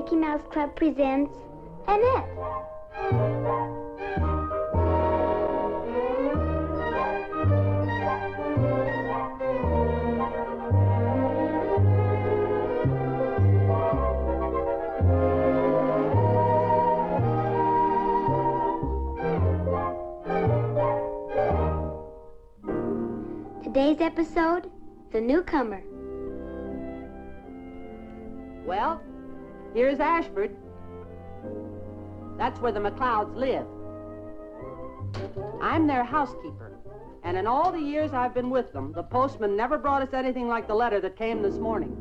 Mickey Mouse Club presents Annette. Today's episode, The Newcomer. Well, here's Ashford. That's where the McLeods live. I'm their housekeeper, and in all the years I've been with them, the postman never brought us anything like the letter that came this morning.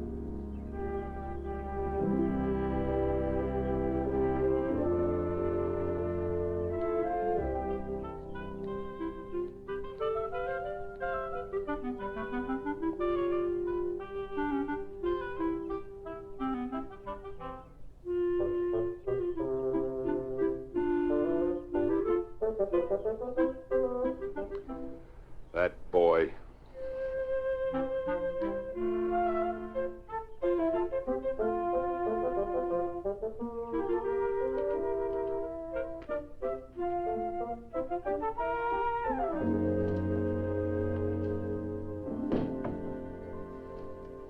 That boy.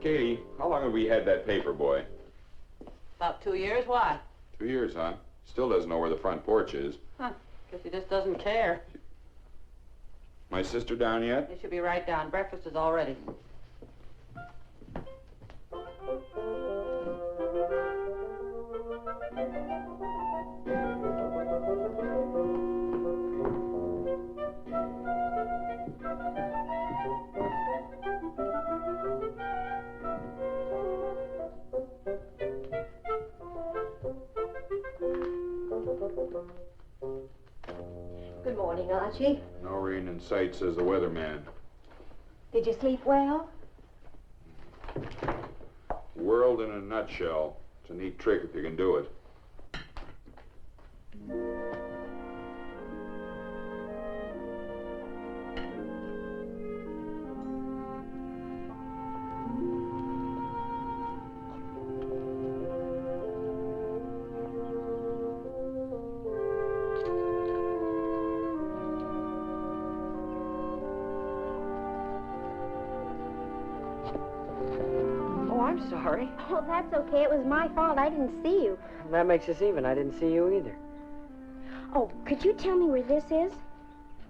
Katie, how long have we had that paper boy? About 2 years, why? 2 years, huh? Still doesn't know where the front porch is. Huh, guess he just doesn't care. My sister down yet? He should be right down. Breakfast is all ready. Good morning, Archie. No rain in sight, says the weatherman. Did you sleep well? World in a nutshell. It's a neat trick if you can do it. Oh, I'm sorry. Oh, that's okay. It was my fault. I didn't see you. That makes us even. I didn't see you either. Oh, could you tell me where this is?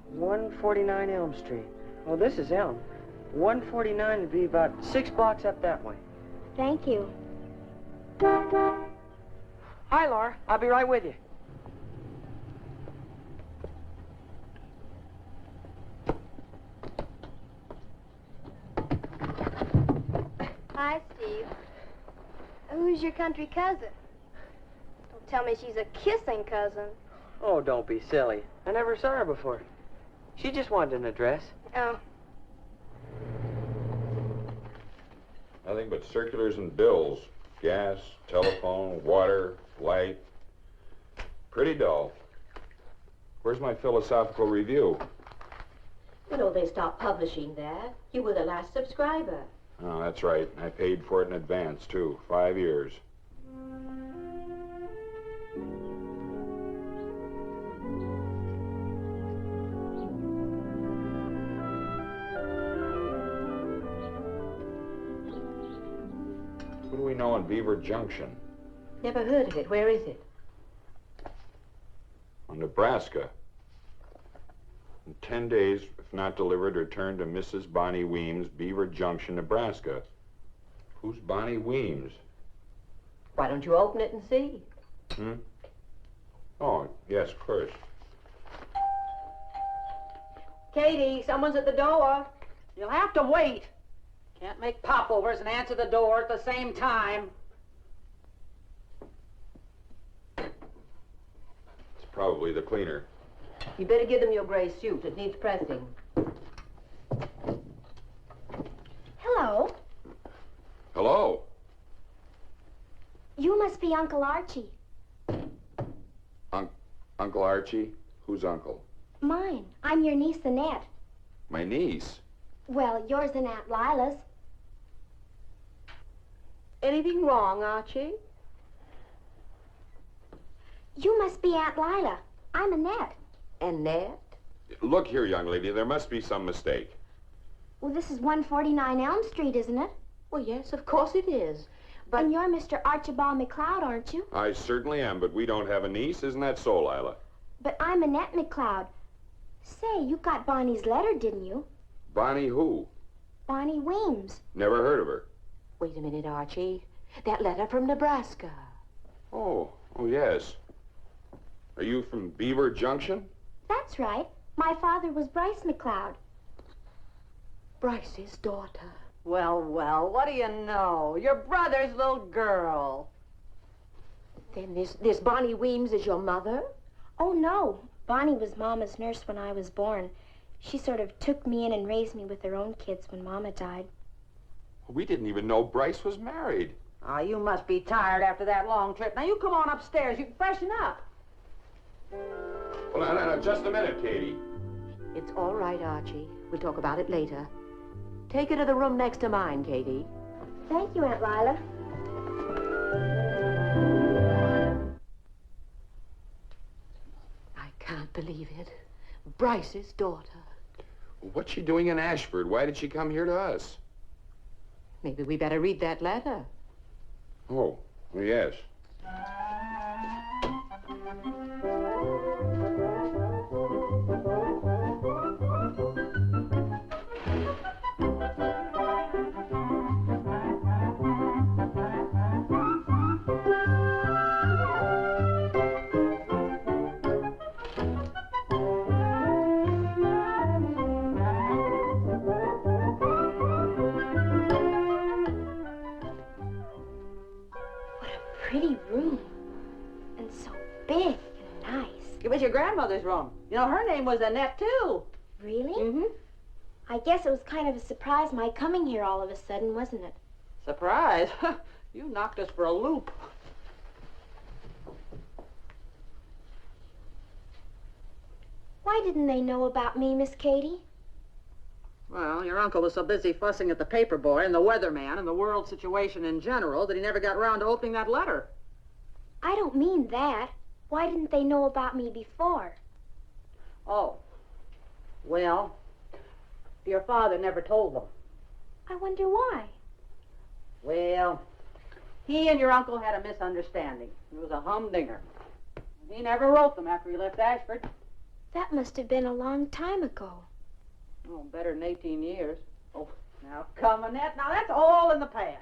149 Elm Street. Oh, this is Elm. 149 would be about 6 blocks up that way. Thank you. Hi, Laura. I'll be right with you. Hi, Steve. Who's your country cousin? Don't tell me she's a kissing cousin. Oh, don't be silly. I never saw her before. She just wanted an address. Oh, Nothing but circulars and bills. Gas, telephone, water, light. Pretty dull. Where's my philosophical review? You know they stopped publishing that. You were the last subscriber. Oh, that's right. I paid for it in advance, too. 5 years. What do we know on Beaver Junction? Never heard of it. Where is it? On Nebraska. In 10 days, if not delivered, return to Mrs. Bonnie Weems, Beaver Junction, Nebraska. Who's Bonnie Weems? Why don't you open it and see? Oh, yes, of course. Katie, someone's at the door. You'll have to wait. Can't make popovers and answer the door at the same time. It's probably the cleaner. You better give them your gray suit. It needs pressing. hello. Hello. You must be Uncle Archie. Uncle Archie? Who's uncle? Mine. I'm your niece, Annette. My niece. Well, yours and Aunt Lila's. Anything wrong, Archie? You must be Aunt Lila. I'm Annette. Annette? Look here, young lady, there must be some mistake. Well, this is 149 Elm Street, isn't it? Well, yes, of course it is. But And you're Mr. Archibald McLeod, aren't you? I certainly am, but we don't have a niece. Isn't that so, Lila? But I'm Annette McLeod. Say, you got Bonnie's letter, didn't you? Bonnie who? Bonnie Weems. Never heard of her. wait a minute, Archie. That letter from Nebraska. Oh, yes. Are you from Beaver Junction? That's right. My father was Bryce McLeod. Bryce's daughter. Well, what do you know? Your brother's little girl. Then this Bonnie Weems is your mother? Oh, no. Bonnie was Mama's nurse when I was born. She sort of took me in and raised me with her own kids when Mama died. We didn't even know Bryce was married. Ah, you must be tired after that long trip. Now, you come on upstairs. You can freshen up. Well, now, just a minute, Katie. It's all right, Archie. We'll talk about it later. Take her to the room next to mine, Katie. Thank you, Aunt Lila. I can't believe it. Bryce's daughter. What's she doing in Ashford? Why did she come here to us? Maybe we better read that letter. Oh, yes. Pretty room. And so big and nice. It was your grandmother's room. You know, her name was Annette, too. Really? Mm-hmm. I guess it was kind of a surprise my coming here all of a sudden, wasn't it? Surprise. You knocked us for a loop. Why didn't they know about me, Miss Katie? Well, your uncle was so busy fussing at the paper boy and the weatherman and the world situation in general that he never got around to opening that letter. I don't mean that. Why didn't they know about me before? Oh. Well, your father never told them. I wonder why. Well, he and your uncle had a misunderstanding. It was a humdinger. He never wrote them after he left Ashford. That must have been a long time ago. Oh, better than 18 years. Oh, now come, Annette. Now, that's all in the past.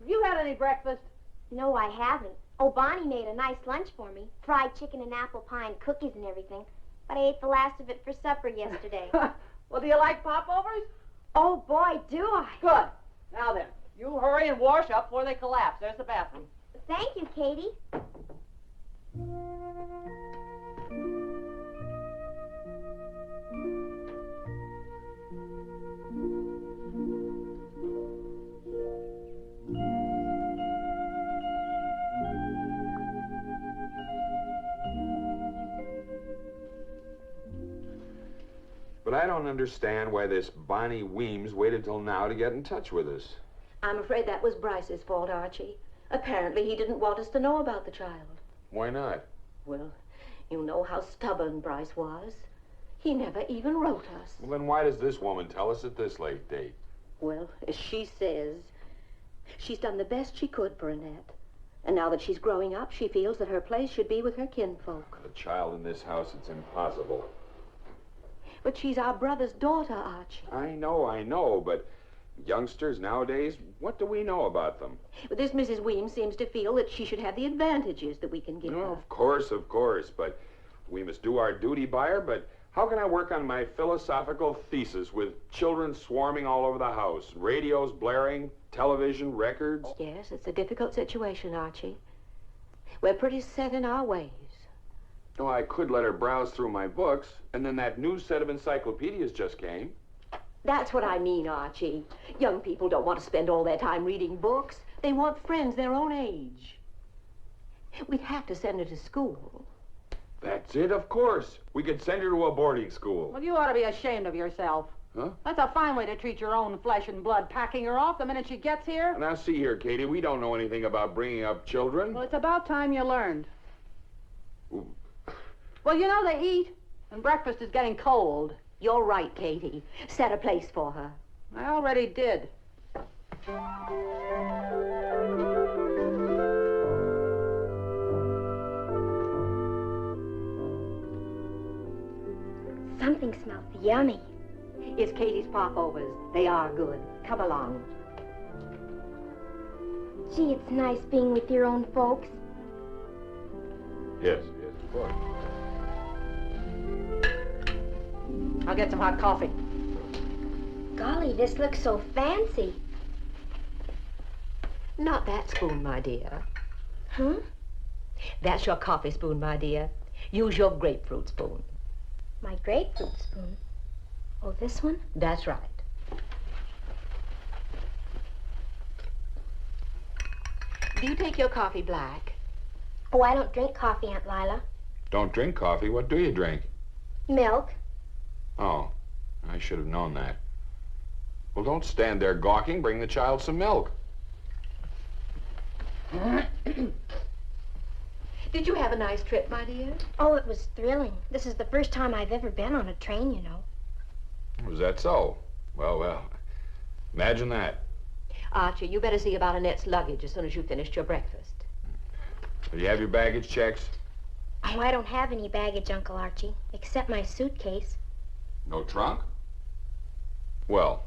Have you had any breakfast? No, I haven't. Oh, Bonnie made a nice lunch for me. Fried chicken and apple pie and cookies and everything. But I ate the last of it for supper yesterday. Well, do you like popovers? Oh, boy, do I. Good. Now then, you hurry and wash up before they collapse. There's the bathroom. Thank you, Katie. But I don't understand why this Bonnie Weems waited till now to get in touch with us. I'm afraid that was Bryce's fault, Archie. Apparently he didn't want us to know about the child. Why not? Well, you know how stubborn Bryce was. He never even wrote us. Well, then why does this woman tell us at this late date? Well, as she says, she's done the best she could for Annette. And now that she's growing up, she feels that her place should be with her kinfolk. A child in this house, it's impossible. But she's our brother's daughter, Archie. I know, but youngsters nowadays, what do we know about them? But this Mrs. Weems seems to feel that she should have the advantages that we can give Well, her. of course, but we must do our duty by her, but how can I work on my philosophical thesis with children swarming all over the house, radios blaring, television, records? Yes, it's a difficult situation, Archie. We're pretty set in our ways. Oh, I could let her browse through my books, and then that new set of encyclopedias just came. That's what I mean, Archie. Young people don't want to spend all their time reading books. They want friends their own age. We'd have to send her to school. That's it, of course. We could send her to a boarding school. Well, you ought to be ashamed of yourself. Huh? That's a fine way to treat your own flesh and blood, packing her off the minute she gets here. Now, see here, Katie, we don't know anything about bringing up children. Well, it's about time you learned. Well, you know they eat, and breakfast is getting cold. You're right, Katie. Set a place for her. I already did. Something smells yummy. It's Katie's popovers. They are good. Come along. Gee, it's nice being with your own folks. Yes, of course. I'll get some hot coffee. Golly, this looks so fancy. Not that spoon, my dear. Huh? That's your coffee spoon, my dear. Use your grapefruit spoon. My grapefruit spoon. Oh, this one? That's right. Do you take your coffee black? Oh, I don't drink coffee, Aunt Lila. Don't drink coffee. What do you drink? Milk. Oh, I should have known that. Well, don't stand there gawking. Bring the child some milk. Did you have a nice trip, my dear? Oh, it was thrilling. This is the first time I've ever been on a train, you know. Was that so? Well, imagine that. Archie, you better see about Annette's luggage as soon as you finished your breakfast. Do you have your baggage checks? Oh, I don't have any baggage, Uncle Archie, except my suitcase. No trunk? Well,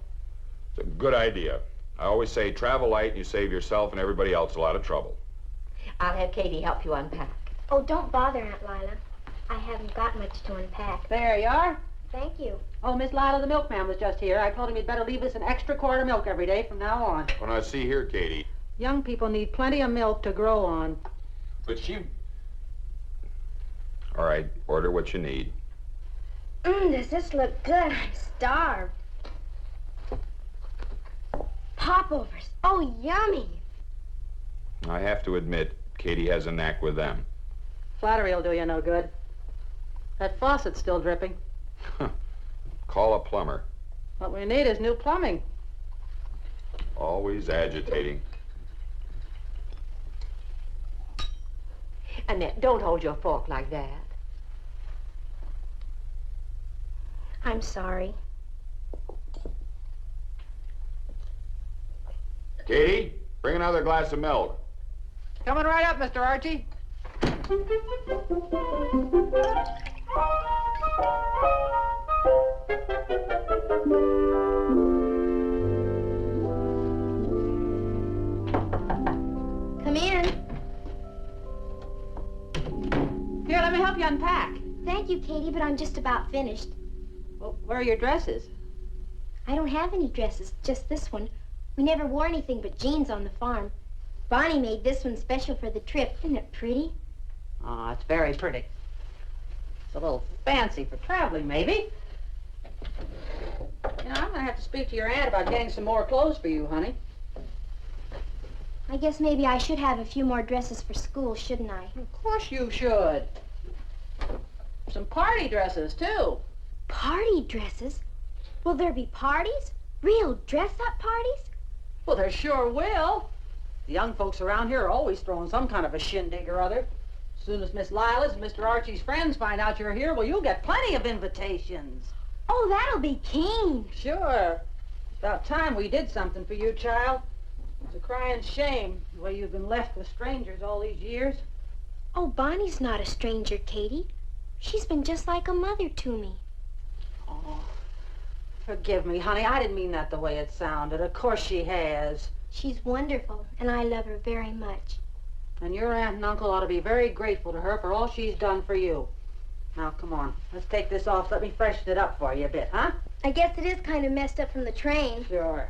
it's a good idea. I always say travel light and you save yourself and everybody else a lot of trouble. I'll have Katie help you unpack. Oh, don't bother, Aunt Lila. I haven't got much to unpack. There you are. Thank you. Oh, Miss Lila, the milkman was just here. I told him he'd better leave us an extra quart of milk every day from now on. Well, now, see here, Katie. Young people need plenty of milk to grow on. But she... All right, order what you need. Does this look good? I'm starved. Popovers. Oh, yummy. I have to admit, Katie has a knack with them. Flattery will do you no good. That faucet's still dripping. Call a plumber. What we need is new plumbing. Always agitating. Annette, don't hold your fork like that. I'm sorry. Katie, bring another glass of milk. Coming right up, Mr. Archie. Come in. Here, let me help you unpack. Thank you, Katie, but I'm just about finished. Well, where are your dresses? I don't have any dresses, just this one. We never wore anything but jeans on the farm. Bonnie made this one special for the trip. Isn't it pretty? Oh, it's very pretty. It's a little fancy for traveling, maybe. You know, I'm gonna have to speak to your aunt about getting some more clothes for you, honey. I guess maybe I should have a few more dresses for school, shouldn't I? Of course you should. Some party dresses, too. Party dresses? Will there be parties? Real dress-up parties? Well, there sure will. The young folks around here are always throwing some kind of a shindig or other. As soon as Miss Lila's and Mr. Archie's friends find out you're here, well, you'll get plenty of invitations. Oh, that'll be keen. Sure. It's about time we did something for you, child. It's a crying shame the way you've been left with strangers all these years. Oh, Bonnie's not a stranger, Katie. She's been just like a mother to me. Oh, forgive me, honey. I didn't mean that the way it sounded. Of course she has. She's wonderful, and I love her very much. And your aunt and uncle ought to be very grateful to her for all she's done for you. Now, come on. Let's take this off. Let me freshen it up for you a bit, huh? I guess it is kind of messed up from the train. Sure.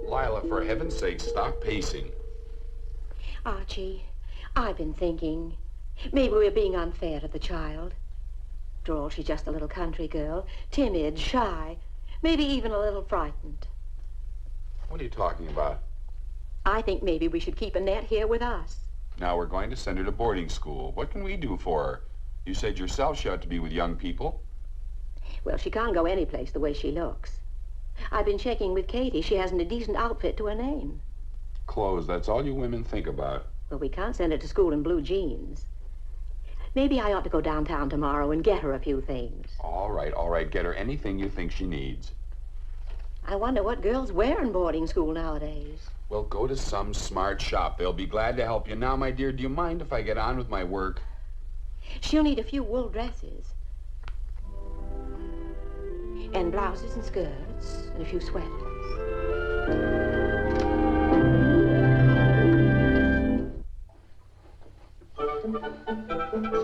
Lila, for heaven's sake, stop pacing. Archie, I've been thinking maybe we're being unfair to the child. After all, she's just a little country girl, timid, shy, maybe even a little frightened. What are you talking about? I think maybe we should keep Annette here with us. Now we're going to send her to boarding school. What can we do for her? You said yourself she ought to be with young people. Well, she can't go any place the way she looks. I've been checking with Katie. She hasn't a decent outfit to her name. Clothes, that's all you women think about. Well, we can't send her to school in blue jeans. Maybe I ought to go downtown tomorrow and get her a few things. All right. Get her anything you think she needs. I wonder what girls wear in boarding school nowadays. Well, go to some smart shop. They'll be glad to help you. Now, my dear, do you mind if I get on with my work? She'll need a few wool dresses. And blouses and skirts and a few sweaters.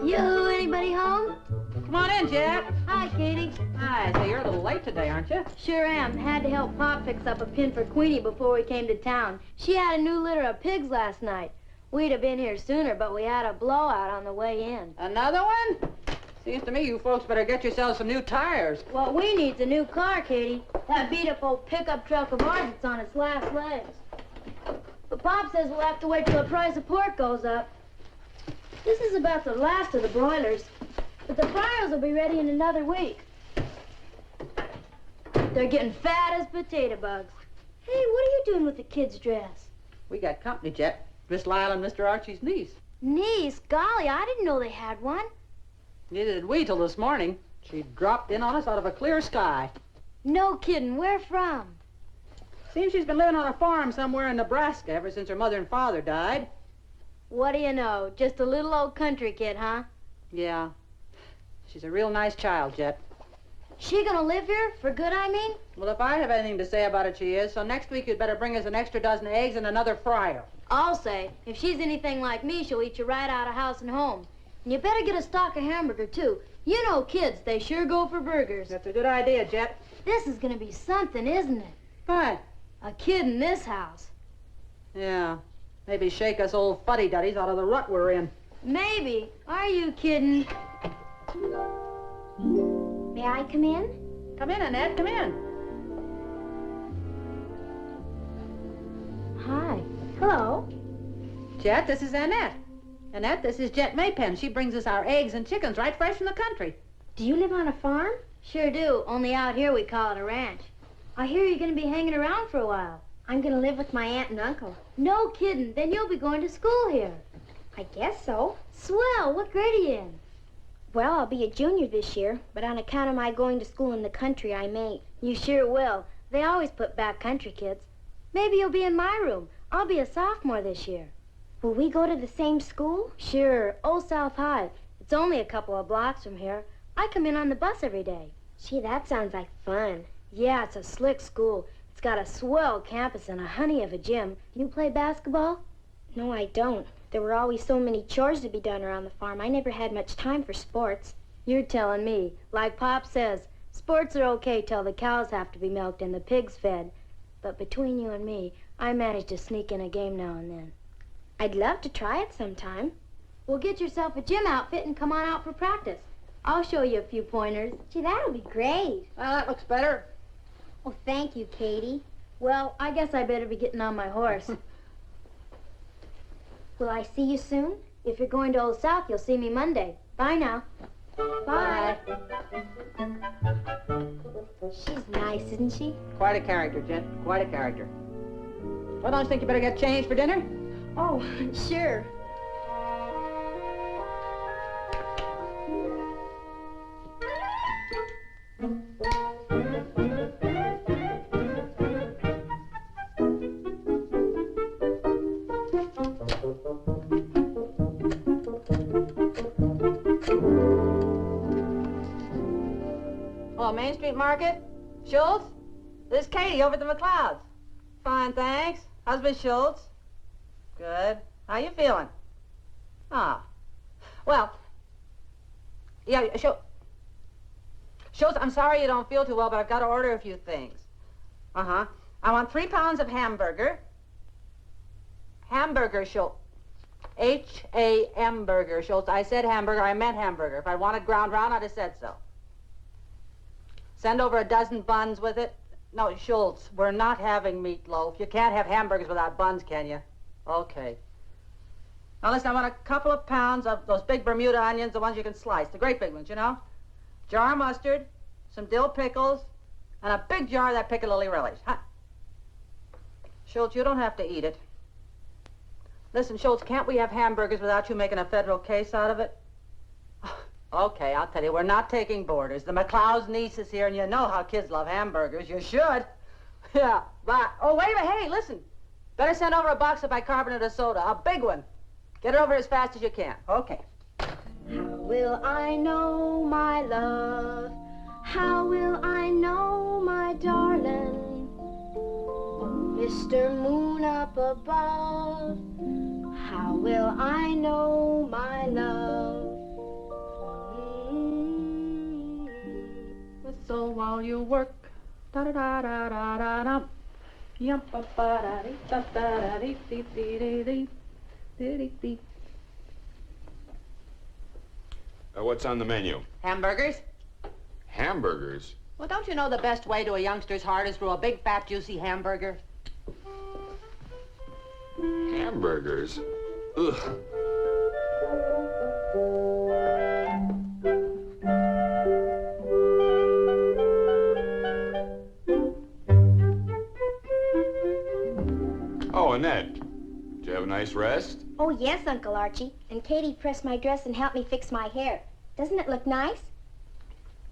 Yo, anybody home? Come on in, Jet. Hi, Katie. Hi, so you're a little late today, aren't you? Sure am. Had to help Pop fix up a pin for Queenie before we came to town. She had a new litter of pigs last night. We'd have been here sooner, but we had a blowout on the way in. Another one? Seems to me you folks better get yourselves some new tires. What we need's a new car, Katie. That beat-up old pickup truck of ours is on its last legs. But Pop says we'll have to wait till the price of pork goes up. This is about the last of the broilers, but the fryers will be ready in another week. They're getting fat as potato bugs. Hey, what are you doing with the kid's dress? We got company, Jet. Miss Lyle and Mr. Archie's niece. Niece? Golly, I didn't know they had one. Neither did we till this morning. She dropped in on us out of a clear sky. No kidding. Where from? Seems she's been living on a farm somewhere in Nebraska ever since her mother and father died. What do you know? Just a little old country kid, huh? Yeah. She's a real nice child, Jet. She gonna live here? For good, I mean? Well, if I have anything to say about it, she is. So next week you'd better bring us an extra dozen eggs and another fryer. I'll say. If she's anything like me, she'll eat you right out of house and home. And you better get a stock of hamburger, too. You know kids, they sure go for burgers. That's a good idea, Jet. This is gonna be something, isn't it? What? A kid in this house. Yeah. Maybe shake us old fuddy-duddies out of the rut we're in. Maybe. Are you kidding? May I come in? Come in, Annette. Come in. Hi. Hello. Jet, this is Annette. Annette, this is Jet Maypen. She brings us our eggs and chickens right fresh from the country. Do you live on a farm? Sure do, only out here we call it a ranch. I hear you're gonna be hanging around for a while. I'm gonna live with my aunt and uncle. No kidding, then you'll be going to school here. I guess so. Swell, what grade are you in? Well, I'll be a junior this year, but on account of my going to school in the country, I may. You sure will. They always put back country kids. Maybe you'll be in my room. I'll be a sophomore this year. Will we go to the same school? Sure, Old South High. It's only a couple of blocks from here. I come in on the bus every day. Gee, that sounds like fun. Yeah, it's a slick school. It's got a swell campus and a honey of a gym. Do you play basketball? No, I don't. There were always so many chores to be done around the farm. I never had much time for sports. You're telling me. Like Pop says, sports are okay till the cows have to be milked and the pigs fed. But between you and me, I manage to sneak in a game now and then. I'd love to try it sometime. Well, get yourself a gym outfit and come on out for practice. I'll show you a few pointers. Gee, that'll be great. Well, that looks better. Oh, thank you, Katie. Well, I guess I better be getting on my horse. Will I see you soon? If you're going to Old South, you'll see me Monday. Bye now. Bye. She's nice, isn't she? Quite a character, Jet. Quite a character. Well, don't you think you better get changed for dinner? Oh, sure. Oh, Main Street Market? Schultz? This is Katie over at the McLeods. Fine, thanks. Husband Schultz? Good. How you feeling? Ah. Well, yeah, Schultz, I'm sorry you don't feel too well, but I've got to order a few things. Uh-huh. I want 3 pounds of hamburger. Hamburger, Schultz. H-A-M-burger, Schultz. I said hamburger, I meant hamburger. If I wanted ground round, I'd have said so. Send over a dozen buns with it. No, Schultz, we're not having meatloaf. You can't have hamburgers without buns, can you? Okay. Now listen, I want a couple of pounds of those big Bermuda onions, the ones you can slice, the great big ones, you know? Jar of mustard, some dill pickles, and a big jar of that piccalilli relish. Huh? Schultz, you don't have to eat it. Listen, Schultz, can't we have hamburgers without you making a federal case out of it? Okay, I'll tell you, we're not taking boarders. The McLeod's niece is here, and you know how kids love hamburgers. You should. Yeah, bye. Oh, wait a minute. Hey, listen. Better send over a box of bicarbonate of soda, a big one. Get it over as fast as you can. Okay. How will I know my love? How will I know my darling? Oh, Mr. Moon up above, how will I know my love? So while you work, da da da da da da da, yum ba ba da dee da da da dee dee dee dee dee dee. What's on the menu? Hamburgers? Hamburgers? Well, don't you know the best way to a youngster's heart is through a big, fat, juicy hamburger? Hamburgers? Ugh. Oh, Annette, did you have a nice rest? Oh, yes, Uncle Archie. And Katie pressed my dress and helped me fix my hair. Doesn't it look nice?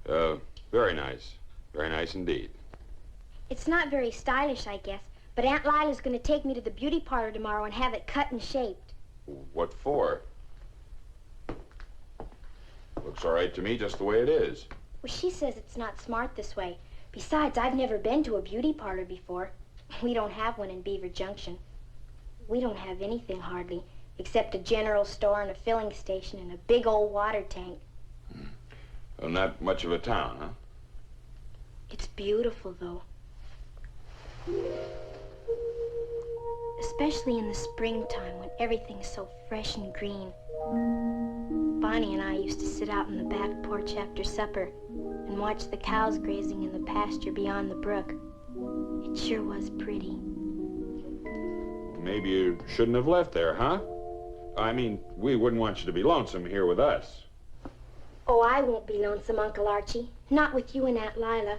Very nice. Very nice indeed. It's not very stylish, I guess, but Aunt Lila's going to take me to the beauty parlor tomorrow and have it cut and shaped. What for? Looks all right to me just the way it is. Well, she says it's not smart this way. Besides, I've never been to a beauty parlor before. We don't have one in Beaver Junction. We don't have anything hardly, except a general store and a filling station and a big old water tank. Well, not much of a town, huh? It's beautiful, though. Especially in the springtime when everything's so fresh and green. Bonnie and I used to sit out on the back porch after supper and watch the cows grazing in the pasture beyond the brook. It sure was pretty. Maybe you shouldn't have left there, huh? I mean, we wouldn't want you to be lonesome here with us. Oh, I won't be lonesome, Uncle Archie. Not with you and Aunt Lila.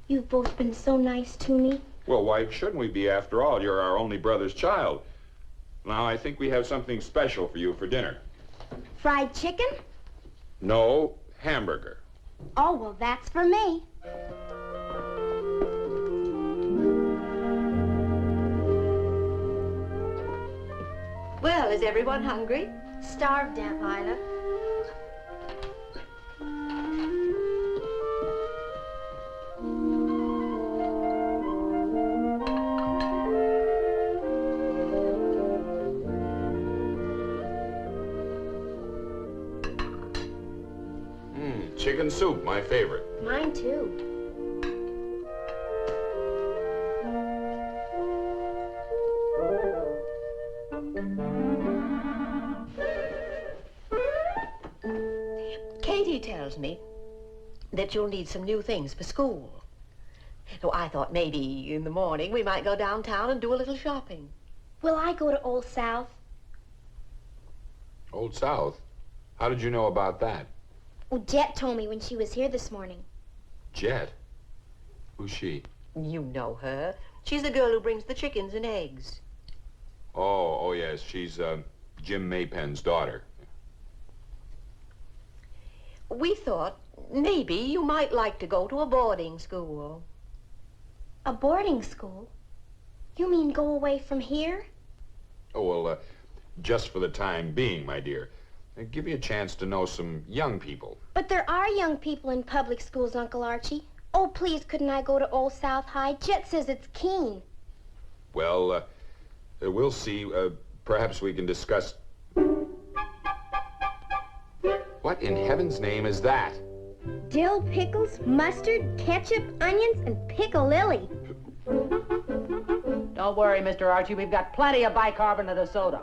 You've both been so nice to me. Well, why shouldn't we be, after all? You're our only brother's child. Now, I think we have something special for you for dinner. Fried chicken? No, hamburger. Oh, well, that's for me. Well, is everyone hungry? Starved, Aunt Lila. Chicken soup, my favorite. Mine, too. Katie tells me that you'll need some new things for school. So I thought maybe in the morning we might go downtown and do a little shopping. Will I go to Old South? Old South? How did you know about that? Well, Jet told me when she was here this morning. Jet? Who's she? You know her. She's the girl who brings the chickens and eggs. Oh, yes. She's Jim Maypen's daughter. We thought maybe you might like to go to a boarding school. A boarding school? You mean go away from here? Oh, well, just for the time being, my dear. Give you a chance to know some young people. But there are young people in public schools, Uncle Archie. Oh, please, couldn't I go to Old South High? Jet says it's keen. Well, we'll see. Perhaps we can discuss... What in heaven's name is that? Dill pickles, mustard, ketchup, onions, and piccalilli. Don't worry, Mr. Archie. We've got plenty of bicarbonate of soda.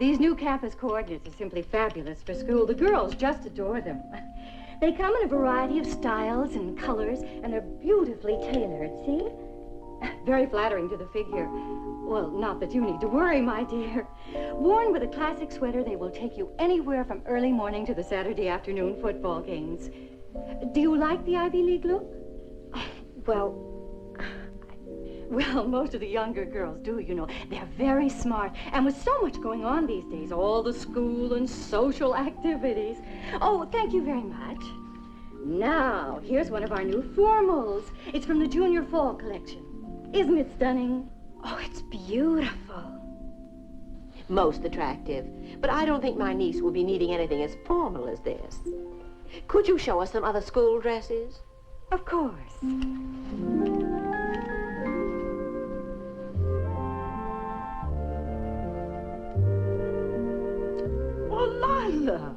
These new campus coordinates are simply fabulous for school. The girls just adore them. They come in a variety of styles and colors, and they're beautifully tailored, see? Very flattering to the figure. Well, not that you need to worry, my dear. Worn with a classic sweater, they will take you anywhere from early morning to the Saturday afternoon football games. Do you like the Ivy League look? Well, Well, most of the younger girls do, you know. They're very smart. And with so much going on these days, all the school and social activities. Oh, thank you very much. Now, here's one of our new formals. It's from the Junior Fall collection. Isn't it stunning? oh, it's beautiful. Most attractive. But I don't think my niece will be needing anything as formal as this. Could you show us some other school dresses? Of course. Oh, Lila!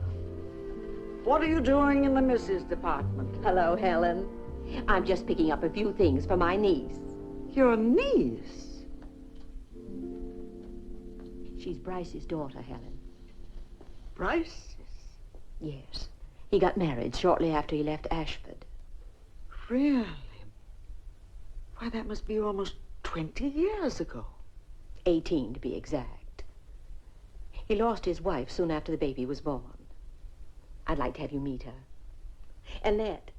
What are you doing in the missus department? Hello, Helen. I'm just picking up a few things for my niece. Your niece? She's Bryce's daughter, Helen. Bryce's? Yes. He got married shortly after he left Ashford. Really? Why, that must be almost 20 years ago. 18, to be exact. He lost his wife soon after the baby was born. I'd like to have you meet her. Annette,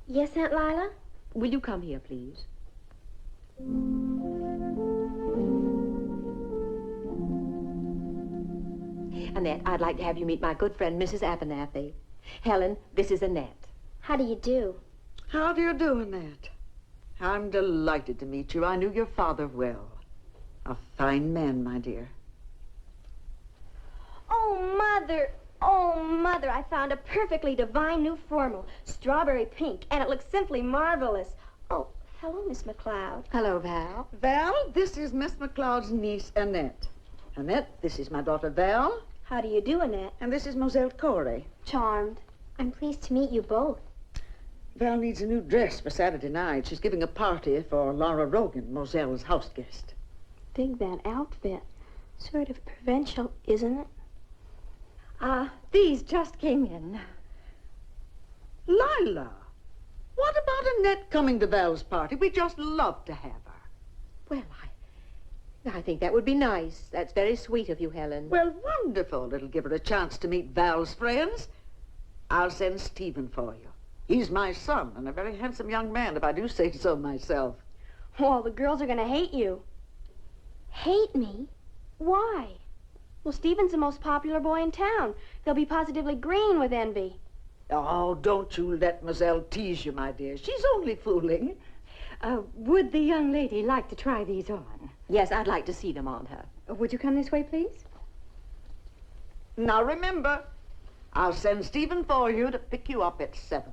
Yes, Aunt Lila? will you come here, please? Annette, I'd like to have you meet my good friend, Mrs. Abernathy. Helen, this is Annette. How do you do? How do you do, Annette? I'm delighted to meet you. I knew your father well. A fine man, my dear. Oh, Mother, I found a perfectly divine new formal. Strawberry pink, and it looks simply marvelous. Oh, hello, Miss McLeod. Hello, Val. Val, this is Miss McLeod's niece, Annette. Annette, this is my daughter, Val. How do you do, Annette? And this is Moselle Corey. Charmed. I'm pleased to meet you both. Val needs a new dress for Saturday night. She's giving a party for Laura Rogan, Moselle's house guest. Dig that outfit. Sort of provincial, isn't it? These just came in. Lila, what about Annette coming to Val's party? We'd just love to have her. Well, I think that would be nice. That's very sweet of you, Helen. Well, wonderful. It'll give her a chance to meet Val's friends. I'll send Stephen for you. He's my son, and a very handsome young man, if I do say so myself. Well, the girls are going to hate you. Hate me? Why? Well, Stephen's the most popular boy in town. They'll be positively green with envy. Oh, don't you let Moselle tease you, my dear. She's only fooling. Would the young lady like to try these on? Yes, I'd like to see them on her. Would you come this way, please? Now, remember, I'll send Stephen for you to pick you up at 7.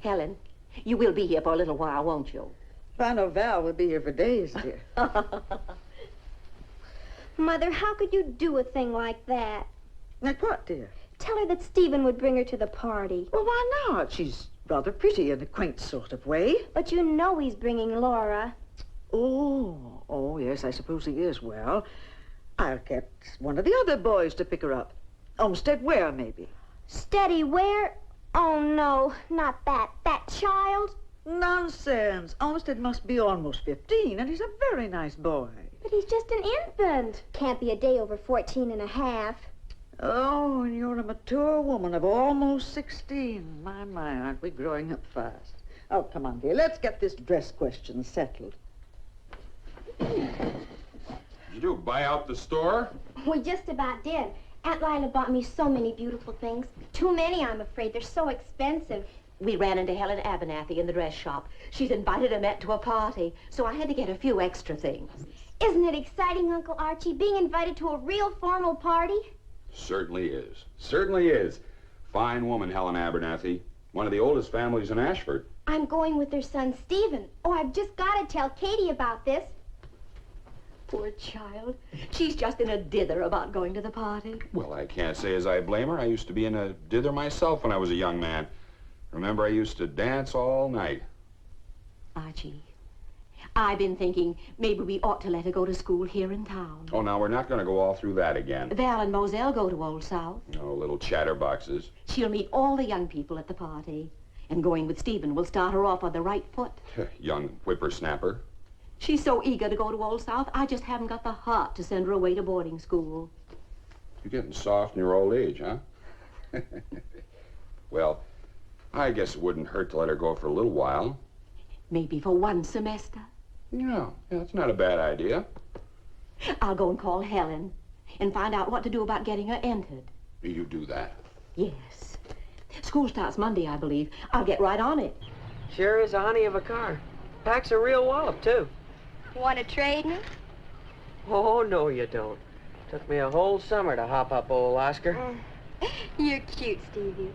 Helen, you will be here for a little while, won't you? I know Val will be here for days, dear. Mother, how could you do a thing like that? Like what, dear? Tell her that Stephen would bring her to the party. Well, why not? She's rather pretty in a quaint sort of way. But you know he's bringing Laura. Oh, yes, I suppose he is. Well, I'll get one of the other boys to pick her up. Olmsted Ware, maybe. Steady where? Oh, no, not that. That child? Nonsense. Olmsted must be almost 15, and he's a very nice boy. But he's just an infant. Can't be a day over 14 and a half. Oh, and you're a mature woman of almost 16. My, aren't we growing up fast? Oh, come on, dear. Let's get this dress question settled. You do buy out the store? We just about did. Aunt Lila bought me so many beautiful things. Too many, I'm afraid. They're so expensive. We ran into Helen Abernathy in the dress shop. She's invited Annette to a party, so I had to get a few extra things. Isn't it exciting, Uncle Archie, being invited to a real formal party? Certainly is. Certainly is. Fine woman, Helen Abernathy. One of the oldest families in Ashford. I'm going with their son, Stephen. Oh, I've just got to tell Katie about this. Poor child. She's just in a dither about going to the party. Well, I can't say as I blame her. I used to be in a dither myself when I was a young man. Remember, I used to dance all night. Archie, I've been thinking maybe we ought to let her go to school here in town. Oh, now, we're not going to go all through that again. Val and Moselle go to Old South. No, little chatterboxes. She'll meet all the young people at the party. And going with Stephen will start her off on the right foot. Young whippersnapper. She's so eager to go to Old South, I just haven't got the heart to send her away to boarding school. You're getting soft in your old age, huh? Well, I guess it wouldn't hurt to let her go for a little while. Maybe for one semester. Yeah, that's not a bad idea. I'll go and call Helen and find out what to do about getting her entered. You do that. Yes. School starts Monday, I believe. I'll get right on it. Sure is a honey of a car. Packs a real wallop, too. Want to trade me? Oh, no, you don't. Took me a whole summer to hop up old Oscar. You're cute, Stevie.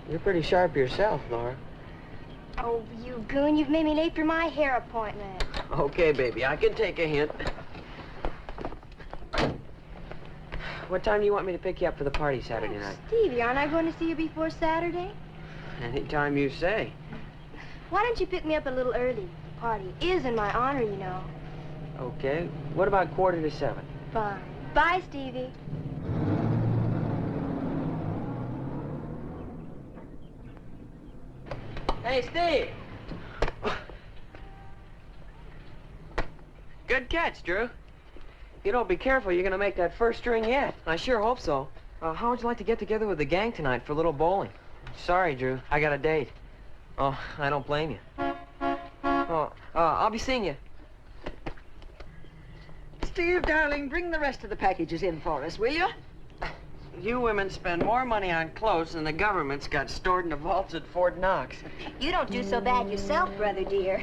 You're pretty sharp yourself, Laura. Oh, you goon, you've made me late for my hair appointment. Okay, baby, I can take a hint. What time do you want me to pick you up for the party Saturday night? Stevie, aren't I going to see you before Saturday? Anytime you say. Why don't you pick me up a little early? The party is in my honor, you know. Okay. What about 6:45? Fine. Bye, Stevie. Hey, Steve! Good catch, Drew. You know, be careful. You're gonna make that first string yet. I sure hope so. How would you like to get together with the gang tonight for a little bowling? Sorry, Drew. I got a date. Oh, I don't blame you. Oh, I'll be seeing you. Steve, darling, bring the rest of the packages in for us, will you? You women spend more money on clothes than the government's got stored in the vaults at Fort Knox. You don't do so bad yourself, brother dear.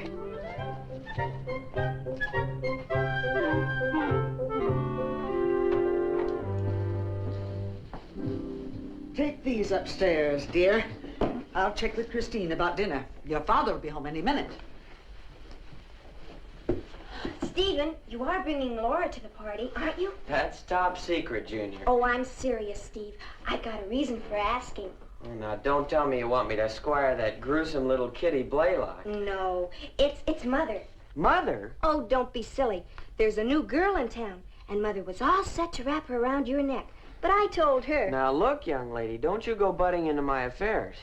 Take these upstairs, dear. I'll check with Christine about dinner. Your father will be home any minute. Stephen, you are bringing Laura to the party, aren't you? That's top secret, Junior. Oh, I'm serious, Steve. I got a reason for asking. Oh, now, don't tell me you want me to squire that gruesome little kitty Blaylock. No, it's Mother. Mother? Oh, don't be silly. There's a new girl in town, and Mother was all set to wrap her around your neck. But I told her. Now, look, young lady, don't you go butting into my affairs.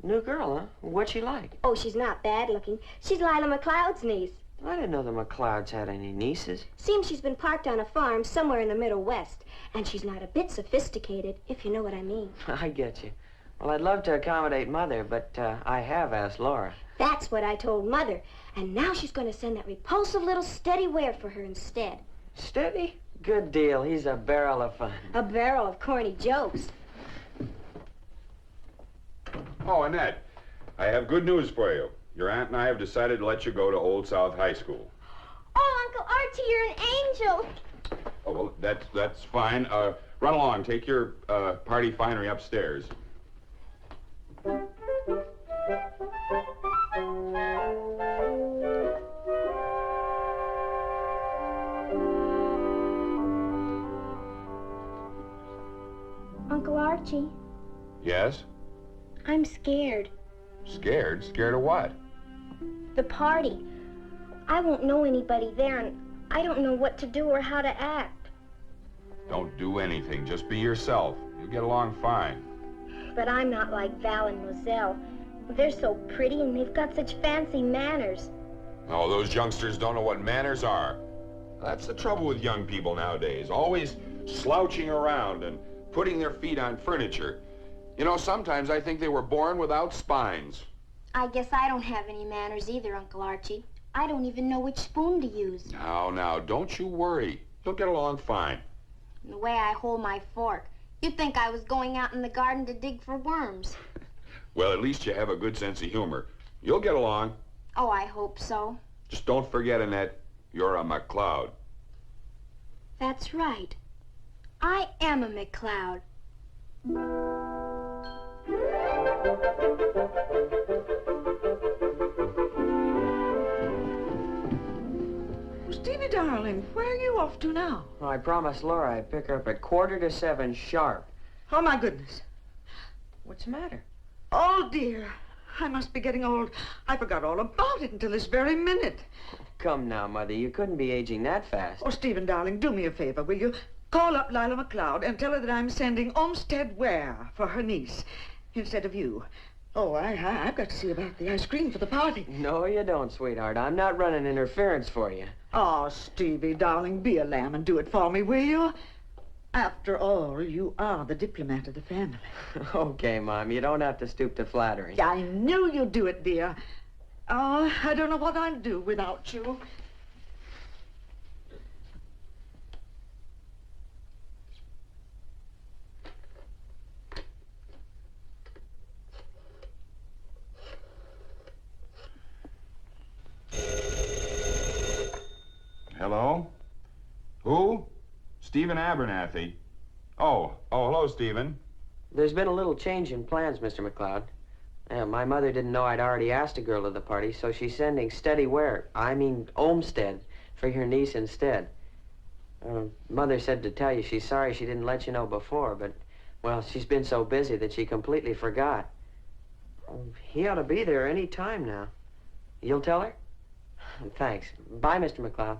New girl, huh? What's she like? Oh, she's not bad looking. She's Lila McLeod's niece. I didn't know the McLeods had any nieces. Seems she's been parked on a farm somewhere in the Middle West, and she's not a bit sophisticated, if you know what I mean. I get you. Well, I'd love to accommodate Mother, but I have asked Laura. That's what I told Mother, and now she's going to send that repulsive little Steady Ware for her instead. Steady? Good deal. He's a barrel of fun. A barrel of corny jokes. Oh, Annette, I have good news for you. Your aunt and I have decided to let you go to Old South High School. Oh, Uncle Archie, you're an angel. Oh, well, that's fine. Run along. Take your party finery upstairs. Uncle Archie, Yes? I'm scared. Scared? Scared of what? The party. I won't know anybody there, and I don't know what to do or how to act. Don't do anything. Just be yourself. You'll get along fine. But I'm not like Val and Moselle. They're so pretty, and they've got such fancy manners. Oh, those youngsters don't know what manners are. That's the trouble with young people nowadays. Always slouching around and putting their feet on furniture. You know, sometimes I think they were born without spines. I guess I don't have any manners either, Uncle Archie. I don't even know which spoon to use. Now, don't you worry. You'll get along fine. And the way I hold my fork, you'd think I was going out in the garden to dig for worms. Well, at least you have a good sense of humor. You'll get along. Oh, I hope so. Just don't forget, Annette, you're a McLeod. That's right. I am a McLeod. Stevie, darling, where are you off to now? Well, I promised Laura I'd pick her up at 6:45 sharp. Oh, my goodness. What's the matter? Oh, dear. I must be getting old. I forgot all about it until this very minute. Come now, Mother. You couldn't be aging that fast. Oh, Stephen, darling, do me a favor, will you? Call up Lila McLeod and tell her that I'm sending Olmsted Ware for her niece instead of you. Oh, I've got to see about the ice cream for the party. No, you don't, sweetheart. I'm not running interference for you. Oh, Stevie, darling, be a lamb and do it for me, will you? After all, you are the diplomat of the family. Okay, Mom, you don't have to stoop to flattery. I knew you'd do it, dear. Oh, I don't know what I'd do without you. Hello? Who? Stephen Abernathy. Oh, hello, Stephen. There's been a little change in plans, Mr. McLeod. My mother didn't know I'd already asked a girl to the party, so she's sending Olmsted, for your niece instead. Mother said to tell you she's sorry she didn't let you know before, but, well, she's been so busy that she completely forgot. He ought to be there any time now. You'll tell her? Thanks. Bye, Mr. McLeod.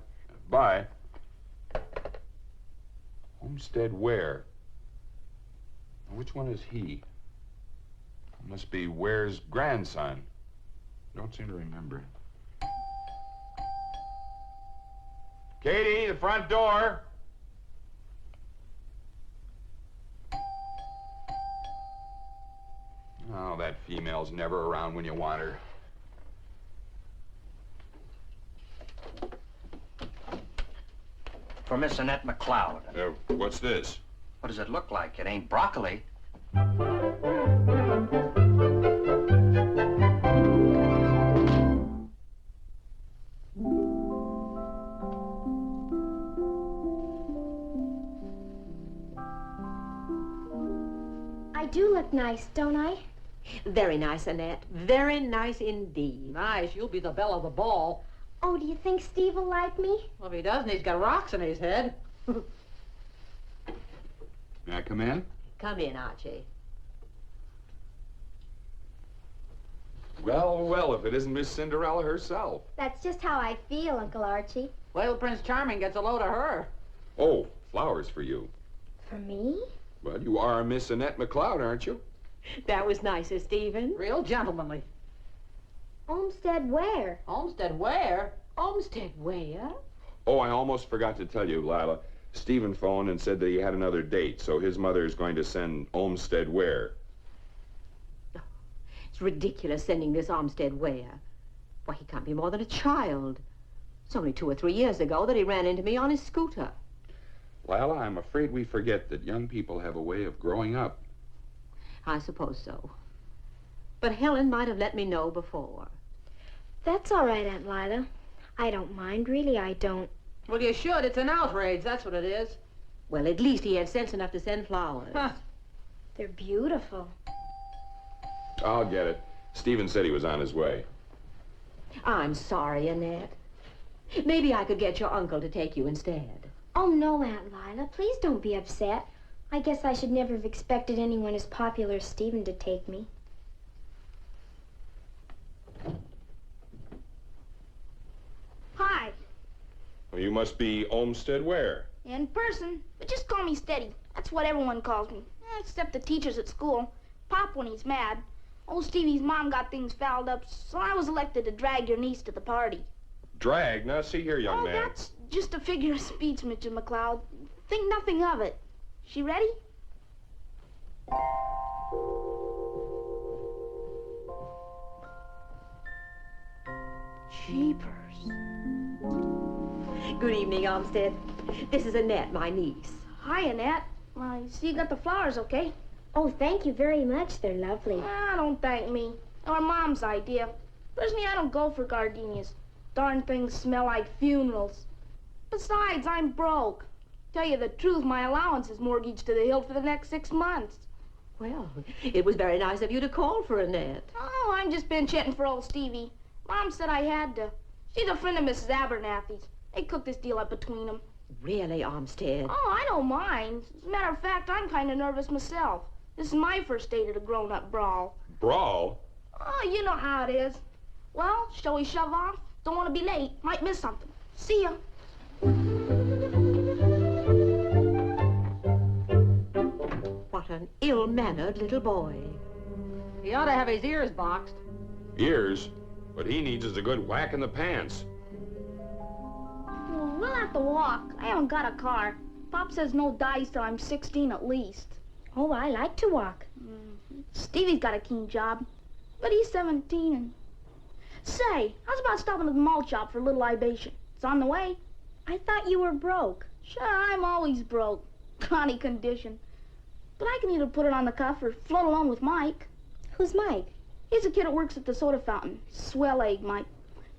Bye. Homestead Ware. Which one is he? Must be Ware's grandson. Don't seem to remember. Katie, the front door. Oh, that female's never around when you want her. For Miss Annette McLeod. What's this? What does it look like? It ain't broccoli. I do look nice, don't I? Very nice, Annette. Very nice indeed. Nice, you'll be the belle of the ball. Oh, do you think Steve will like me? Well, if he doesn't, he's got rocks in his head. May I come in? Come in, Archie. Well, if it isn't Miss Cinderella herself. That's just how I feel, Uncle Archie. Wait till Prince Charming gets a load of her. Oh, flowers for you. For me? Well, you are Miss Annette McLeod, aren't you? That was nicer, Stephen. Real gentlemanly. Olmsted where? Olmsted where? Olmsted where? Oh, I almost forgot to tell you, Lila. Stephen phoned and said that he had another date, so his mother is going to send Olmsted Ware. It's ridiculous sending this Olmsted where. Why, he can't be more than a child. It's only 2 or 3 years ago that he ran into me on his scooter. Lila, I'm afraid we forget that young people have a way of growing up. I suppose so. But Helen might have let me know before. That's all right, Aunt Lila. I don't mind, really, I don't. Well, you should. It's an outrage, that's what it is. Well, at least he had sense enough to send flowers. Huh. They're beautiful. I'll get it. Stephen said he was on his way. I'm sorry, Annette. Maybe I could get your uncle to take you instead. Oh, no, Aunt Lila. Please don't be upset. I guess I should never have expected anyone as popular as Stephen to take me. Hi. Well, you must be Olmsted Ware. In person, but just call me Steady. That's what everyone calls me, except the teachers at school. Pop when he's mad. Old Stevie's mom got things fouled up, so I was elected to drag your niece to the party. Drag? Now, see here, young man. That's just a figure of speech, Mr. McLeod. Think nothing of it. She ready? Jeepers. Good evening, Olmsted. This is Annette, my niece. Hi, Annette. I see you got the flowers, okay? Oh, thank you very much. They're lovely. Don't thank me. Our Mom's idea. Personally, I don't go for gardenias. Darn things smell like funerals. Besides, I'm broke. Tell you the truth, my allowance is mortgaged to the hilt for the next 6 months. Well, it was very nice of you to call for Annette. Oh, I'm just pinch-hitting for old Stevie. Mom said I had to. She's a friend of Mrs. Abernathy's. They cooked this deal up between them. Really, Olmsted? Oh, I don't mind. As a matter of fact, I'm kind of nervous myself. This is my first date at a grown-up brawl. Brawl? Oh, you know how it is. Well, shall we shove off? Don't want to be late. Might miss something. See ya. What an ill-mannered little boy. He ought to have his ears boxed. Ears? What he needs is a good whack in the pants. Well, we'll have to walk. I haven't got a car. Pop says no dice till I'm 16 at least. Oh, I like to walk. Stevie's got a keen job, but he's 17 and... Say, how's about stopping at the malt shop for a little libation? It's on the way. I thought you were broke. Sure, I'm always broke. Connie condition. But I can either put it on the cuff or float along with Mike. Who's Mike? He's a kid that works at the soda fountain. Swell egg, Mike.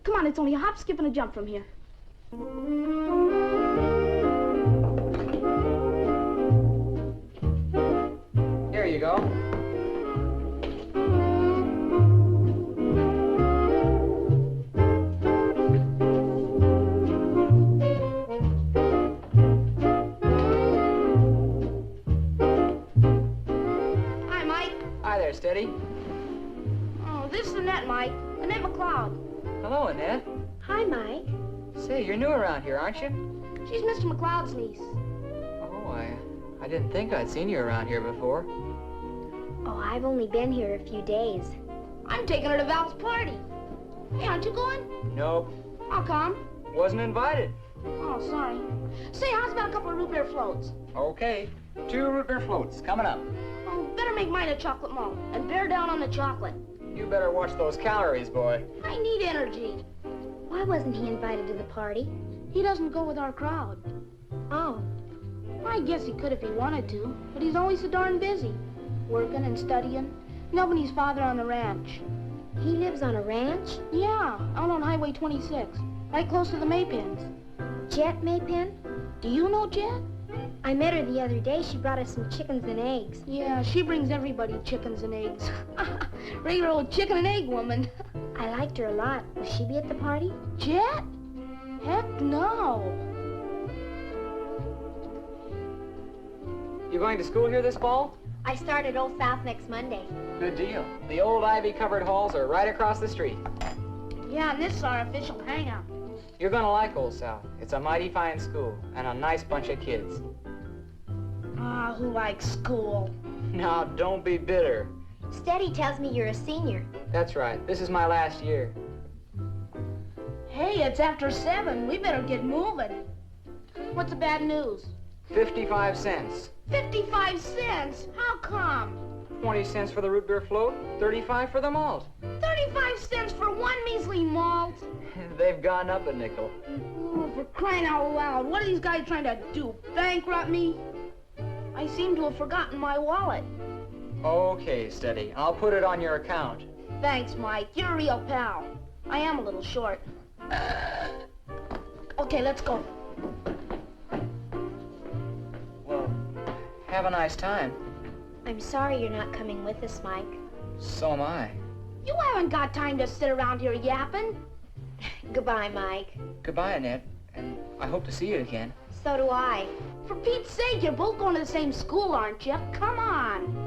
Come on, it's only a hop, skip, and a jump from here. Here you go. Hi, Mike. Hi there, Steady. Oh, this is Annette, Mike. Annette McLeod. Hello, Annette. Hi, Mike. Say, you're new around here, aren't you? She's Mr. McLeod's niece. Oh, I didn't think I'd seen you around here before. Oh, I've only been here a few days. I'm taking her to Val's party. Hey, aren't you going? Nope. How come? Wasn't invited. Oh, sorry. Say, how's about a couple of root beer floats? Okay. 2 root beer floats coming up. Oh, better make mine a chocolate malt and bear down on the chocolate. You better watch those calories, boy. I need energy. Why wasn't he invited to the party? He doesn't go with our crowd. Oh. I guess he could if he wanted to, but he's always so darn busy. Working and studying, and helping his father on the ranch. He lives on a ranch? Yeah, out on Highway 26, right close to the Maypens. Jet Maypen? Do you know Jet? I met her the other day. She brought us some chickens and eggs. Yeah, she brings everybody chickens and eggs. Regular old chicken and egg woman. I liked her a lot. Will she be at the party? Jet? Heck no. You going to school here this fall? I start at Old South next Monday. Good deal. The old ivy-covered halls are right across the street. Yeah, and this is our official hangout. You're gonna like Old South. It's a mighty fine school and a nice bunch of kids. Ah, who likes school? Now, don't be bitter. Steady tells me you're a senior. That's right. This is my last year. Hey, it's after 7. We better get moving. What's the bad news? 55 cents. 55 cents? How come? 20 cents for the root beer float, 35 for the malt. 35 cents for one measly malt? They've gone up a nickel. Oh, for crying out loud, what are these guys trying to do, bankrupt me? I seem to have forgotten my wallet. Okay, Steady. I'll put it on your account. Thanks, Mike. You're a real pal. I am a little short. Okay, let's go. Well, have a nice time. I'm sorry you're not coming with us, Mike. So am I. You haven't got time to sit around here yapping. Goodbye, Mike. Goodbye, Annette, and I hope to see you again. So do I. For Pete's sake, you're both going to the same school, aren't you? Come on.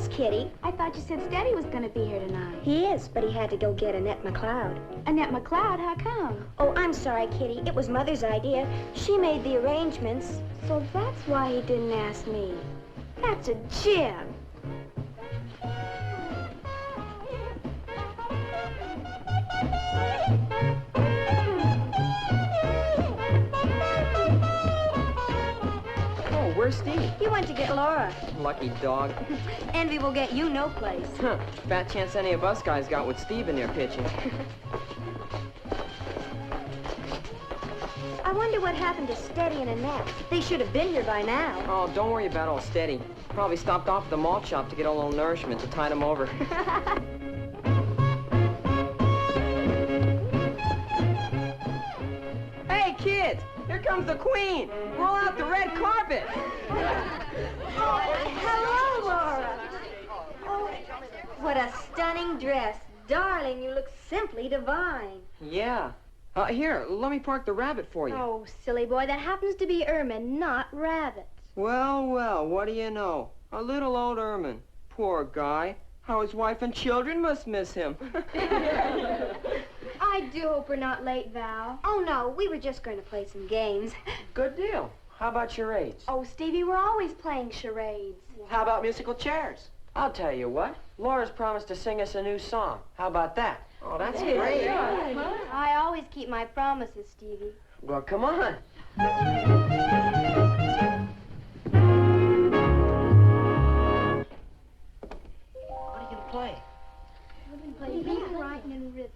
Kitty. I thought you said Steady was going to be here tonight. He is, but he had to go get Annette McLeod. Annette McLeod, how come? Oh, I'm sorry, Kitty. It was Mother's idea. She made the arrangements. So that's why he didn't ask me. That's a gem. Oh, where's Steve? He went to get Laura. Lucky dog. Envy will get you no place. Huh. Fat chance any of us guys got with Steve in their pitching. I wonder wonder what happened to Steady and Annette. They should have been here by now. Oh, don't worry about old Steady. Probably stopped off at the malt shop to get a little nourishment to tide him over. Hey, kids! Here comes the Queen! Roll out the red carpet! Hello, Laura. Oh, what a stunning dress. Darling, you look simply divine. Yeah. Here, let me park the rabbit for you. Oh, silly boy, that happens to be Ermine, not Rabbit. Well, well, what do you know? A little old Ermine. Poor guy. How his wife and children must miss him. I do hope we're not late, Val. Oh, no, we were just going to play some games. Good deal. How about charades? Oh, Stevie, we're always playing charades. How about musical chairs? I'll tell you what. Laura's promised to sing us a new song. How about that? Oh, that's great. I always keep my promises, Stevie. Well, come on. What are you gonna play? We're going to play reading, writing, and rhythm.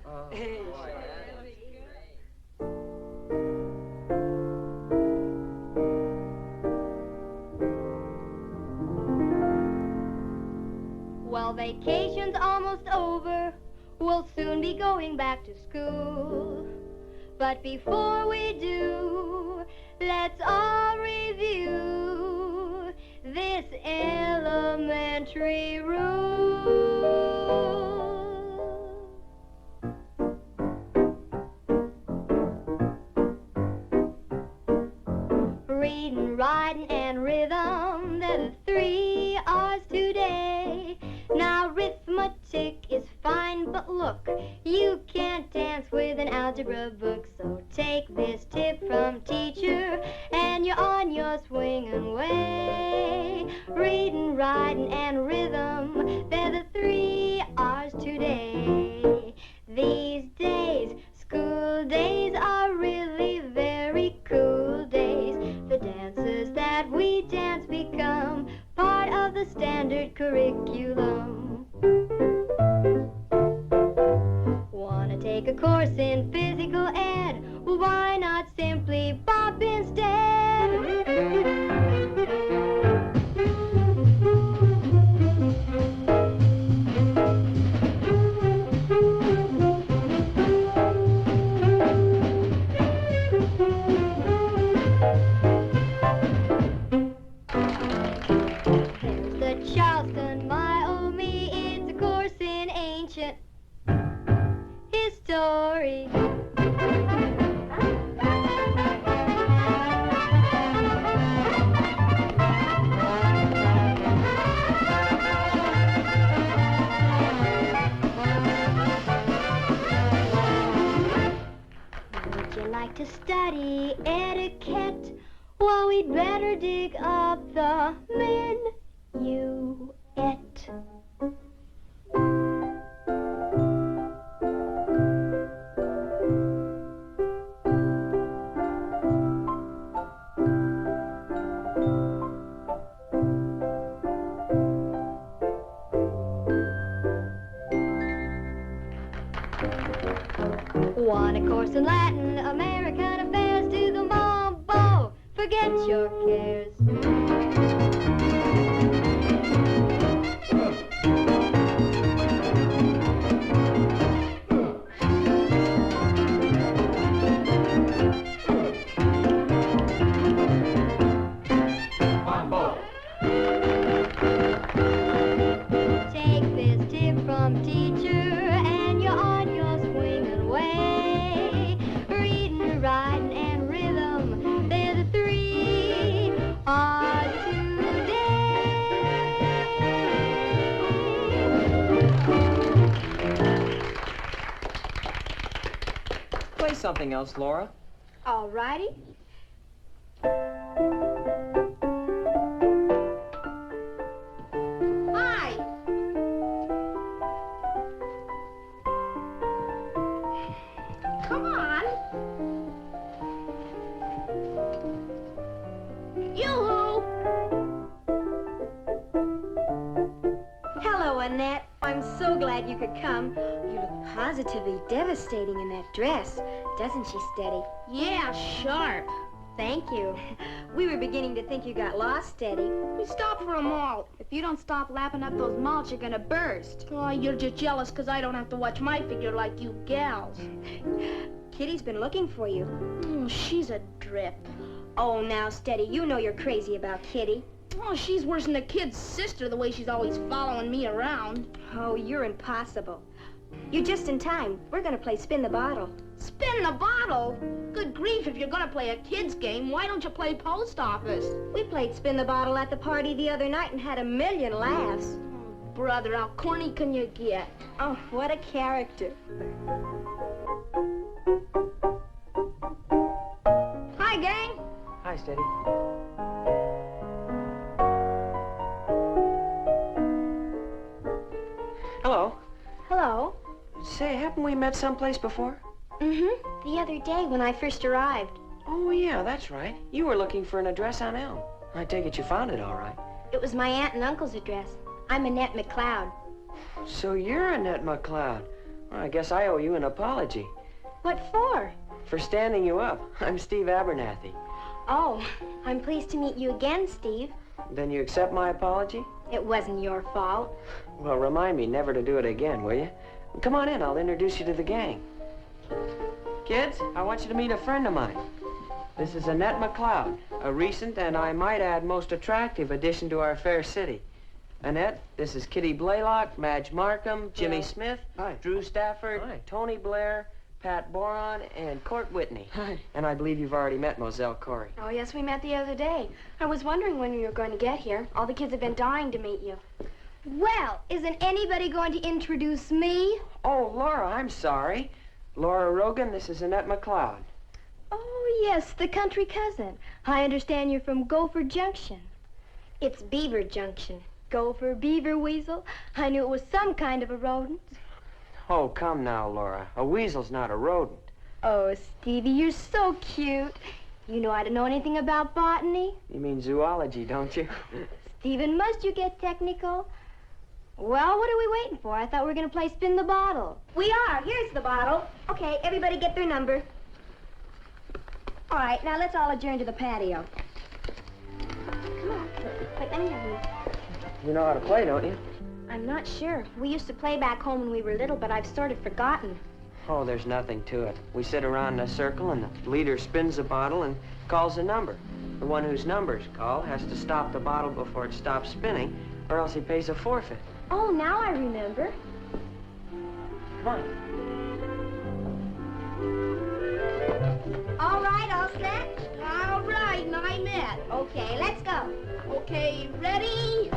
Well, vacation's almost over. We'll soon be going back to school. But before we do, let's all review this elementary rule. Reading, writing, and rhythm, they're the 3 R's today. Now arithmetic is fine, but look, you can't dance with an algebra book. So take this tip from teacher, and you're on your swinging way. Reading, writing, and rhythm, they're the 3 R's today. These days, school days are really very cool days. The dances that we dance become part of the standard curriculum. Wanna take a course in physical ed? Why not simply bop instead? There's the Charleston, my oh me, it's a course in ancient history. Would you like to study etiquette? Well, we'd better dig up the minuet. Want a course in Latin, American affairs, to the mambo, forget your cares. Take this tip from teacher, and you're on your swinging way. Reading, writing, and rhythm, they're the 3 R's today. Play something else, Laura. All righty. Hi. Come on. Yoo-hoo. Hello, Annette. I'm so glad you could come. You look positively devastating in that dress. Doesn't she, Steady? Yeah, sharp. Thank you. We were beginning to think you got lost, Steady. We stopped for a malt. If you don't stop lapping up those malts, you're gonna burst. Oh, you're just jealous because I don't have to watch my figure like you gals. Kitty's been looking for you. Oh, she's a drip. Oh, now, Steady, you know you're crazy about Kitty. Oh, she's worse than the kid's sister, the way she's always following me around. Oh, you're impossible. You're just in time. We're gonna play Spin the Bottle. Spin the bottle? Good grief, if you're gonna play a kid's game, why don't you play post office? We played Spin the Bottle at the party the other night and had a million laughs. Oh, brother, how corny can you get? Oh, what a character. Hi, gang. Hi, Steady. Hello. Hello. Say, haven't we met someplace before? Mm-hmm. The other day when I first arrived. Oh, yeah, that's right. You were looking for an address on Elm. I take it you found it all right. It was my aunt and uncle's address. I'm Annette McLeod. So you're Annette McLeod. Well, I guess I owe you an apology. What for? For standing you up. I'm Steve Abernathy. Oh, I'm pleased to meet you again, Steve. Then you accept my apology? It wasn't your fault. Well, remind me never to do it again, will you? Come on in, I'll introduce you to the gang. Kids, I want you to meet a friend of mine. This is Annette McLeod, a recent and I might add most attractive addition to our fair city. Annette, this is Kitty Blaylock, Madge Markham, Jimmy Smith, Hi. Drew Stafford, Hi. Tony Blair, Pat Boron, and Court Whitney. Hi. And I believe you've already met Moselle Corey. Oh, yes, we met the other day. I was wondering when you were going to get here. All the kids have been dying to meet you. Well, isn't anybody going to introduce me? Oh, Laura, I'm sorry. Laura Rogan, this is Annette McLeod. Oh, yes, the country cousin. I understand you're from Gopher Junction. It's Beaver Junction. Gopher, beaver, weasel. I knew it was some kind of a rodent. Oh, come now, Laura. A weasel's not a rodent. Oh, Stevie, you're so cute. You know I don't know anything about botany. You mean zoology, don't you? Stephen, must you get technical? Well, what are we waiting for? I thought we were going to play Spin the Bottle. We are. Here's the bottle. Okay, everybody get their number. All right, now let's all adjourn to the patio. Come on. Wait, let me have you. You know how to play, don't you? I'm not sure. We used to play back home when we were little, but I've sort of forgotten. Oh, there's nothing to it. We sit around in a circle, and the leader spins the bottle and calls a number. The one whose number's called has to stop the bottle before it stops spinning, or else he pays a forfeit. Oh, now I remember. Come on. All right, all set? All right, and I'm it. Okay, let's go. Okay, ready?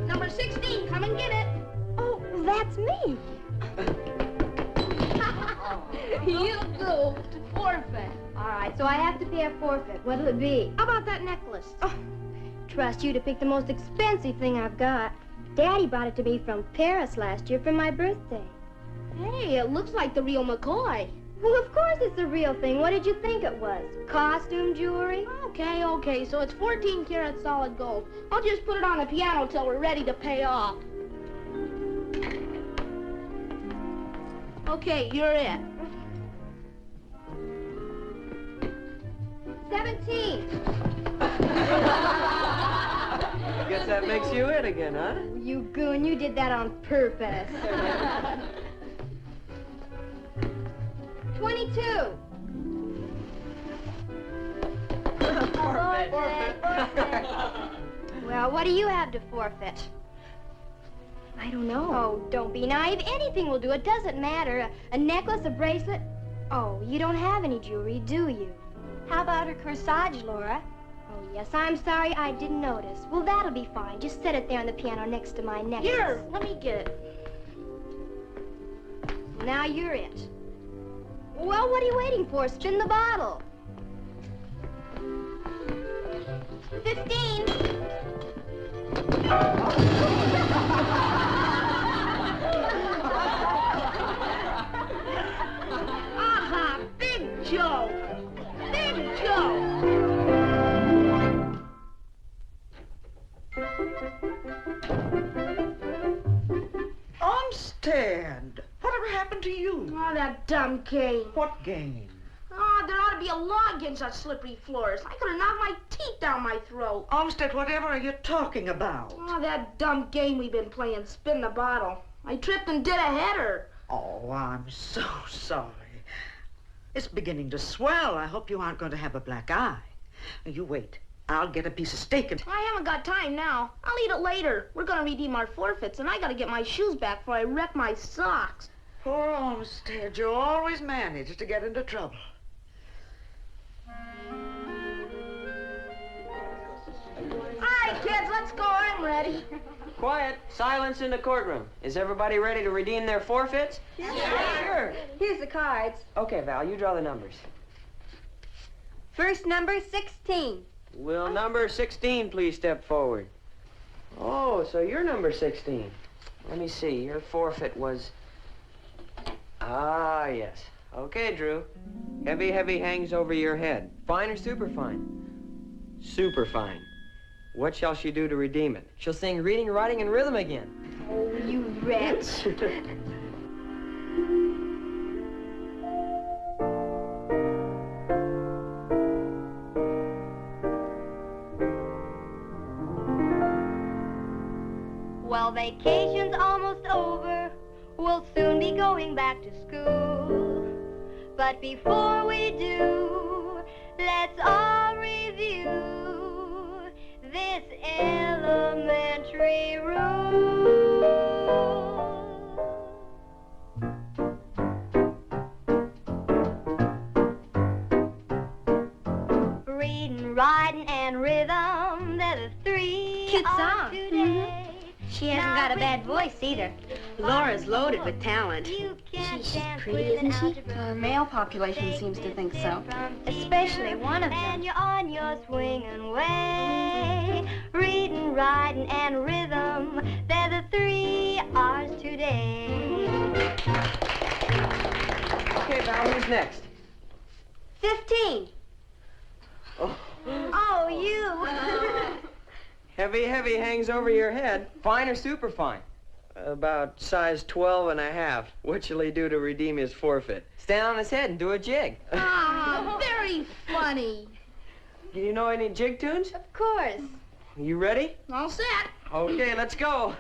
Number 16, come and get it. Oh, that's me. You goofed. Forfeit. All right, so I have to pay a forfeit. What'll it be? How about that necklace? Oh, trust you to pick the most expensive thing I've got. Daddy bought it to me from Paris last year for my birthday. Hey, it looks like the real McCoy. Well, of course it's the real thing. What did you think it was? Costume jewelry? Okay, so it's 14 karat solid gold. I'll just put it on the piano till we're ready to pay off. Okay, you're it. 17. Guess that makes you it again, huh? You goon, you did that on purpose. 22. Forfeit. Well, what do you have to forfeit? I don't know. Oh, don't be naive. Anything will do. It doesn't matter. A necklace, a bracelet. Oh, you don't have any jewelry, do you? How about her corsage, Laura? Oh, yes, I'm sorry. I didn't notice. Well, that'll be fine. Just set it there on the piano next to my necklace. Here, let me get it. Now you're it. Well, what are you waiting for? Spin the bottle. 15. Aha, big joke. Big joke. Armstead, whatever happened to you? Oh, that dumb game. What game? Oh, there ought to be a law against such slippery floors. I could have knocked my teeth down my throat. Olmsted, whatever are you talking about? Oh, that dumb game we've been playing, spin the bottle. I tripped and did a header. Oh, I'm so sorry. It's beginning to swell. I hope you aren't going to have a black eye. You wait. I'll get a piece of steak and... I haven't got time now. I'll eat it later. We're gonna redeem our forfeits, and I gotta get my shoes back before I wreck my socks. Poor Olmsted, you always manage to get into trouble. All right, kids, let's go. I'm ready. Quiet. Silence in the courtroom. Is everybody ready to redeem their forfeits? Yeah. Sure. Here's the cards. Okay, Val, you draw the numbers. First number, 16. Will number 16 please step forward? Oh, so you're number 16. Let me see. Your forfeit was... Ah, yes. Okay, Drew. Heavy, heavy hangs over your head. Fine or superfine? Superfine. What shall she do to redeem it? She'll sing reading, writing, and rhythm again. Oh, you wretch. Well, vacation's almost over. We'll soon be going back to school. But before we do, let's all review this elementary rule. Reading, writing, and rhythm, they're the three. Cute song. Today. She hasn't got a bad voice either. Laura's loaded with talent. She's pretty, isn't she? The male population seems to think so. Especially one of them. And you're on your swinging way. Reading, writing, and rhythm, they're the three R's today. Okay, Val, who's next? 15. Oh. Oh, you. Heavy, heavy hangs over your head. Fine or superfine? About size 12 and a half. What shall he do to redeem his forfeit? Stand on his head and do a jig. Ah, very funny. Do you know any jig tunes? Of course. You ready? All set. Okay, let's go.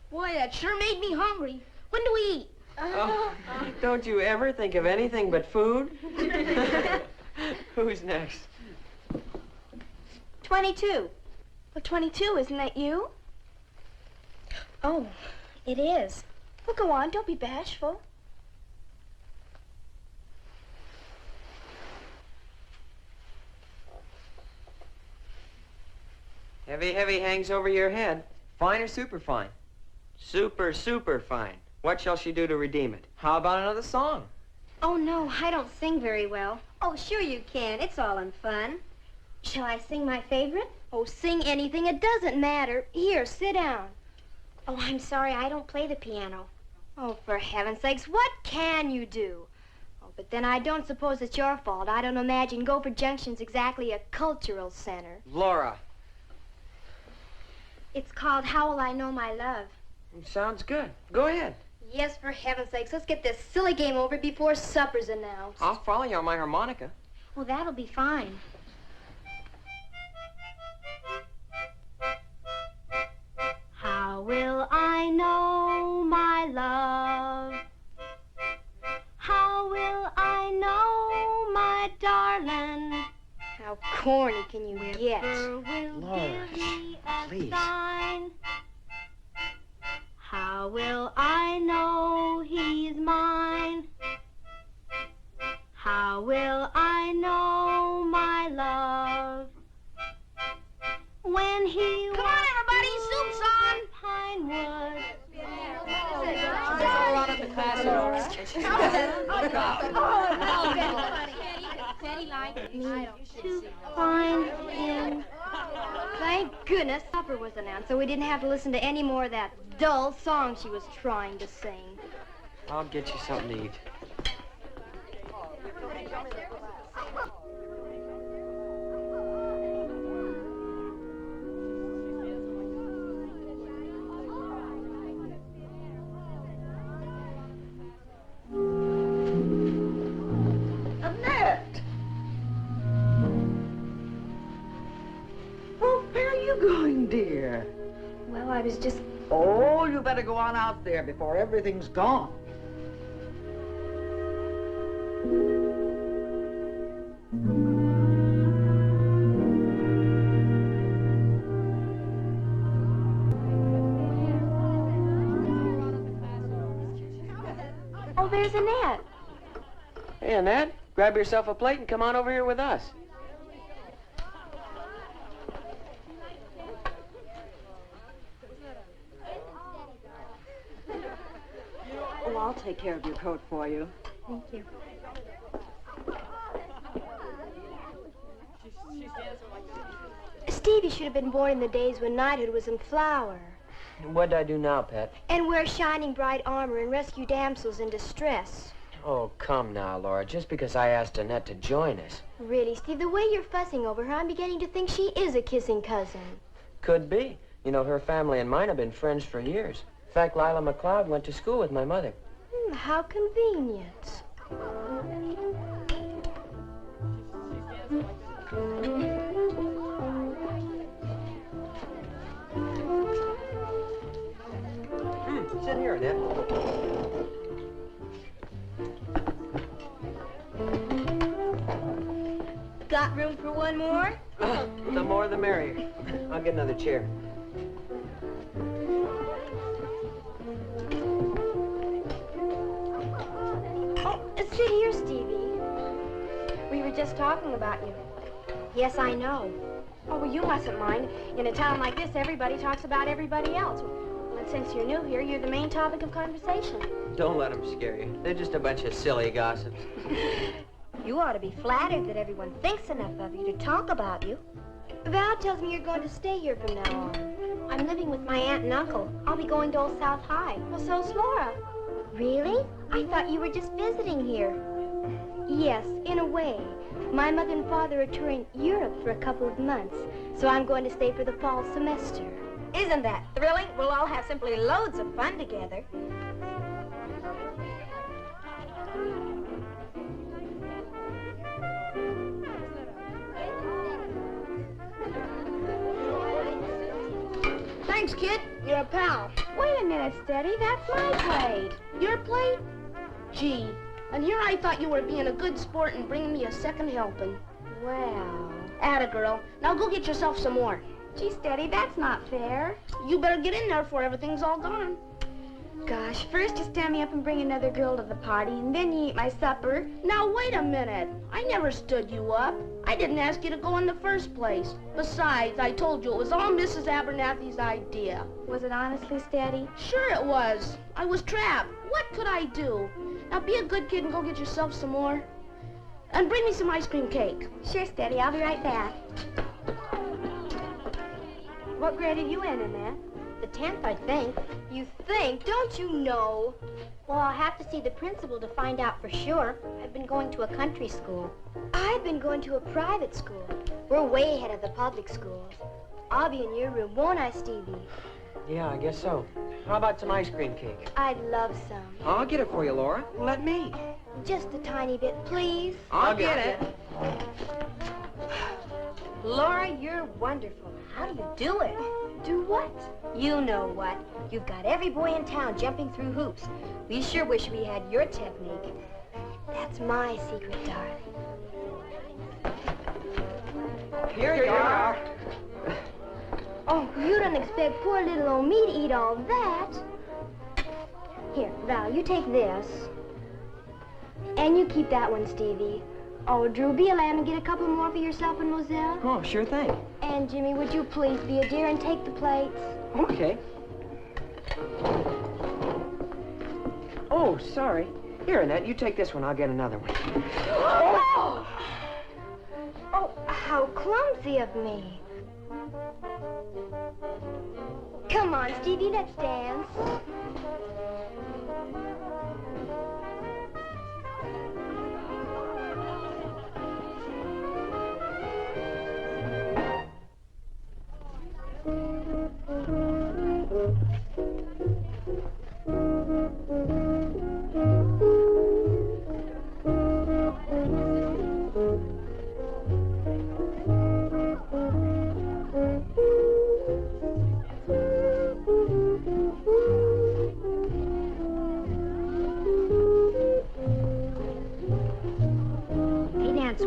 Boy, that sure made me hungry. When do we eat? Oh, don't you ever think of anything but food? Who's next? 22. Well, 22, isn't that you? Oh, it is. Well, go on, don't be bashful. Heavy, heavy hangs over your head. Fine or superfine? Super, super fine. What shall she do to redeem it? How about another song? Oh, no, I don't sing very well. Oh, sure you can. It's all in fun. Shall I sing my favorite? Oh, sing anything. It doesn't matter. Here, sit down. Oh, I'm sorry. I don't play the piano. Oh, for heaven's sakes, what can you do? Oh, but then I don't suppose it's your fault. I don't imagine Gopher Junction's exactly a cultural center. Laura. It's called How Will I Know My Love? Sounds good. Go ahead. Yes, for heaven's sakes, let's get this silly game over before supper's announced. I'll follow you on my harmonica. Well, that'll be fine. How will I know my love? How will I know my darling? How corny can you get? Laura, please. Sign. How will I know he's mine? How will I know my love? When he Come on, everybody, soup's on. Pinewood. Me too fine in. Thank goodness supper was announced, so we didn't have to listen to any more of that dull song she was trying to sing. I'll get you something to eat. Annette! Oh, where are you going, dear? Well, I was just... Oh, you better go on out there before everything's gone. Oh, there's Annette. Hey, Annette, grab yourself a plate and come on over here with us. Oh, I'll take care of your coat for you. Thank you. Stevie should have been born in the days when knighthood was in flower. What'd I do now, Pet? And wear shining bright armor and rescue damsels in distress. Oh, come now, Laura. Just because I asked Annette to join us. Really, Steve, the way you're fussing over her, I'm beginning to think she is a kissing cousin. Could be. You know, her family and mine have been friends for years. In fact, Lila McLeod went to school with my mother. How convenient. Sit here, Annette. Got room for one more? The more the merrier. I'll get another chair. Oh, sit here, Stevie. We were just talking about you. Yes, I know. Oh, well, you mustn't mind. In a town like this, everybody talks about everybody else. And since you're new here, you're the main topic of conversation. Don't let them scare you. They're just a bunch of silly gossips. You ought to be flattered that everyone thinks enough of you to talk about you. Val tells me you're going to stay here from now on. I'm living with my aunt and uncle. I'll be going to Old South High. Well, so's Laura. Really? I thought you were just visiting here. Yes, in a way. My mother and father are touring Europe for a couple of months, so I'm going to stay for the fall semester. Isn't that thrilling? We'll all have simply loads of fun together. Thanks, kid. You're a pal. Wait a minute, Steady. That's my plate. Your plate? Gee. And here I thought you were being a good sport and bringing me a second helping. Well... Atta girl. Now go get yourself some more. Gee, Steady, that's not fair. You better get in there before everything's all gone. Gosh, first you stand me up and bring another girl to the party, and then you eat my supper. Now, wait a minute. I never stood you up. I didn't ask you to go in the first place. Besides, I told you it was all Mrs. Abernathy's idea. Was it honestly, Steady? Sure it was. I was trapped. What could I do? Now, be a good kid and go get yourself some more. And bring me some ice cream cake. Sure, Steady. I'll be right back. What grade are you in, Annette? The 10th, I think. You think? Don't you know? Well, I'll have to see the principal to find out for sure. I've been going to a country school. I've been going to a private school. We're way ahead of the public schools. I'll be in your room, won't I, Stevie? Yeah, I guess so. How about some ice cream cake? I'd love some. I'll get it for you, Laura. Let me. Just a tiny bit, please. I'll get it. Laura, you're wonderful. How do you do it? Do what? You know what. You've got every boy in town jumping through hoops. We sure wish we had your technique. That's my secret, darling. Here you are. Oh, you don't expect poor little old me to eat all that. Here, Val, you take this. And you keep that one, Stevie. Oh, Drew, be a lamb and get a couple more for yourself and Moselle. Oh, sure thing. And Jimmy, would you please be a dear and take the plates? Okay. Oh, sorry. Here, Annette, you take this one. I'll get another one. Oh! How clumsy of me. Come on, Stevie, let's dance.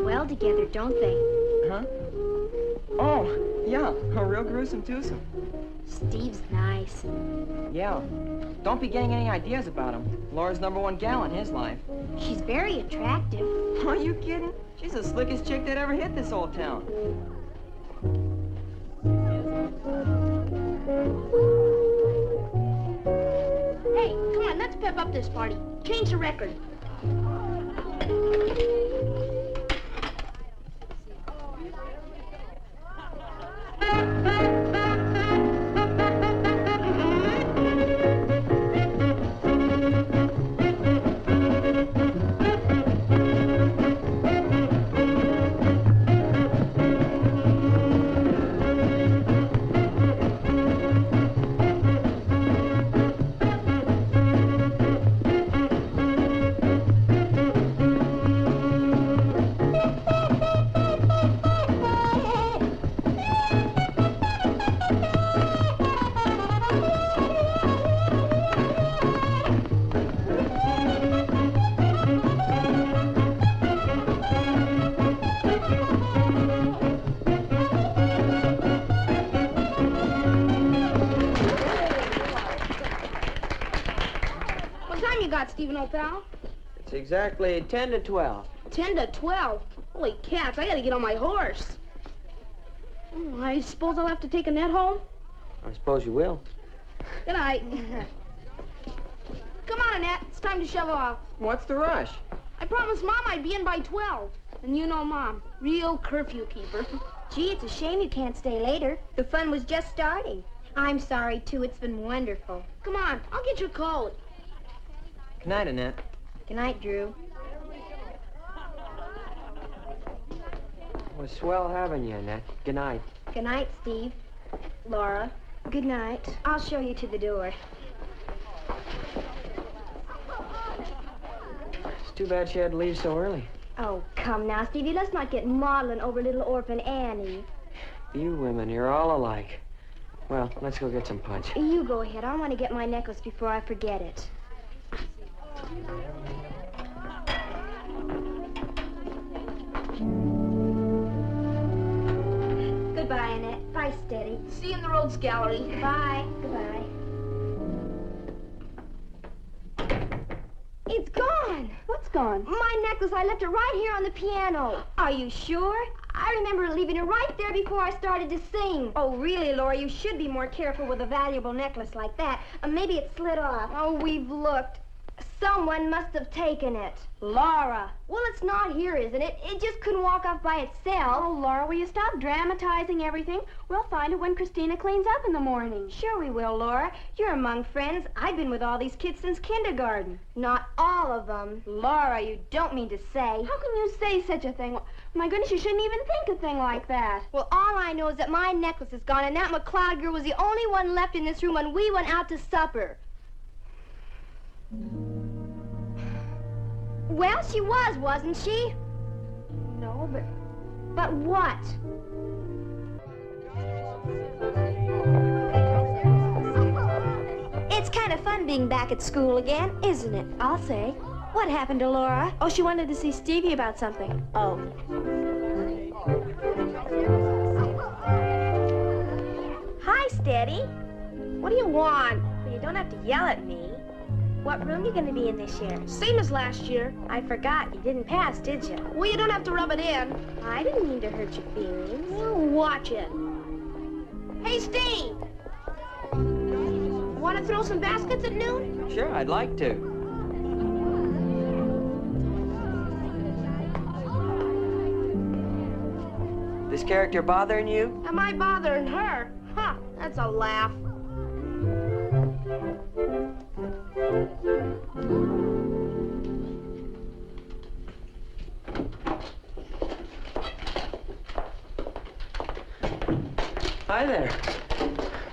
Well together, don't they? Huh? Oh, yeah, a real gruesome twosome. Steve's nice. Yeah. Don't be getting any ideas about him. Laura's #1 gal in his life. She's very attractive. Are you kidding? She's the slickest chick that ever hit this old town. Hey, come on, let's pep up this party. Change the record. Stephen, old pal? It's exactly 10 to 12. 10 to 12? Holy cats, I gotta get on my horse. I suppose I'll have to take Annette home? I suppose you will. Good night. Come on, Annette. It's time to shove off. What's the rush? I promised Mom I'd be in by 12. And you know Mom, real curfew keeper. Gee, it's a shame you can't stay later. The fun was just starting. I'm sorry, too. It's been wonderful. Come on, I'll get your coat. Good night, Annette. Good night, Drew. It was swell having you, Annette. Good night. Good night, Steve. Laura. Good night. I'll show you to the door. It's too bad she had to leave so early. Oh, come now, Stevie. Let's not get maudlin over little orphan Annie. You women, you're all alike. Well, let's go get some punch. You go ahead. I want to get my necklace before I forget it. Goodbye, Annette. Bye, Steady. See you in the Rhodes Gallery. Bye. Goodbye. It's gone. What's gone? My necklace. I left it right here on the piano. Are you sure? I remember leaving it right there before I started to sing. Oh, really, Laura? You should be more careful with a valuable necklace like that. Maybe it slid off. Oh, we've looked. Someone must have taken it. Laura. Well, it's not here, isn't it? It just couldn't walk off by itself. Oh, Laura, will you stop dramatizing everything? We'll find it when Christina cleans up in the morning. Sure we will, Laura. You're among friends. I've been with all these kids since kindergarten. Not all of them. Laura, you don't mean to say. How can you say such a thing? My goodness, you shouldn't even think a thing like that. Well, all I know is that my necklace is gone, and that McLeod girl was the only one left in this room when we went out to supper. Well, she was, wasn't she? No, but... But what? It's kind of fun being back at school again, isn't it? I'll say. What happened to Laura? Oh, she wanted to see Stevie about something. Oh. Hi, Steady. What do you want? Well, you don't have to yell at me. What room are you going to be in this year? Same as last year. I forgot. You didn't pass, did you? Well, you don't have to rub it in. I didn't mean to hurt your feelings. Well, watch it. Hey, Steve! Want to throw some baskets at noon? Sure, I'd like to. This character bothering you? Am I bothering her? Ha, that's a laugh. Hi there.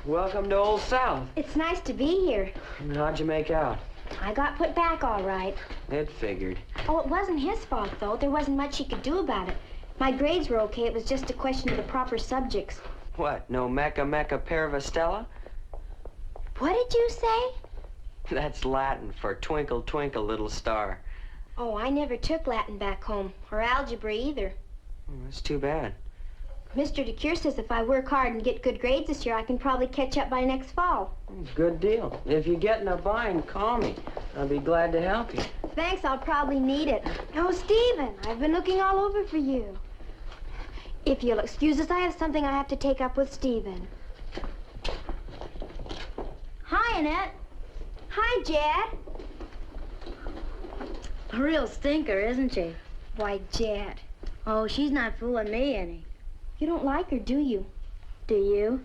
Welcome to Old South. It's nice to be here. How'd you make out? I got put back all right. It figured. Oh, it wasn't his fault, though. There wasn't much he could do about it. My grades were okay. It was just a question of the proper subjects. What, no Mecca Paravastella? What did you say? That's Latin for twinkle, twinkle, little star. Oh, I never took Latin back home, or algebra either. Oh, that's too bad. Mr. DeCure says if I work hard and get good grades this year, I can probably catch up by next fall. Good deal. If you get in a bind, call me. I'll be glad to help you. Thanks, I'll probably need it. Oh, Stephen, I've been looking all over for you. If you'll excuse us, I have something I have to take up with Stephen. Hi, Annette. Hi, Jed. A real stinker, isn't she? Why, Jed. Oh, she's not fooling me any. You don't like her, do you? Do you?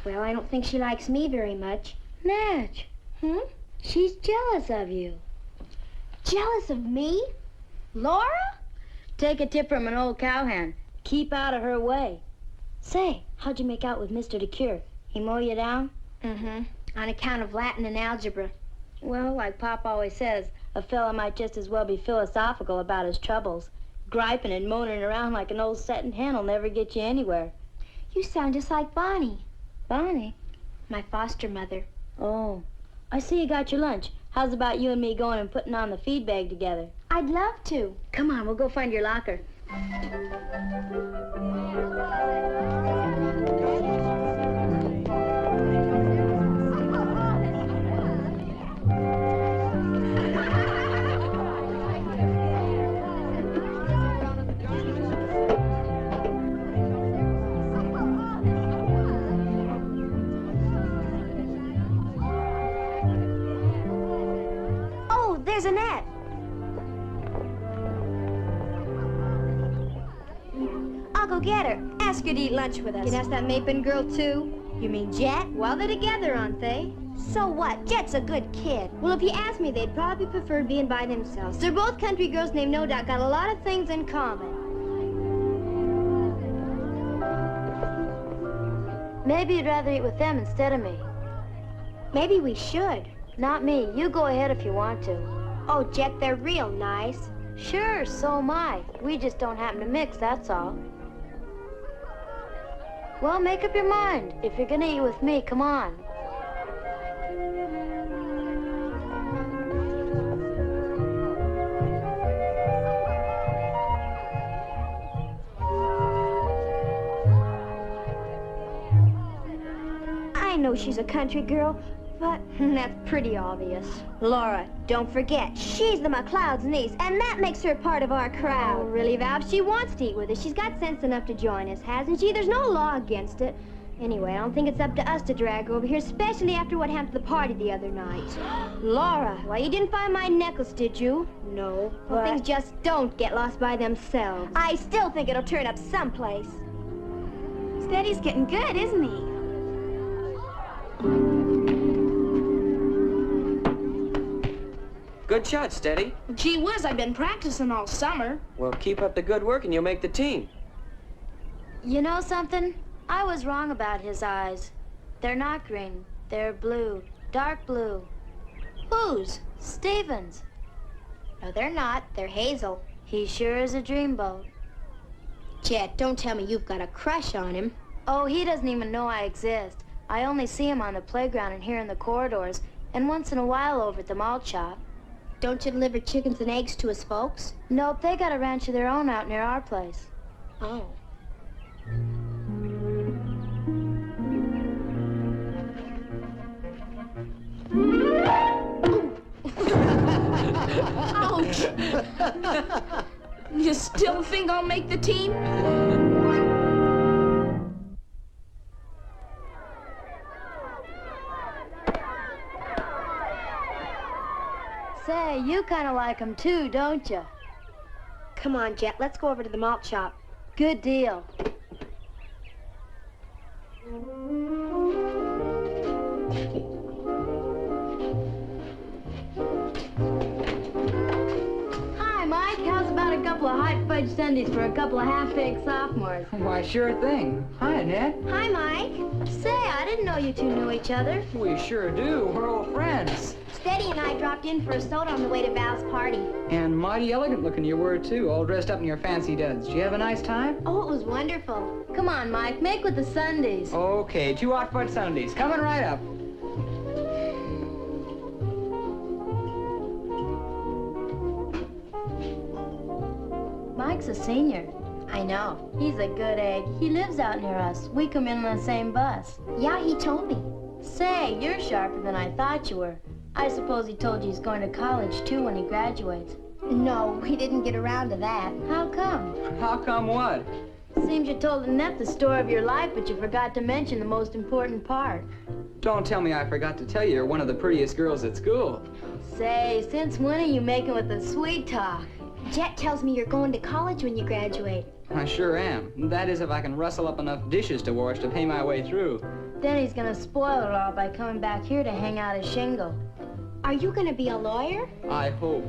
Well, I don't think she likes me very much. Madge. She's jealous of you. Jealous of me? Laura? Take a tip from an old cowhand. Keep out of her way. Say, how'd you make out with Mr. DeCure? He mow you down? Mm-hmm. On account of Latin and algebra. Well, like Pop always says, a fella might just as well be philosophical about his troubles. Griping and moaning around like an old setting hen will never get you anywhere. You sound just like Bonnie. Bonnie? My foster mother. Oh. I see you got your lunch. How's about you and me going and putting on the feed bag together? I'd love to. Come on, we'll go find your locker. There's Annette. I'll go get her. Ask her to eat lunch with us. You can ask that Mapin girl, too. You mean Jet? Well, they're together, aren't they? So what? Jet's a good kid. Well, if you ask me, they'd probably prefer being by themselves. They're both country girls, and they've no doubt got a lot of things in common. Maybe you'd rather eat with them instead of me. Maybe we should. Not me. You go ahead if you want to. Oh, Jet, they're real nice. Sure, so am I. We just don't happen to mix, that's all. Well, make up your mind. If you're gonna eat with me, come on. I know she's a country girl, but that's pretty obvious. Laura, don't forget, she's the McLeod's niece, and that makes her part of our crowd. Oh, really, Val? She wants to eat with us. She's got sense enough to join us, hasn't she? There's no law against it. Anyway, I don't think it's up to us to drag her over here, especially after what happened at the party the other night. Laura, why, you didn't find my necklace, did you? No. Well, things just don't get lost by themselves. I still think it'll turn up someplace. Steady's getting good, isn't he? Good shot, Steady. Gee whiz, I've been practicing all summer. Well, keep up the good work and you'll make the team. You know something? I was wrong about his eyes. They're not green. They're blue. Dark blue. Whose? Stephen's. No, they're not. They're hazel. He sure is a dreamboat. Chet, don't tell me you've got a crush on him. Oh, he doesn't even know I exist. I only see him on the playground and here in the corridors, and once in a while over at the malt shop. Don't you deliver chickens and eggs to his folks? Nope, they got a ranch of their own out near our place. Oh. Ouch! You still think I'll make the team? Say, you kind of like him too, don't you? Come on, Jet, let's go over to the malt shop. Good deal. Hi, Mike. How's about a couple of hot fudge sundaes for a couple of half-baked sophomores? Why, sure thing. Hi, Annette. Hi, Mike. Say, I didn't know you two knew each other. We sure do. We're old friends. Steady and I dropped in for a soda on the way to Val's party. And mighty elegant looking you were, too, all dressed up in your fancy duds. Did you have a nice time? Oh, it was wonderful. Come on, Mike. Make with the sundaes. Okay, 2 hot fudge sundaes. Coming right up. Mike's a senior. I know. He's a good egg. He lives out near us. We come in on the same bus. Yeah, he told me. Say, you're sharper than I thought you were. I suppose he told you he's going to college, too, when he graduates. No, we didn't get around to that. How come? How come what? Seems you told Annette the story of your life, but you forgot to mention the most important part. Don't tell me I forgot to tell you you're one of the prettiest girls at school. Say, since when are you making with the sweet talk? Jet tells me you're going to college when you graduate. I sure am. That is, if I can rustle up enough dishes to wash to pay my way through. Then he's gonna spoil it all by coming back here to hang out his shingle. Are you going to be a lawyer? I hope.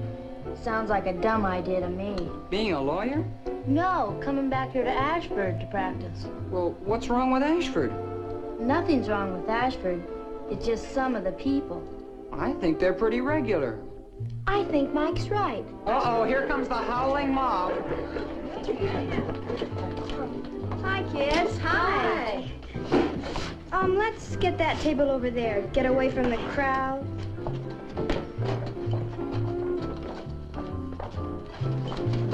Sounds like a dumb idea to me. Being a lawyer? No, coming back here to Ashford to practice. Well, what's wrong with Ashford? Nothing's wrong with Ashford. It's just some of the people. I think they're pretty regular. I think Mike's right. Uh-oh, here comes the howling mob. Hi, kids. Hi. Let's get that table over there. Get away from the crowd.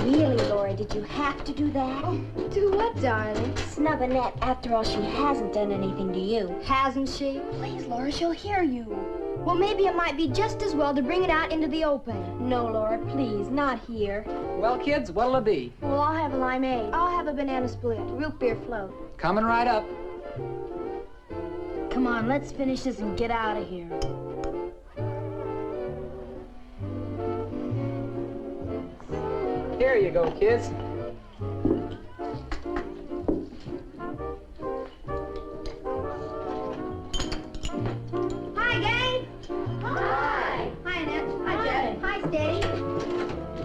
Really, Laura, did you have to do that? Do what, darling? Snub Annette. After all, she hasn't done anything to you. Hasn't she? Please, Laura, she'll hear you. Well, maybe it might be just as well to bring it out into the open. No, Laura, please, not here. Well, kids, what'll it be? Well, I'll have a limeade. I'll have a banana split. Root beer float. Coming right up. Come on, let's finish this and get out of here. Here you go, kids. Hi, gang. Hi. Hi, Annette. Hi, Jet. Hi, Steady.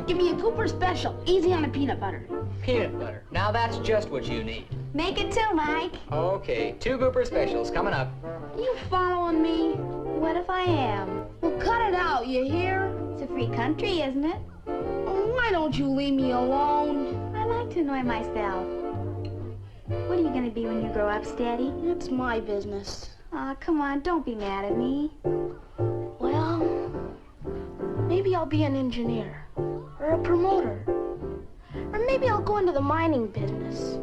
Give me a Cooper special, easy on the peanut butter. Peanut butter. Now that's just what you need. Make it two, Mike. Okay, 2 Gooper specials coming up. You following me? What if I am? Well, cut it out, you hear? It's a free country, isn't it? Oh, why don't you leave me alone? I like to annoy myself. What are you going to be when you grow up, Steady? It's my business. Aw, come on, don't be mad at me. Well, maybe I'll be an engineer or a promoter. Or maybe I'll go into the mining business.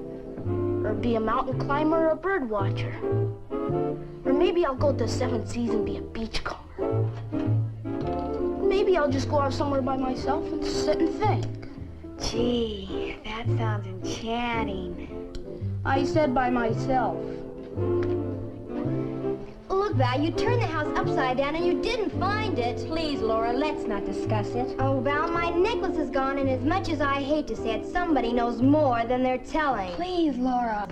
Or be a mountain climber or a bird watcher. Or maybe I'll go to 7 Seas and be a beachcomber. Maybe I'll just go out somewhere by myself and sit and think. Gee, that sounds enchanting. I said by myself. Look, Val, you turned the house upside down and you didn't find it. Please, Laura, let's not discuss it. Oh, Val, my necklace is gone, and as much as I hate to say it, somebody knows more than they're telling. Please, Laura.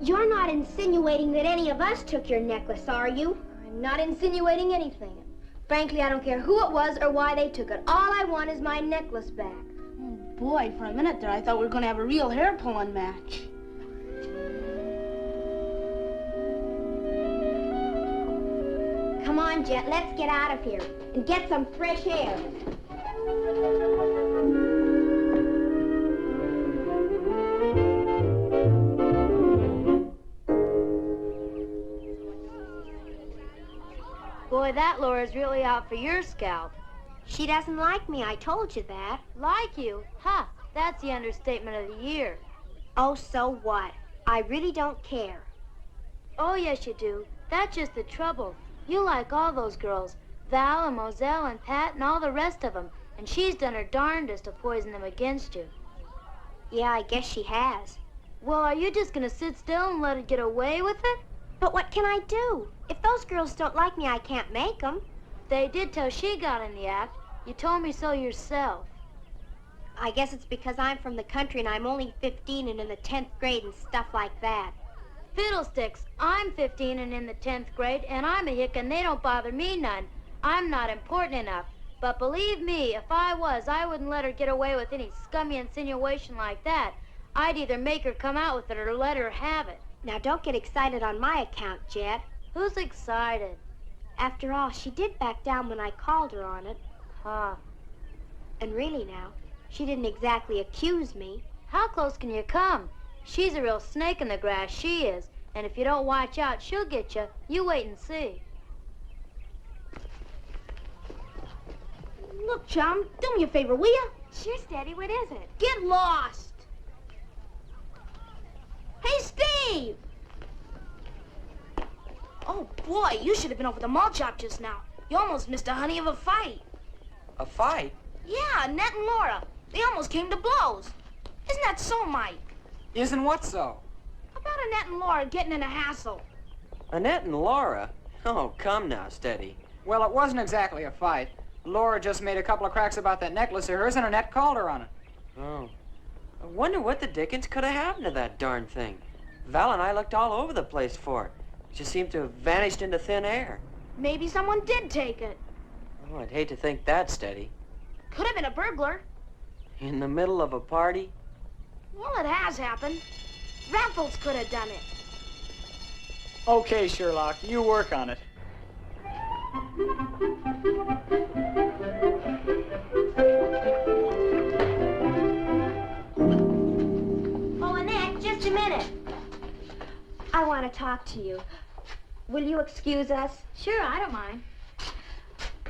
You're not insinuating that any of us took your necklace, are you? I'm not insinuating anything. Frankly, I don't care who it was or why they took it. All I want is my necklace back. Oh, boy, for a minute there, I thought we were going to have a real hair-pulling match. Come on, Jet, let's get out of here and get some fresh air. Boy, that Laura's really out for your scalp. She doesn't like me, I told you that. Like you? Ha! That's the understatement of the year. Oh, so what? I really don't care. Oh, yes, you do. That's just the trouble. You like all those girls, Val and Moselle and Pat and all the rest of them, and she's done her darndest to poison them against you. Yeah, I guess she has. Well, are you just gonna sit still and let her get away with it? But what can I do? If those girls don't like me, I can't make them. They did till she got in the act. You told me so yourself. I guess it's because I'm from the country and I'm only 15 and in the 10th grade and stuff like that. Fiddlesticks. I'm 15 and in the 10th grade, and I'm a hick, and they don't bother me none. I'm not important enough. But believe me, if I was, I wouldn't let her get away with any scummy insinuation like that. I'd either make her come out with it or let her have it. Now, don't get excited on my account, Jet. Who's excited? After all, she did back down when I called her on it. Huh. And really now, she didn't exactly accuse me. How close can you come? She's a real snake in the grass, she is. And if you don't watch out, she'll get you. You wait and see. Look, chum, do me a favor, will you? Sure, Steady, what is it? Get lost. Hey, Steve! Oh, boy, you should have been over the malt shop just now. You almost missed a honey of a fight. A fight? Yeah, Annette and Laura. They almost came to blows. Isn't that so, Mike? Isn't what so? About Annette and Laura getting in a hassle. Annette and Laura? Oh, come now, Steady. Well, it wasn't exactly a fight. Laura just made a couple of cracks about that necklace of hers, and Annette called her on it. Oh. I wonder what the dickens could have happened to that darn thing. Val and I looked all over the place for it. It just seemed to have vanished into thin air. Maybe someone did take it. Oh, I'd hate to think that, Steady. Could have been a burglar. In the middle of a party? Well, it has happened. Raffles could have done it. Okay, Sherlock, you work on it. Oh, Annette, just a minute. I want to talk to you. Will you excuse us? Sure, I don't mind.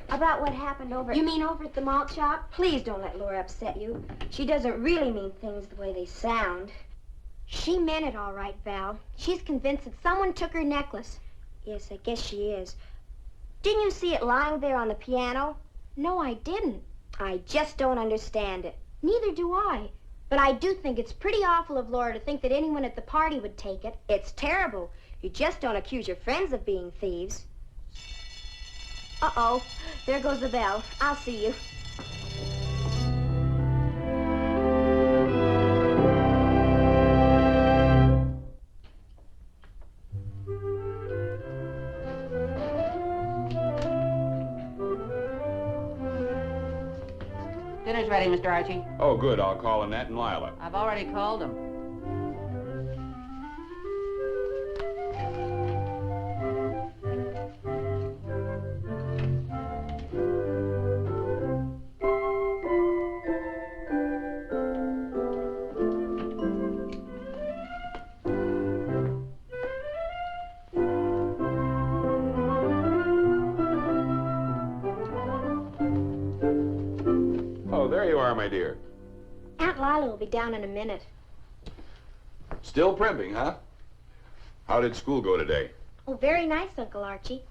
About what happened over... You mean over at the malt shop? Please don't let Laura upset you. She doesn't really mean things the way they sound. She meant it all right, Val. She's convinced that someone took her necklace. Yes, I guess she is. Didn't you see it lying there on the piano? No, I didn't. I just don't understand it. Neither do I. But I do think it's pretty awful of Laura to think that anyone at the party would take it. It's terrible. You just don't accuse your friends of being thieves. Uh-oh. There goes the bell. I'll see you. Dinner's ready, Mr. Archie. Oh, good. I'll call Annette and Lila. I've already called them. Oh, there you are, my dear. Aunt Lila will be down in a minute. Still primping, huh? How did school go today? Oh, very nice, Uncle Archie.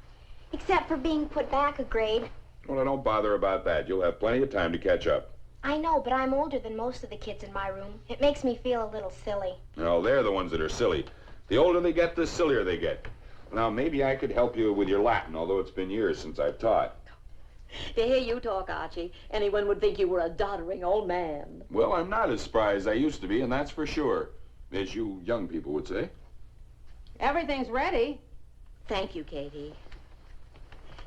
Except for being put back a grade. Well, don't bother about that. You'll have plenty of time to catch up. I know, but I'm older than most of the kids in my room. It makes me feel a little silly. No, they're the ones that are silly. The older they get, the sillier they get. Now, maybe I could help you with your Latin, although it's been years since I've taught. To hear you talk, Archie, anyone would think you were a doddering old man. Well, I'm not as spry as I used to be, and that's for sure, as you young people would say. Everything's ready. Thank you, Katie.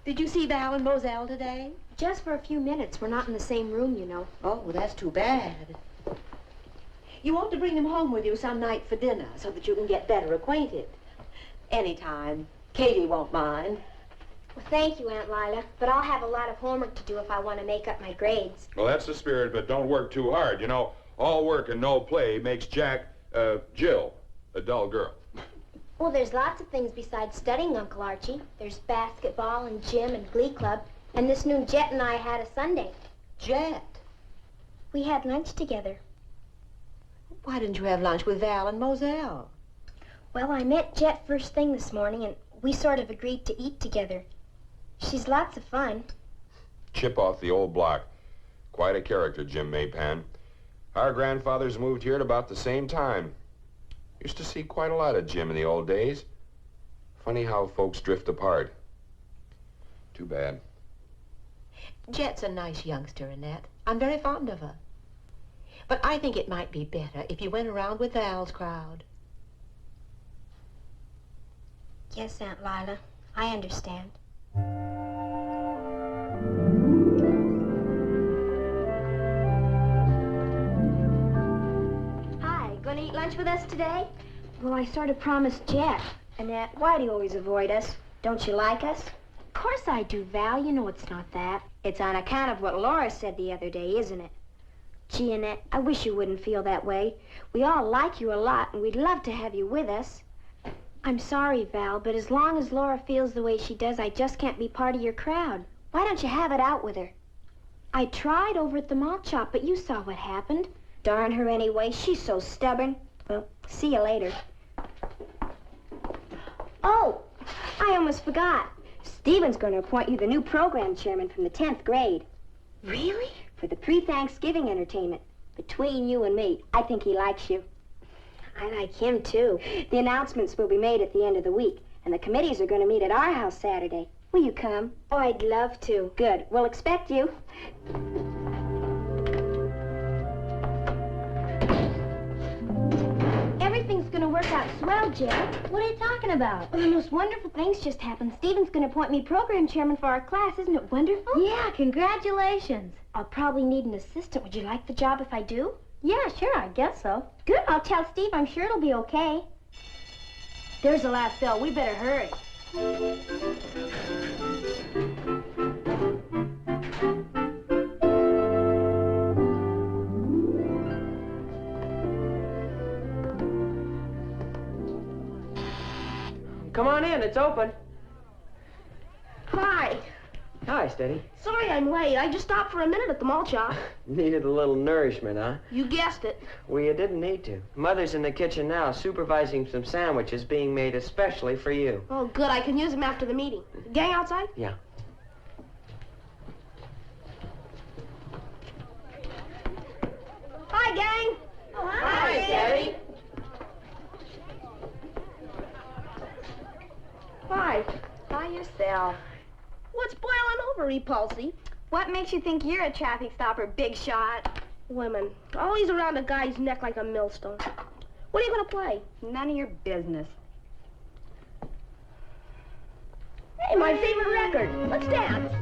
Did you see Val and Moselle today? Just for a few minutes. We're not in the same room, you know. Oh, well, that's too bad. You ought to bring them home with you some night for dinner so that you can get better acquainted. Anytime. Katie won't mind. Well, thank you, Aunt Lila, but I'll have a lot of homework to do if I want to make up my grades. Well, that's the spirit, but don't work too hard. You know, all work and no play makes Jill, a dull girl. Well, there's lots of things besides studying, Uncle Archie. There's basketball and gym and glee club, and this noon Jet and I had a Sunday. Jet? We had lunch together. Why didn't you have lunch with Val and Moselle? Well, I met Jet first thing this morning, and we sort of agreed to eat together. She's lots of fun. Chip off the old block. Quite a character, Jim Maypan. Our grandfathers moved here at about the same time. Used to see quite a lot of Jim in the old days. Funny how folks drift apart. Too bad. Jet's a nice youngster, Annette. I'm very fond of her. But I think it might be better if you went around with Val's crowd. Yes, Aunt Lila. I understand. Hi, gonna eat lunch with us today? Well, I sort of promised Jack. Annette, why do you always avoid us? Don't you like us? Of course I do, Val. You know it's not that. It's on account of what Laura said the other day, isn't it? Gee, Annette, I wish you wouldn't feel that way. We all like you a lot, and we'd love to have you with us. I'm sorry, Val, but as long as Laura feels the way she does, I just can't be part of your crowd. Why don't you have it out with her? I tried over at the malt shop, but you saw what happened. Darn her anyway. She's so stubborn. Well, see you later. Oh, I almost forgot. Stephen's going to appoint you the new program chairman from the 10th grade. Really? For the pre-Thanksgiving entertainment. Between you and me, I think he likes you. I like him, too. The announcements will be made at the end of the week, and the committees are going to meet at our house Saturday. Will you come? Oh, I'd love to. Good. We'll expect you. Everything's going to work out swell, Jack. What are you talking about? Well, the most wonderful things just happened. Stephen's going to appoint me program chairman for our class. Isn't it wonderful? Yeah, congratulations. I'll probably need an assistant. Would you like the job if I do? Yeah, sure, I guess so. Good. I'll tell Steve. I'm sure it'll be okay. There's the last bell. We better hurry. Come on in, it's open. Hi. Hi, Steady. Sorry I'm late. I just stopped for a minute at the malt shop. Needed a little nourishment, huh? You guessed it. Well, you didn't need to. Mother's in the kitchen now, supervising some sandwiches being made especially for you. Oh, good. I can use them after the meeting. Gang outside? Yeah. Hi, gang. Oh, Hi, Steady. Hi. By yourself. What's boiling over, Repulsy? What makes you think you're a traffic stopper, big shot? Women. Always around a guy's neck like a millstone. What are you gonna play? None of your business. Hey, my favorite record. Let's dance.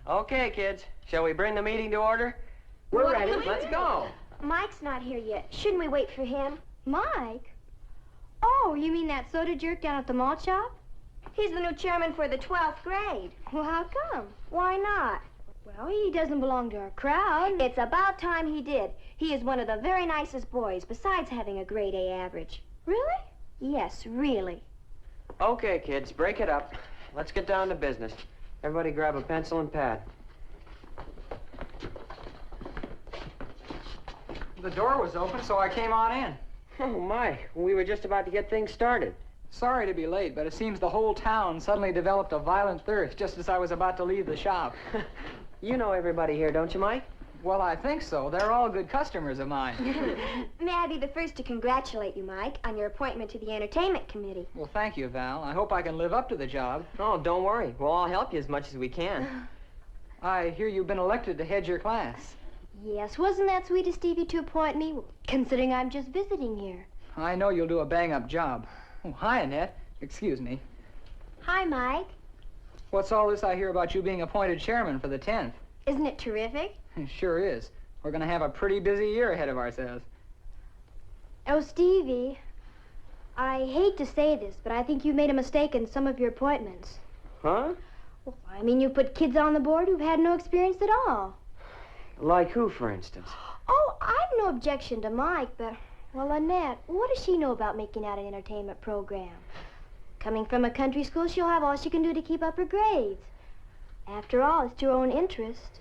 Okay, kids. Shall we bring the meeting to order? We're ready. Let's go. Mike's not here yet. Shouldn't we wait for him? Mike? Oh, you mean that soda jerk down at the malt shop? He's the new chairman for the 12th grade. Well, how come? Why not? Well, he doesn't belong to our crowd. It's about time he did. He is one of the very nicest boys, besides having a grade A average. Really? Yes, really. Okay, kids, break it up. Let's get down to business. Everybody grab a pencil and pad. The door was open, so I came on in. Oh, my. We were just about to get things started. Sorry to be late, but it seems the whole town suddenly developed a violent thirst just as I was about to leave the shop. You know everybody here, don't you, Mike? Well, I think so. They're all good customers of mine. May I be the first to congratulate you, Mike, on your appointment to the entertainment committee. Well, thank you, Val. I hope I can live up to the job. Oh, don't worry. We'll all help you as much as we can. I hear you've been elected to head your class. Yes, wasn't that sweet of Stevie to appoint me, considering I'm just visiting here? I know you'll do a bang-up job. Oh, hi, Annette. Excuse me. Hi, Mike. What's all this I hear about you being appointed chairman for the 10th? Isn't it terrific? It sure is. We're going to have a pretty busy year ahead of ourselves. Oh, Stevie, I hate to say this, but I think you made a mistake in some of your appointments. Huh? Well, I mean, you put kids on the board who've had no experience at all. Like who, for instance? Oh, I've no objection to Mike, but, well, Annette, what does she know about making out an entertainment program? Coming from a country school, she'll have all she can do to keep up her grades. After all, it's to her own interest.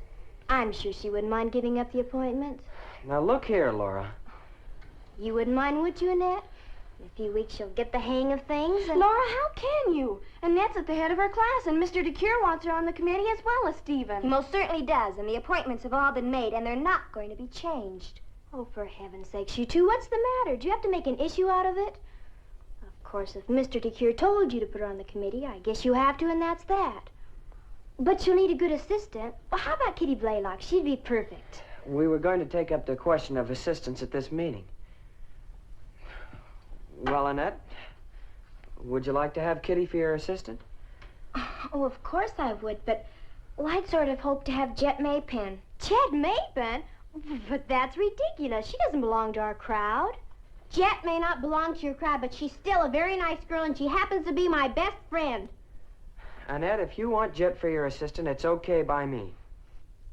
I'm sure she wouldn't mind giving up the appointment. Now, look here, Laura. You wouldn't mind, would you, Annette? In a few weeks, she'll get the hang of things and... Laura, how can you? Annette's at the head of her class, and Mr. DeCure wants her on the committee as well as Stephen. He most certainly does, and the appointments have all been made, and they're not going to be changed. Oh, for heaven's sakes, you two, what's the matter? Do you have to make an issue out of it? Of course, if Mr. DeCure told you to put her on the committee, I guess you have to, and that's that. But you'll need a good assistant. Well, how about Kitty Blaylock? She'd be perfect. We were going to take up the question of assistants at this meeting. Well, Annette, would you like to have Kitty for your assistant? Oh, of course I would, but well, I'd sort of hoped to have Jet Maypen. Jet Maypen? But that's ridiculous. She doesn't belong to our crowd. Jet may not belong to your crowd, but she's still a very nice girl, and she happens to be my best friend. Annette, if you want Jet for your assistant, it's okay by me.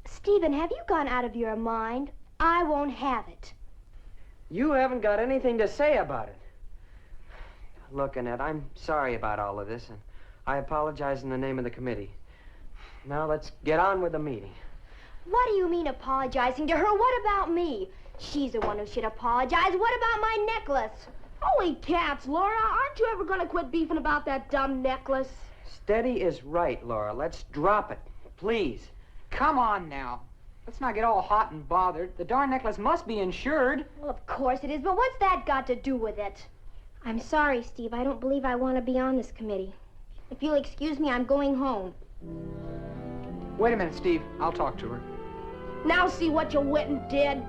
Stephen, have you gone out of your mind? I won't have it. You haven't got anything to say about it. Look, Annette, I'm sorry about all of this, and I apologize in the name of the committee. Now let's get on with the meeting. What do you mean apologizing to her? What about me? She's the one who should apologize. What about my necklace? Holy cats, Laura, aren't you ever going to quit beefing about that dumb necklace? Steady is right, Laura. Let's drop it, please. Come on now. Let's not get all hot and bothered. The darn necklace must be insured. Well, of course it is, but what's that got to do with it? I'm sorry, Steve. I don't believe I want to be on this committee. If you'll excuse me, I'm going home. Wait a minute, Steve. I'll talk to her. Now see what you went and did.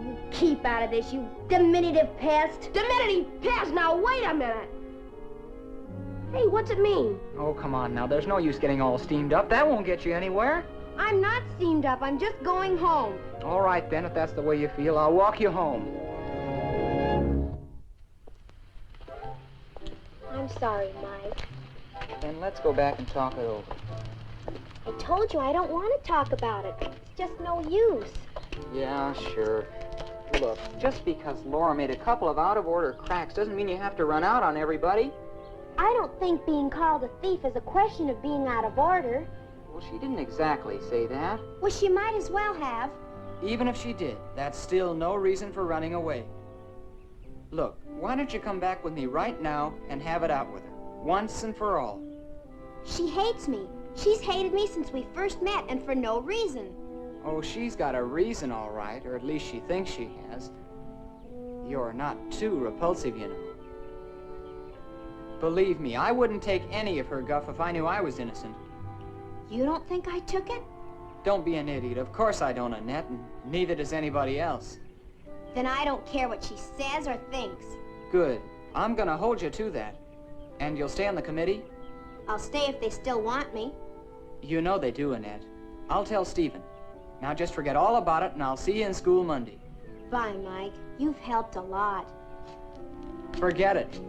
You keep out of this, you diminutive pest. Diminutive pest? Now, wait a minute. Hey, what's it mean? Oh, come on now. There's no use getting all steamed up. That won't get you anywhere. I'm not steamed up. I'm just going home. All right, then, if that's the way you feel, I'll walk you home. I'm sorry, Mike. Then let's go back and talk it over. I told you I don't want to talk about it. It's just no use. Yeah, sure. Look, just because Laura made a couple of out-of-order cracks doesn't mean you have to run out on everybody. I don't think being called a thief is a question of being out of order. Well, she didn't exactly say that. Well, she might as well have. Even if she did, that's still no reason for running away. Look, why don't you come back with me right now and have it out with her, once and for all? She hates me. She's hated me since we first met, and for no reason. Oh, she's got a reason, all right, or at least she thinks she has. You're not too repulsive, you know. Believe me, I wouldn't take any of her guff if I knew I was innocent. You don't think I took it? Don't be an idiot. Of course I don't, Annette, and neither does anybody else. Then I don't care what she says or thinks. Good. I'm gonna hold you to that. And you'll stay on the committee? I'll stay if they still want me. You know they do, Annette. I'll tell Stephen. Now just forget all about it, and I'll see you in school Monday. Bye, Mike. You've helped a lot. Forget it.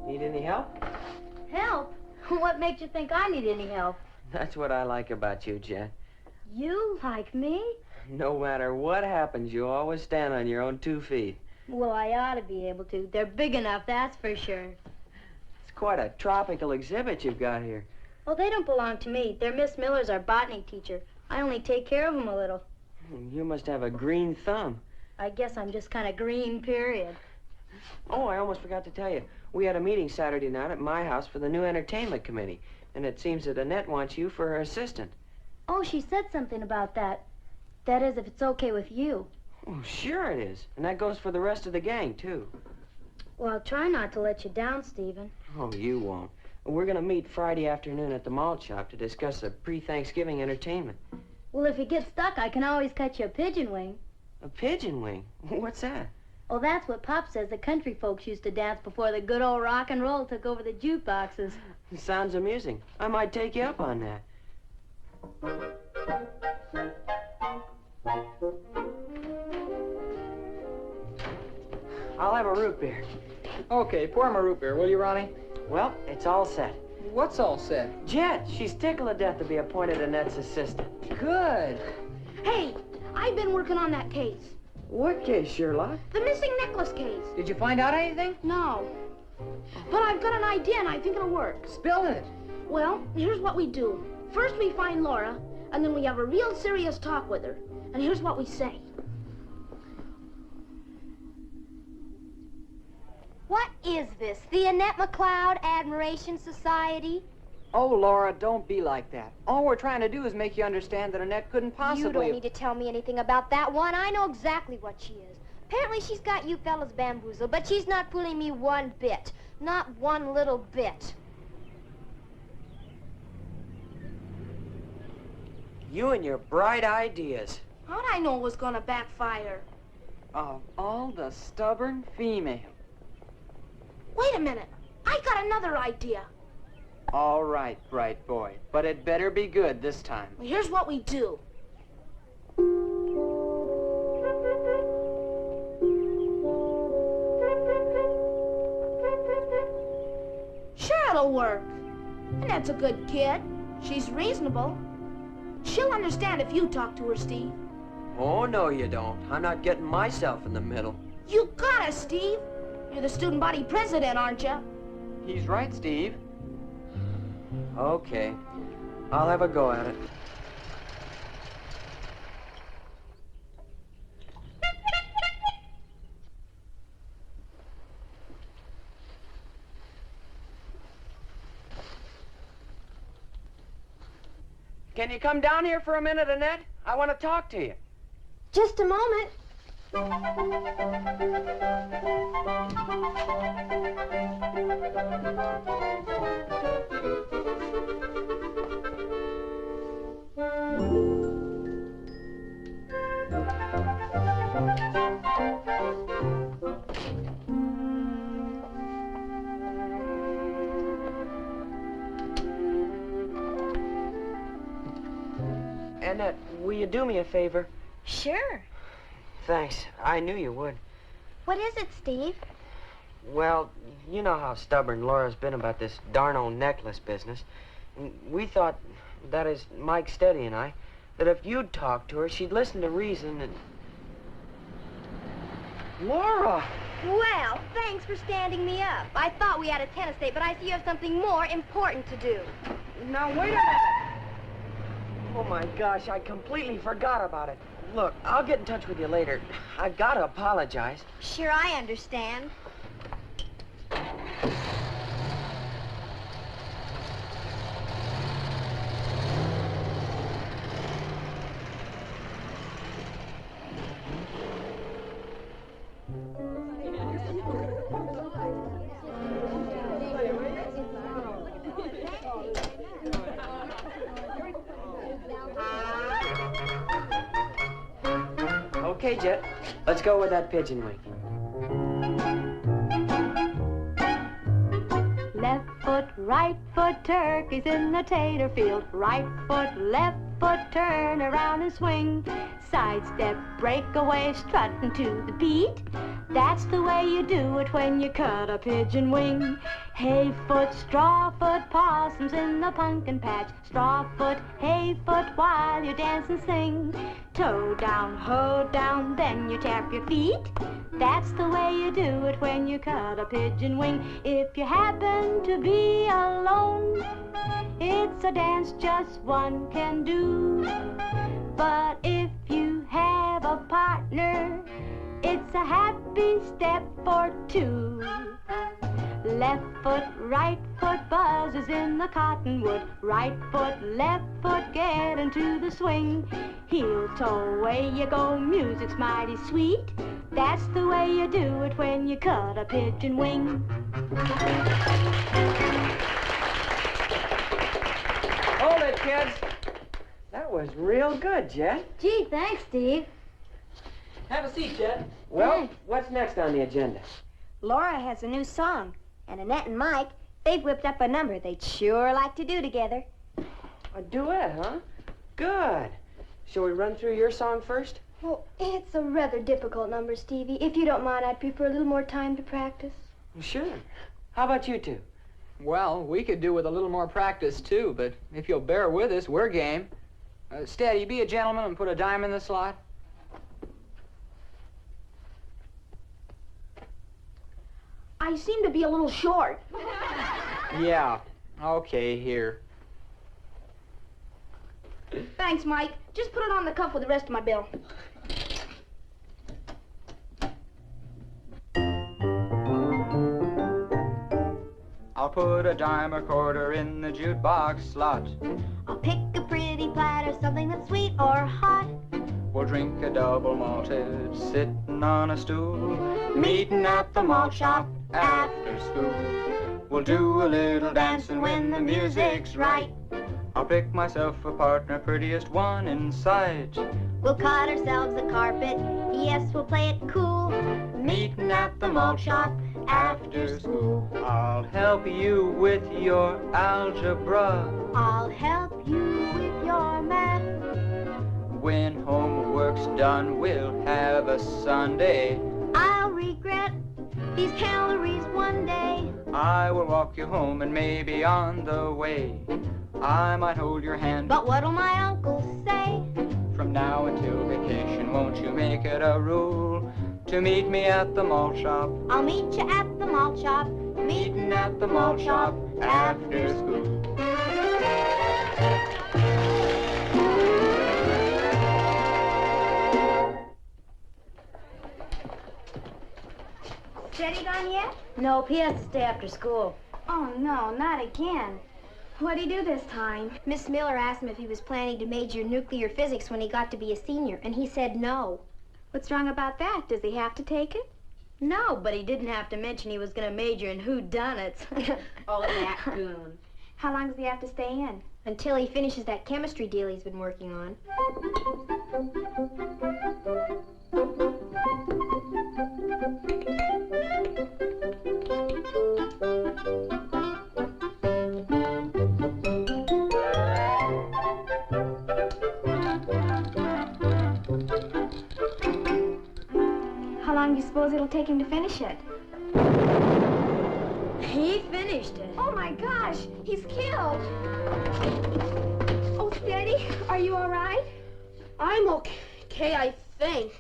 Need any help? Help? What makes you think I need any help? That's what I like about you, Jet. You like me? No matter what happens, you always stand on your own 2 feet. Well, I ought to be able to. They're big enough, that's for sure. It's quite a tropical exhibit you've got here. Well, they don't belong to me. They're Miss Miller's, our botany teacher. I only take care of them a little. You must have a green thumb. I guess I'm just kind of green, period. Oh, I almost forgot to tell you. We had a meeting Saturday night at my house for the new entertainment committee, and it seems that Annette wants you for her assistant. Oh, she said something about that. That is, if it's okay with you. Oh, sure it is. And that goes for the rest of the gang, too. Well, I'll try not to let you down, Stephen. Oh, you won't. We're going to meet Friday afternoon at the malt shop to discuss the pre-Thanksgiving entertainment. Well, if you get stuck, I can always cut you a pigeon wing. A pigeon wing? What's that? Oh, that's what Pop says the country folks used to dance before the good old rock and roll took over the jukeboxes. Sounds amusing. I might take you up on that. I'll have a root beer. Okay, pour him a root beer, will you, Ronnie? Well, it's all set. What's all set? Jet, she's tickled to death to be appointed Annette's assistant. Good. Hey, I've been working on that case. What case, Sherlock? The missing necklace case. Did you find out anything? No. But I've got an idea and I think it'll work. Spill it. Well, here's what we do. First we find Laura, and then we have a real serious talk with her. And here's what we say. What is this? The Annette McLeod Admiration Society? Oh, Laura, don't be like that. All we're trying to do is make you understand that Annette couldn't possibly... You don't need to tell me anything about that one. I know exactly what she is. Apparently she's got you fellas bamboozled, but she's not fooling me one bit. Not one little bit. You and your bright ideas. How'd I know it was gonna backfire? Of all the stubborn females. Wait a minute. I got another idea. All right, bright boy, but it better be good this time. Well, here's what we do. Sure, it'll work. Annette's a good kid. She's reasonable. She'll understand if you talk to her, Steve. Oh, no, you don't. I'm not getting myself in the middle. You got us, Steve. You're the student body president, aren't you? He's right, Steve. Okay. I'll have a go at it. Can you come down here for a minute, Annette? I want to talk to you. Just a moment. Annette, will you do me a favor? Sure. Thanks. I knew you would. What is it, Steve? Well, you know how stubborn Laura's been about this darn old necklace business. We thought, that is, Mike Steady and I, that if you'd talk to her, she'd listen to reason and... Laura! Well, thanks for standing me up. I thought we had a tennis date, but I see you have something more important to do. Now, wait a minute! Oh, my gosh, I completely forgot about it. Look, I'll get in touch with you later. I've got to apologize. Sure, I understand. Okay, Jet. Let's go with that pigeon wing. Left foot, right foot, turkeys in the tater field. Right foot, left foot, turn around and swing. Sidestep, breakaway, strutting to the beat. That's the way you do it when you cut a pigeon wing. Hay foot, straw foot, possums in the pumpkin patch. Straw foot, hay foot, while you dance and sing. Toe down, hoe down, then you tap your feet. That's the way you do it when you cut a pigeon wing. If you happen to be alone, it's a dance just one can do. But if you have a partner, it's a happy step or two. Left foot, right foot, buzzes in the cottonwood. Right foot, left foot, get into the swing. Heel toe, away you go, music's mighty sweet. That's the way you do it when you cut a pigeon wing. Hold it, kids. That was real good, Jet. Gee, thanks, Steve. Have a seat, Chet. Well, what's next on the agenda? Laura has a new song, and Annette and Mike, they've whipped up a number they'd sure like to do together. A duet, huh? Good. Shall we run through your song first? Well, it's a rather difficult number, Stevie. If you don't mind, I'd prefer a little more time to practice. Sure. How about you two? Well, we could do with a little more practice, too, but if you'll bear with us, we're game. Steady, be a gentleman and put a dime in the slot. I seem to be a little short. Yeah. Okay, here. Thanks, Mike. Just put it on the cuff with the rest of my bill. I'll put a dime or quarter in the jukebox slot. I'll pick a pretty platter, something that's sweet or hot. We'll drink a double malted sitting on a stool, meeting at the malt shop after school. We'll do a little dancing when the music's right. I'll pick myself a partner, prettiest one in sight. We'll cut ourselves a carpet, yes, we'll play it cool. Meeting at the malt shop after school. I'll help you with your algebra. I'll help you with your math. When homework's done, we'll have a Sunday. I'll regret these calories one day. I will walk you home and maybe on the way I might hold your hand. But what'll my uncle say? From now until vacation, won't you make it a rule to meet me at the malt shop? I'll meet you at the malt shop. Meeting at the malt shop after school. Steady gone yet? Nope, he has to stay after school. Oh, no, not again. What'd he do this time? Miss Miller asked him if he was planning to major in nuclear physics when he got to be a senior, and he said no. What's wrong about that? Does he have to take it? No, but he didn't have to mention he was going to major in whodunits. Oh, that goon. How long does he have to stay in? Until he finishes that chemistry deal he's been working on. How long do you suppose it'll take him to finish it? He finished it. Oh, my gosh, he's killed. Oh, Steady, are you all right? I'm okay, I think.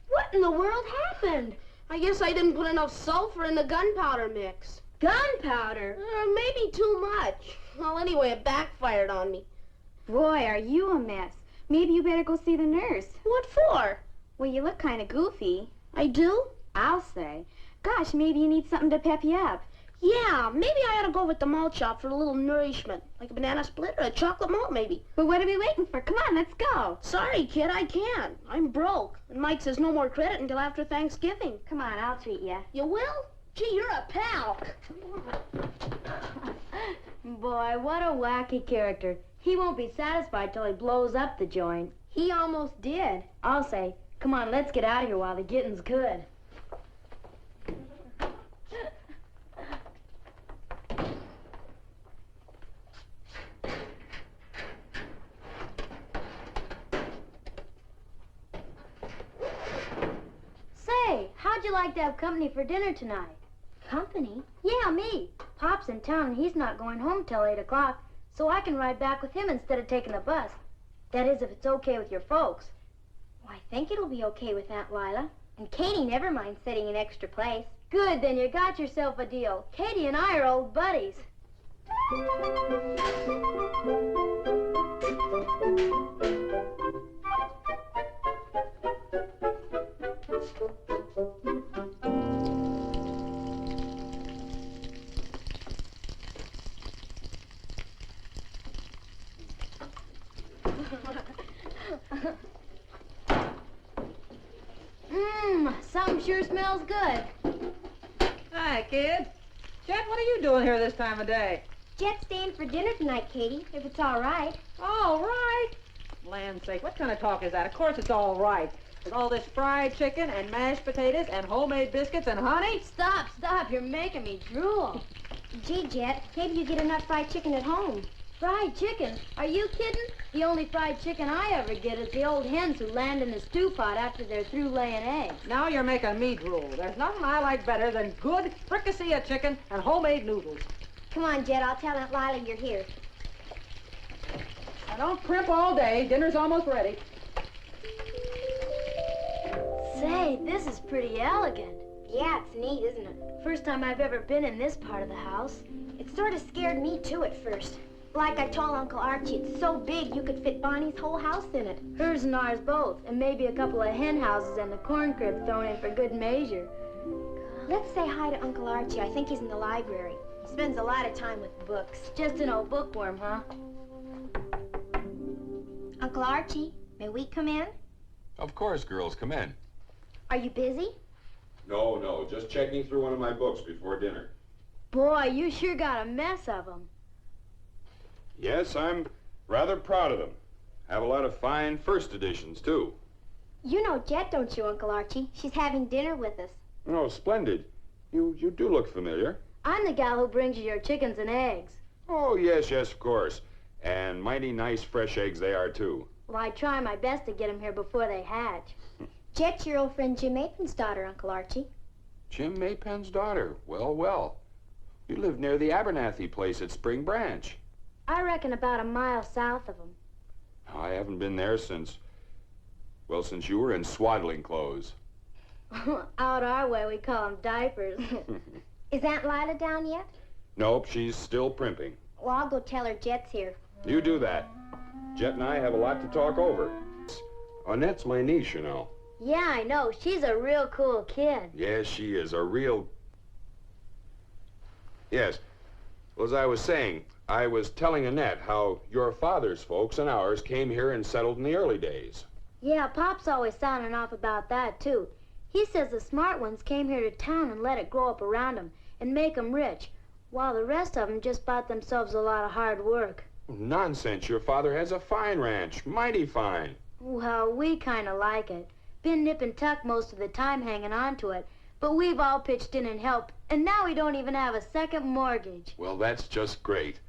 What in the world happened? I guess I didn't put enough sulfur in the gunpowder mix. Gunpowder? Maybe too much. Well, anyway, it backfired on me. Boy, are you a mess. Maybe you better go see the nurse. What for? Well, you look kind of goofy. I do? I'll say. Gosh, maybe you need something to pep you up. Yeah, maybe I ought to go with the malt shop for a little nourishment. Like a banana split or a chocolate malt, maybe. But what are we waiting for? Come on, let's go. Sorry, kid, I can't. I'm broke. And Mike says no more credit until after Thanksgiving. Come on, I'll treat you. You will? Gee, you're a pal. Boy, what a wacky character. He won't be satisfied till he blows up the joint. He almost did. I'll say, come on, let's get out of here while the getting's good. Say, how'd you like to have company for dinner tonight? Company? Yeah, me. Pop's in town and he's not going home till 8 o'clock, so I can ride back with him instead of taking the bus. That is, if it's okay with your folks. Well, I think it'll be okay with Aunt Lila. And Katie never minds sitting in extra place. Good, then you got yourself a deal. Katie and I are old buddies. Something sure smells good. Hi, kid. Jet, what are you doing here this time of day? Jet's staying for dinner tonight, Katie, if it's all right. All right. Land's sake, what kind of talk is that? Of course it's all right. With all this fried chicken and mashed potatoes and homemade biscuits and honey? Stop, stop. You're making me drool. Gee, Jet, maybe you get enough fried chicken at home. Fried chicken? Are you kidding? The only fried chicken I ever get is the old hens who land in the stew pot after they're through laying eggs. Now you're making me drool. There's nothing I like better than good fricassee chicken and homemade noodles. Come on, Jet, I'll tell Aunt Lila you're here. Now don't primp all day. Dinner's almost ready. Say, this is pretty elegant. Yeah, it's neat, isn't it? First time I've ever been in this part of the house. It sort of scared me, too, at first. Like I told Uncle Archie, it's so big you could fit Bonnie's whole house in it. Hers and ours both, and maybe a couple of hen houses and a corn crib thrown in for good measure. Let's say hi to Uncle Archie. I think he's in the library. He spends a lot of time with books. Just an old bookworm, huh? Uncle Archie, may we come in? Of course, girls, come in. Are you busy? No, just checking through one of my books before dinner. Boy, you sure got a mess of them. Yes, I'm rather proud of them. Have a lot of fine first editions, too. You know Jet, don't you, Uncle Archie? She's having dinner with us. Oh, splendid. You do look familiar. I'm the gal who brings you your chickens and eggs. Oh, yes, of course. And mighty nice fresh eggs they are, too. Well, I try my best to get them here before they hatch. Jet's your old friend Jim Apron's daughter, Uncle Archie. Jim Maypen's daughter. Well. You live near the Abernathy place at Spring Branch. I reckon about a mile south of them. I haven't been there since you were in swaddling clothes. Out our way, we call them diapers. Is Aunt Lila down yet? Nope, she's still primping. Well, I'll go tell her Jet's here. You do that. Jet and I have a lot to talk over. Annette's my niece, you know. Yeah, I know. She's a real cool kid. Yes, she is a real... Yes. Well, as I was saying, I was telling Annette how your father's folks and ours came here and settled in the early days. Yeah, Pop's always sounding off about that, too. He says the smart ones came here to town and let it grow up around them and make them rich, while the rest of them just bought themselves a lot of hard work. Nonsense. Your father has a fine ranch. Mighty fine. Well, we kind of like it. Been nip and tuck most of the time hanging on to it, but we've all pitched in and helped, and now we don't even have a second mortgage. Well, that's just great.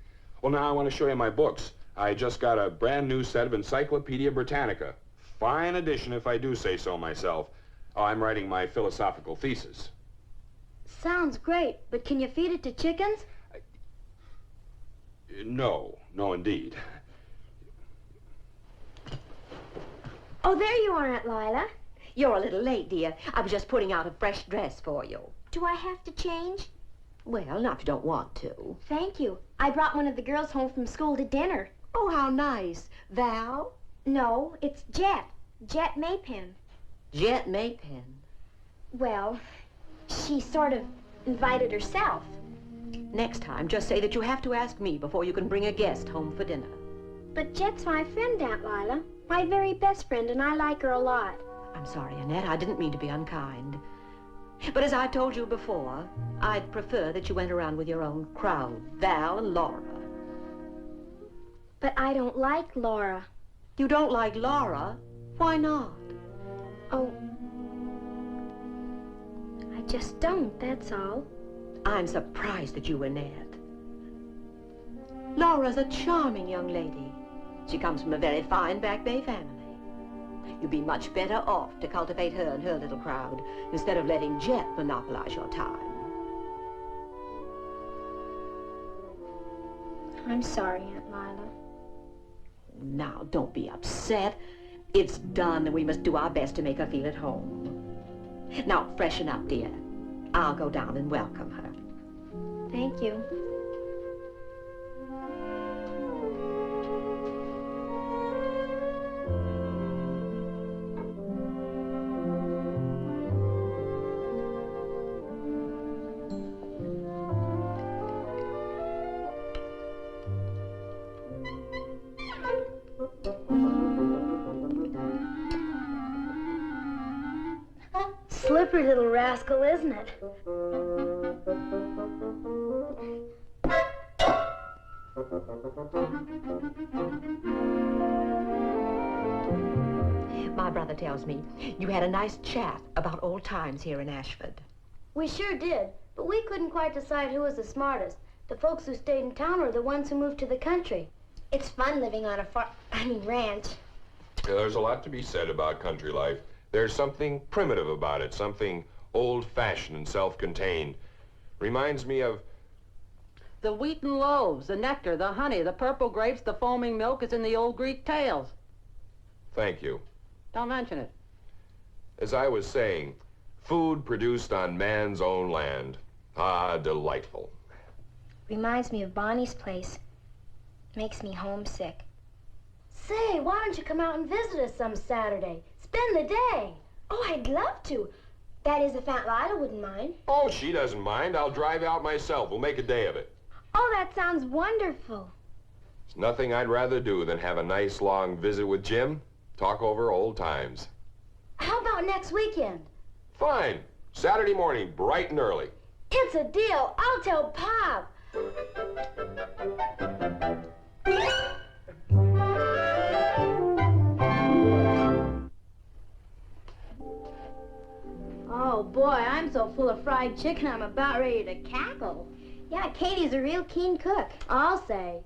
Well, now I want to show you my books. I just got a brand new set of Encyclopedia Britannica. Fine edition, if I do say so myself. Oh, I'm writing my philosophical thesis. Sounds great, but can you feed it to chickens? No, indeed. Oh, there you are, Aunt Lila. You're a little late, dear. I was just putting out a fresh dress for you. Do I have to change? Well, not if you don't want to. Thank you. I brought one of the girls home from school to dinner. Oh, how nice. Val? No, it's Jet. Jet Maypen. Jet Maypen. Well, she sort of invited herself. Next time, just say that you have to ask me before you can bring a guest home for dinner. But Jet's my friend, Aunt Lila. My very best friend, and I like her a lot. I'm sorry, Annette. I didn't mean to be unkind. But as I told you before, I'd prefer that you went around with your own crowd, Val and Laura. But I don't like Laura. You don't like Laura? Why not? Oh, I just don't, that's all. I'm surprised at you, Annette. Laura's a charming young lady. She comes from a very fine Back Bay family. You'd be much better off to cultivate her and her little crowd instead of letting Jet monopolize your time. I'm sorry, Aunt Lila. Now, don't be upset. It's done, and we must do our best to make her feel at home. Now, freshen up, dear. I'll go down and welcome her. Thank you. Slippery little rascal, isn't it? My brother tells me you had a nice chat about old times here in Ashford. We sure did, but we couldn't quite decide who was the smartest. The folks who stayed in town or the ones who moved to the country. It's fun living on a ranch. Yeah, there's a lot to be said about country life. There's something primitive about it, something old-fashioned and self-contained. Reminds me of... The wheaten loaves, the nectar, the honey, the purple grapes, the foaming milk is in the old Greek tales. Thank you. Don't mention it. As I was saying, food produced on man's own land. Ah, delightful. Reminds me of Bonnie's place. Makes me homesick. Say, why don't you come out and visit us some Saturday? Spend the day. Oh, I'd love to. That is, if Aunt Lila wouldn't mind. Oh, she doesn't mind. I'll drive out myself. We'll make a day of it. Oh, that sounds wonderful. There's nothing I'd rather do than have a nice long visit with Jim, talk over old times. How about next weekend? Fine. Saturday morning, bright and early. It's a deal. I'll tell Pop. Oh, boy, I'm so full of fried chicken, I'm about ready to cackle. Yeah, Katie's a real keen cook. I'll say.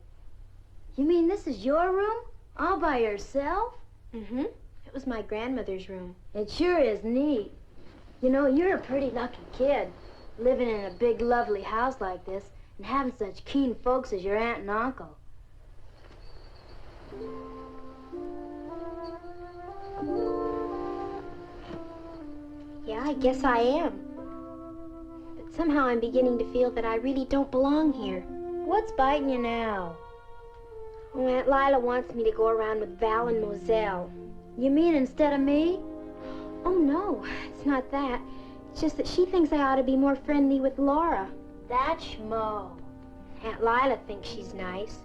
You mean this is your room? All by yourself? Mm-hmm. It was my grandmother's room. It sure is neat. You know, you're a pretty lucky kid, living in a big, lovely house like this and having such keen folks as your aunt and uncle. Yeah, I guess I am. But somehow I'm beginning to feel that I really don't belong here. What's biting you now? Oh, Aunt Lila wants me to go around with Val and Moselle. You mean instead of me? Oh, no, it's not that. It's just that she thinks I ought to be more friendly with Laura. That's schmo. Aunt Lila thinks she's nice.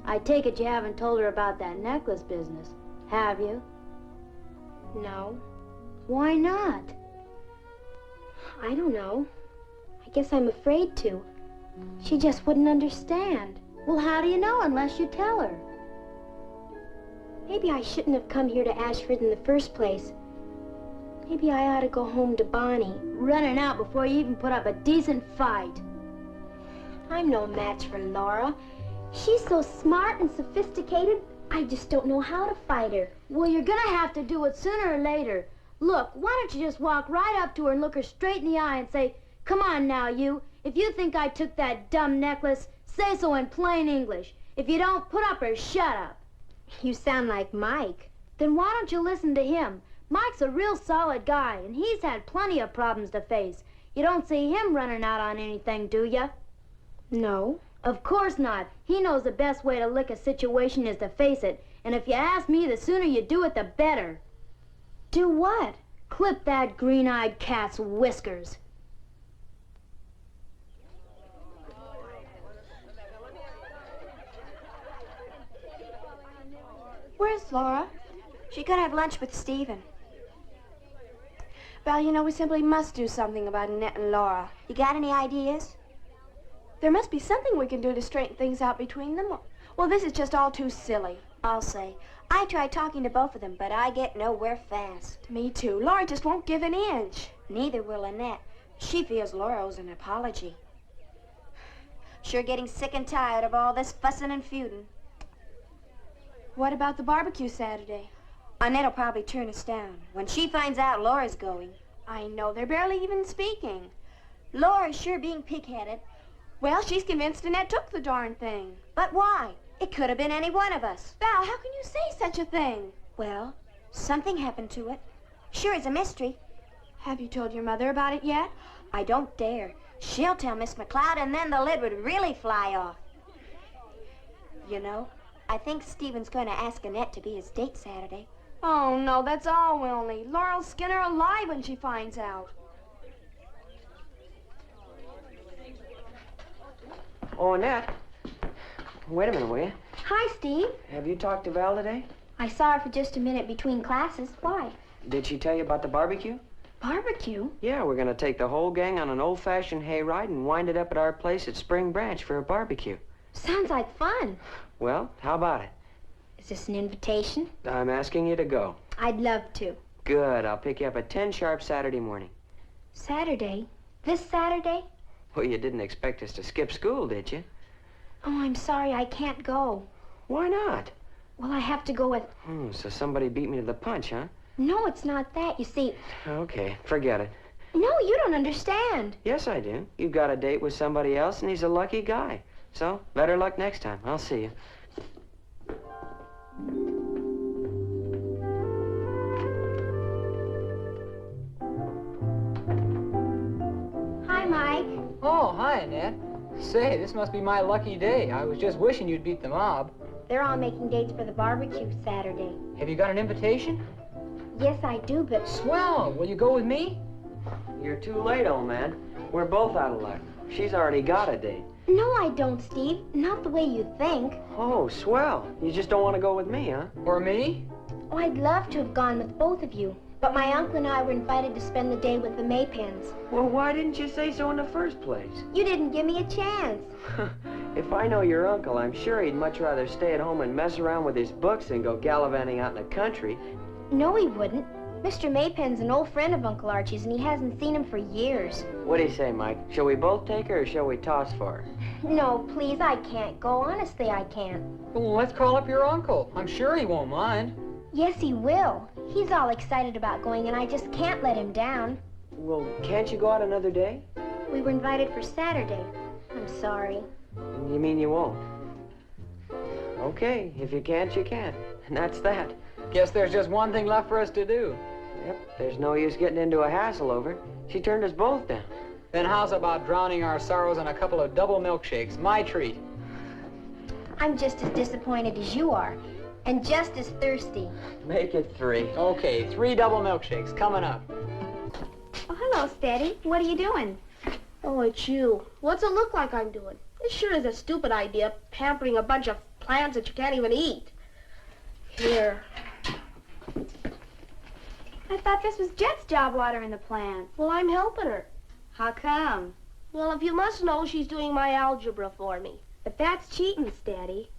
I take it you haven't told her about that necklace business, have you? No. Why not? I don't know. I guess I'm afraid to. She just wouldn't understand. Well, how do you know unless you tell her? Maybe I shouldn't have come here to Ashford in the first place. Maybe I ought to go home to Bonnie. Running out before you even put up a decent fight. I'm no match for Laura. She's so smart and sophisticated, I just don't know how to fight her. Well, you're gonna have to do it sooner or later. Look, why don't you just walk right up to her and look her straight in the eye and say, "Come on now, you. If you think I took that dumb necklace, say so in plain English. If you don't, put up or shut up." You sound like Mike. Then why don't you listen to him? Mike's a real solid guy, and he's had plenty of problems to face. You don't see him running out on anything, do you? No. Of course not. He knows the best way to lick a situation is to face it. And if you ask me, the sooner you do it, the better. Do what? Clip that green-eyed cat's whiskers. Where's Laura? She could have lunch with Stephen. Val, you know, we simply must do something about Annette and Laura. You got any ideas? There must be something we can do to straighten things out between them. Well, this is just all too silly. I'll say. I tried talking to both of them, but I get nowhere fast. Me too. Laura just won't give an inch. Neither will Annette. She feels Laura owes an apology. Sure getting sick and tired of all this fussing and feuding. What about the barbecue Saturday? Annette'll probably turn us down when she finds out Laura's going. I know, they're barely even speaking. Laura's sure being pig-headed. Well, she's convinced Annette took the darn thing. But why? It could have been any one of us. Val, how can you say such a thing? Well, something happened to it. Sure is a mystery. Have you told your mother about it yet? I don't dare. She'll tell Miss McLeod, and then the lid would really fly off. You know, I think Stephen's going to ask Annette to be his date Saturday. Oh, no, that's all we'll need. Laura'll skin her alive when she finds out. Oh, Annette. Wait a minute, will you? Hi, Steve. Have you talked to Val today? I saw her for just a minute between classes. Why? Did she tell you about the barbecue? Barbecue? Yeah, we're going to take the whole gang on an old-fashioned hayride and wind it up at our place at Spring Branch for a barbecue. Sounds like fun. Well, how about it? Is this an invitation? I'm asking you to go. I'd love to. Good. I'll pick you up at 10 sharp Saturday morning. Saturday? This Saturday? Well, you didn't expect us to skip school, did you? Oh, I'm sorry, I can't go. Why not? Well, I have to go with... Oh, so somebody beat me to the punch, huh? No, it's not that. You see... Okay, forget it. No, you don't understand. Yes, I do. You've got a date with somebody else, and he's a lucky guy. So, better luck next time. I'll see you. Hi, Mike. Oh, hi, Annette. Say, this must be my lucky day. I was just wishing you'd beat the mob. They're all making dates for the barbecue Saturday. Have you got an invitation? Yes, I do, but... Swell. Will you go with me? You're too late, old man. We're both out of luck. She's already got a date. No, I don't, Steve. Not the way you think. Oh, swell. You just don't want to go with me, huh? Or me? Oh, I'd love to have gone with both of you. But my uncle and I were invited to spend the day with the Maypens. Well, why didn't you say so in the first place? You didn't give me a chance. If I know your uncle, I'm sure he'd much rather stay at home and mess around with his books than go gallivanting out in the country. No, he wouldn't. Mr. Maypen's an old friend of Uncle Archie's, and he hasn't seen him for years. What do you say, Mike? Shall we both take her, or shall we toss for her? No, please, I can't go. Honestly, I can't. Well, let's call up your uncle. I'm sure he won't mind. Yes, he will. He's all excited about going, and I just can't let him down. Well, can't you go out another day? We were invited for Saturday. I'm sorry. You mean you won't? Okay, if you can't, you can't. And that's that. Guess there's just one thing left for us to do. Yep, there's no use getting into a hassle over it. She turned us both down. Then how's about drowning our sorrows in a couple of double milkshakes? My treat. I'm just as disappointed as you are, and just as thirsty. Make it 3. Okay, 3 double milkshakes coming up. Oh, hello, Steady. What are you doing? Oh, it's you. What's it look like I'm doing? This sure is a stupid idea, pampering a bunch of plants that you can't even eat. Here. I thought this was Jet's job watering the plants. Well, I'm helping her. How come? Well, if you must know, she's doing my algebra for me. But that's cheating, Steady.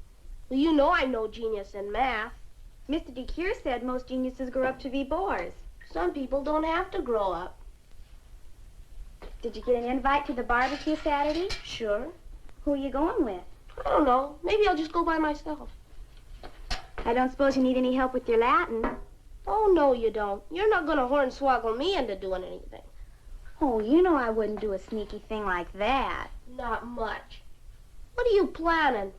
Well, you know I'm no genius in math. Mr. DeCure said most geniuses grow up to be bores. Some people don't have to grow up. Did you get an invite to the barbecue Saturday? Sure. Who are you going with? I don't know. Maybe I'll just go by myself. I don't suppose you need any help with your Latin. Oh, no, you don't. You're not going to hornswoggle me into doing anything. Oh, you know I wouldn't do a sneaky thing like that. Not much. What are you planning?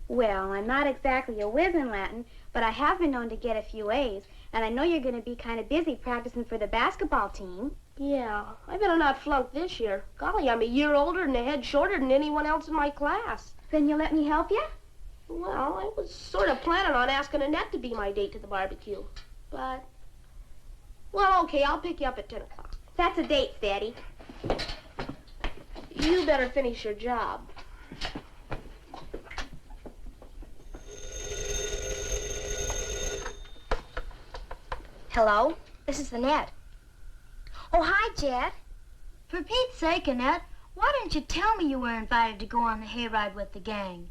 Well, I'm not exactly a whiz in Latin, but I have been known to get a few A's, and I know you're going to be kind of busy practicing for the basketball team. Yeah, I better not flunk this year. Golly, I'm a year older and a head shorter than anyone else in my class. Then you'll let me help you? Well, I was sort of planning on asking Annette to be my date to the barbecue. But, well, okay, I'll pick you up at 10 o'clock. That's a date, Steady. You better finish your job. Hello? This is Annette. Oh, hi, Jet. For Pete's sake, Annette, why didn't you tell me you were invited to go on the hayride with the gang?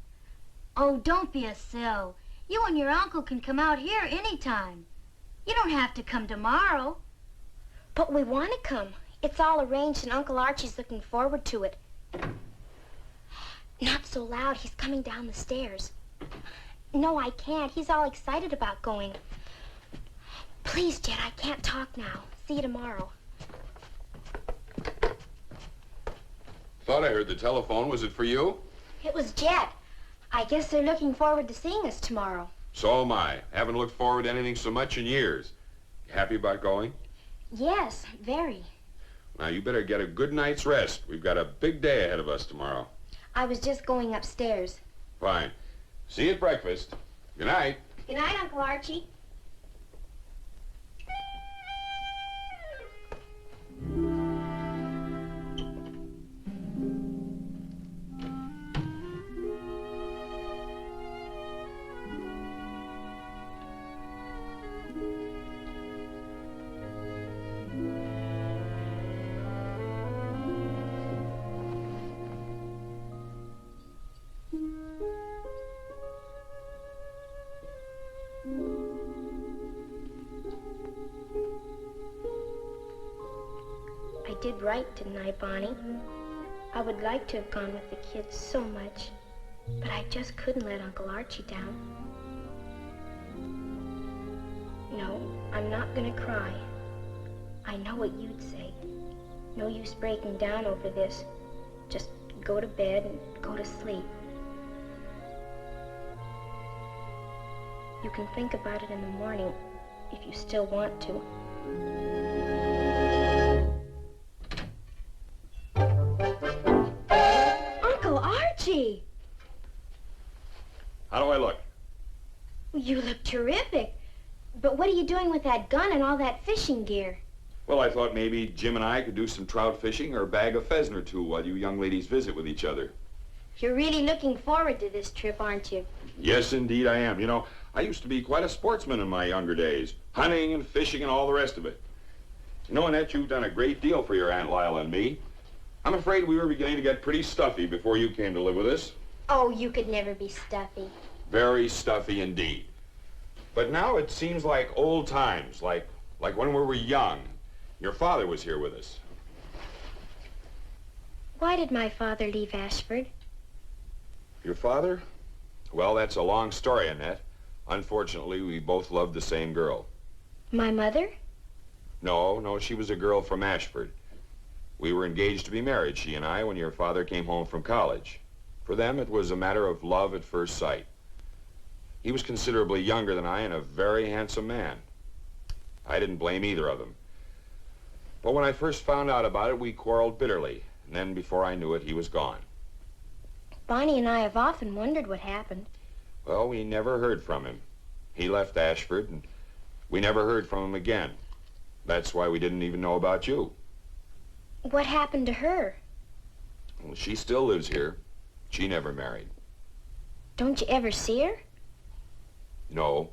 Oh, don't be a sill. You and your uncle can come out here anytime. You don't have to come tomorrow. But we want to come. It's all arranged and Uncle Archie's looking forward to it. Not so loud. He's coming down the stairs. No, I can't. He's all excited about going. Please, Jet, I can't talk now. See you tomorrow. Thought I heard the telephone. Was it for you? It was Jet. I guess they're looking forward to seeing us tomorrow. So am I. Haven't looked forward to anything so much in years. You happy about going? Yes, very. Now, you better get a good night's rest. We've got a big day ahead of us tomorrow. I was just going upstairs. Fine. See you at breakfast. Good night. Good night, Uncle Archie. I did right, didn't I, Bonnie? I would like to have gone with the kids so much, but I just couldn't let Uncle Archie down. No, I'm not gonna cry. I know what you'd say. No use breaking down over this. Just go to bed and go to sleep. You can think about it in the morning if you still want to. Uncle Archie! How do I look? You look terrific. But what are you doing with that gun and all that fishing gear? Well, I thought maybe Jim and I could do some trout fishing or bag a pheasant or two while you young ladies visit with each other. You're really looking forward to this trip, aren't you? Yes, indeed I am. You know, I used to be quite a sportsman in my younger days. Hunting and fishing and all the rest of it. You know, Annette, you've done a great deal for your Aunt Lila and me. I'm afraid we were beginning to get pretty stuffy before you came to live with us. Oh, you could never be stuffy. Very stuffy indeed. But now it seems like old times, like when we were young. Your father was here with us. Why did my father leave Ashford? Your father? Well, that's a long story, Annette. Unfortunately, we both loved the same girl. My mother? No, she was a girl from Ashford. We were engaged to be married, she and I, when your father came home from college. For them, it was a matter of love at first sight. He was considerably younger than I and a very handsome man. I didn't blame either of them. But when I first found out about it, we quarreled bitterly. And then, before I knew it, he was gone. Bonnie and I have often wondered what happened. Well, we never heard from him. He left Ashford, and we never heard from him again. That's why we didn't even know about you. What happened to her? Well, she still lives here. She never married. Don't you ever see her? No.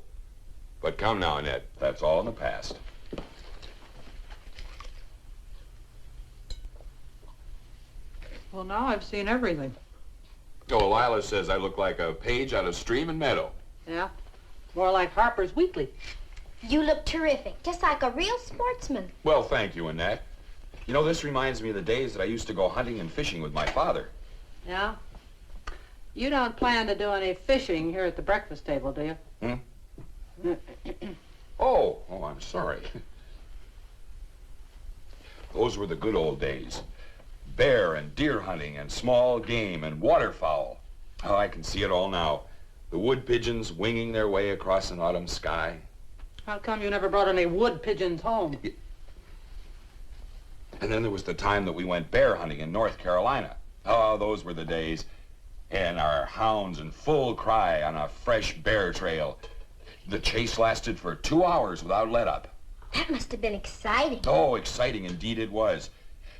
But come now, Annette. That's all in the past. Well, now I've seen everything. Oh, Lila says I look like a page out of Stream and Meadow. Yeah? More like Harper's Weekly. You look terrific, just like a real sportsman. Well, thank you, Annette. You know, this reminds me of the days that I used to go hunting and fishing with my father. Yeah? You don't plan to do any fishing here at the breakfast table, do you? Oh, I'm sorry. Those were the good old days. Bear and deer hunting and small game and waterfowl. Oh, I can see it all now. The wood pigeons winging their way across an autumn sky. How come you never brought any wood pigeons home? And then there was the time that we went bear hunting in North Carolina. Oh, those were the days. And our hounds in full cry on a fresh bear trail. The chase lasted for 2 hours without let-up. That must have been exciting. Oh, exciting indeed it was.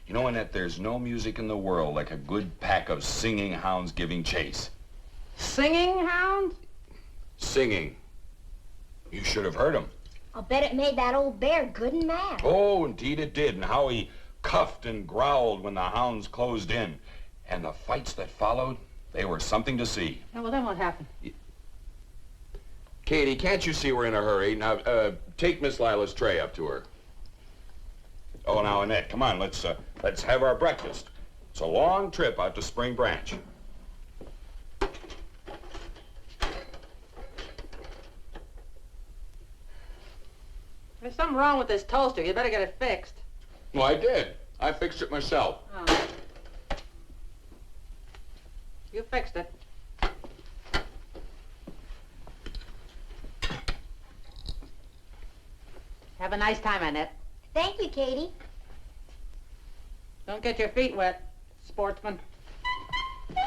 You know, Annette, there's no music in the world like a good pack of singing hounds giving chase. Singing hounds? Singing. You should have heard them. I'll bet it made that old bear good and mad. Oh, indeed it did. And how he cuffed and growled when the hounds closed in. And the fights that followed, they were something to see. Yeah, well, then what happened? Katie, can't you see we're in a hurry? Now, take Miss Lila's tray up to her. Oh, now, Annette, come on, let's have our breakfast. It's a long trip out to Spring Branch. There's something wrong with this toaster. You better get it fixed. Well, I did. I fixed it myself. Oh. You fixed it. Have a nice time, Annette. Thank you, Katie. Don't get your feet wet, sportsman. If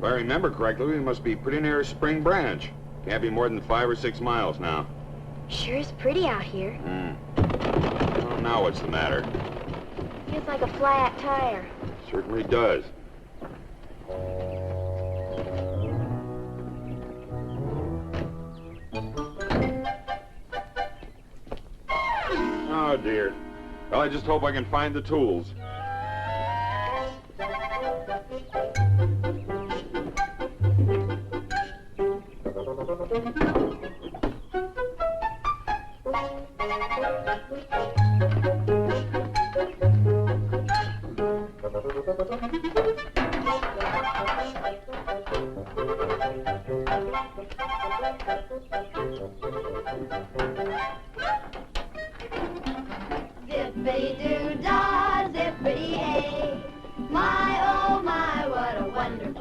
I remember correctly, we must be pretty near Spring Branch. Can't be more than 5 or 6 miles now. Sure is pretty out here. Well, now what's the matter? Feels like a flat tire. Certainly does. Oh, dear. Well, I just hope I can find the tools.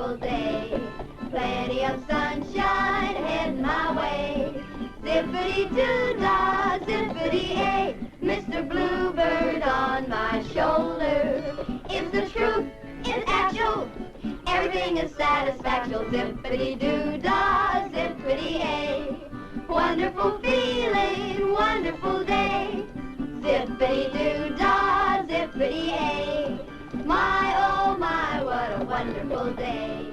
wonderful day. Plenty of sunshine heading my way. Zippity-doo-dah, zippity-ay, Mr. Bluebird on my shoulder. It's the truth, it's actual, everything is satisfactual. Zippity-doo-dah, zippity-ay, wonderful feeling, wonderful day. Zippity-doo-dah, zippity-ay, my oh my, what a wonderful day.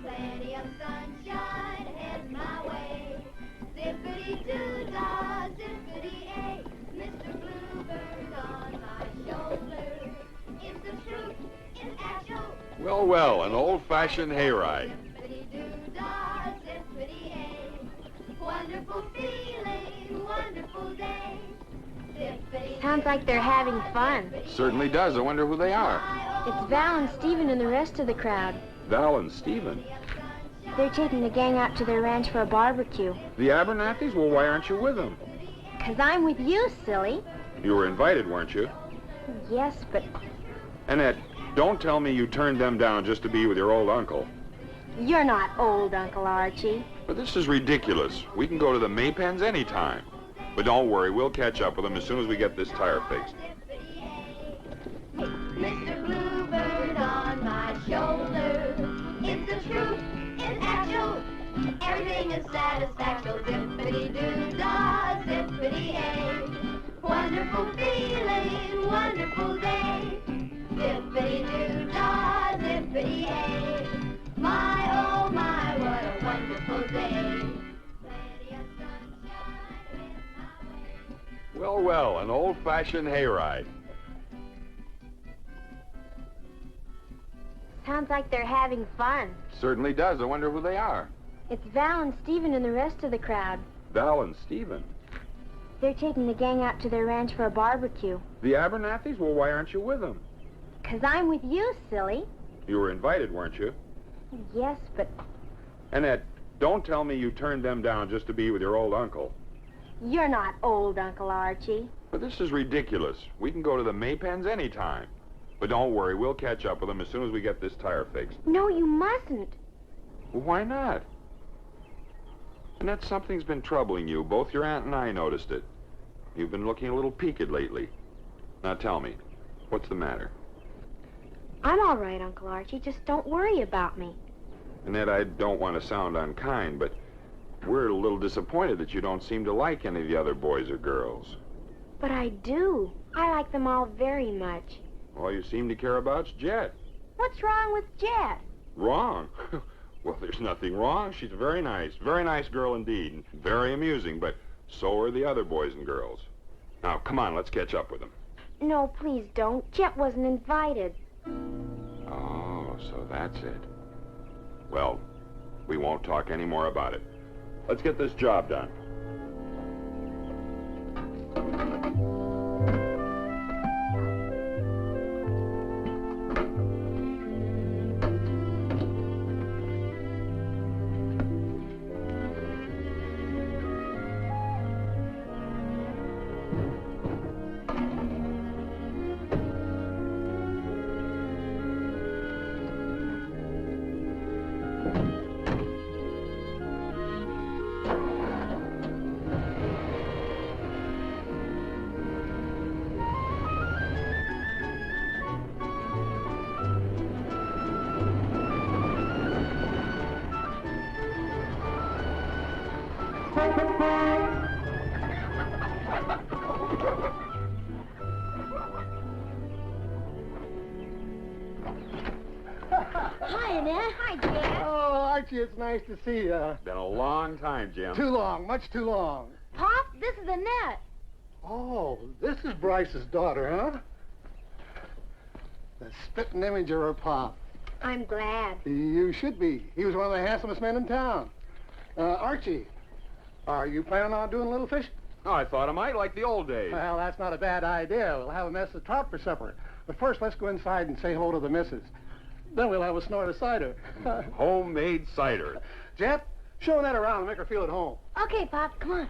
Plenty of sunshine heading my way. Zippity-doo-dah, zippity-ay, Mr. Bluebird on my shoulder. It's the truth, it's actual. Well, well, an old-fashioned hayride. Zippity-doo-dah, zippity-ay, wonderful feeling, wonderful day. Sounds like they're having fun. Certainly does. I wonder who they are. It's Val and Stephen and the rest of the crowd. Val and Stephen. They're taking the gang out to their ranch for a barbecue. The Abernathys? Well, why aren't you with them? 'Cause I'm with you, silly. You were invited, weren't you? Yes, but Annette, don't tell me you turned them down just to be with your old uncle. you're not old, Uncle Archie. But this is ridiculous. We can go to the Maypens anytime. But don't worry, we'll catch up with them as soon as we get this tire fixed. Mr. Bluebird on my shoulder. It's the truth, it's actual, everything is satisfactual. Zippity-doo-dah, zippity-ay, wonderful feeling, wonderful day. Zippity-doo-dah, zippity-ay, my oh my, what a wonderful day. Plenty of sunshine in my way. Well, well, an old-fashioned hayride. Sounds like they're having fun. Certainly does. I wonder who they are. It's Val and Stephen and the rest of the crowd. Val and Stephen. They're taking the gang out to their ranch for a barbecue. The Abernathys? Well, why aren't you with them? 'Cause I'm with you, silly. You were invited, weren't you? Yes, but Annette, don't tell me you turned them down just to be with your old uncle. you're not old, Uncle Archie. But this is ridiculous. We can go to the Maypens anytime. But don't worry, we'll catch up with them as soon as we get this tire fixed. No, you mustn't. Well, why not? Annette, something's been troubling you. Both your aunt and I noticed it. You've been looking a little peaked lately. Now tell me, what's the matter? I'm all right, Uncle Archie. Just don't worry about me. Annette, I don't want to sound unkind, but we're a little disappointed that you don't seem to like any of the other boys or girls. But I do. I like them all very much. All you seem to care about's Jet. What's wrong with Jet? Wrong? Well, there's nothing wrong. She's very nice girl indeed, and very amusing, but so are the other boys and girls. Now, come on, let's catch up with them. No, please don't. Jet wasn't invited. Oh, so that's it. Well, we won't talk any more about it. Let's get this job done. Hi, Annette. Hi, Jet. Oh, Archie, it's nice to see you. Been a long time, Jim. Too long, much too long. Pop, this is Annette. Oh, this is Bryce's daughter, huh? The spitting image of her pop. I'm glad. You should be. He was one of the handsomest men in town. Archie, are you planning on doing a little fishing? Oh, I thought I might, like the old days. Well, that's not a bad idea. We'll have a mess of trout for supper. But first, let's go inside and say hello to the missus. Then we'll have a snort of cider. Homemade cider. Jet, show that around and make her feel at home. Okay, Pop, come on.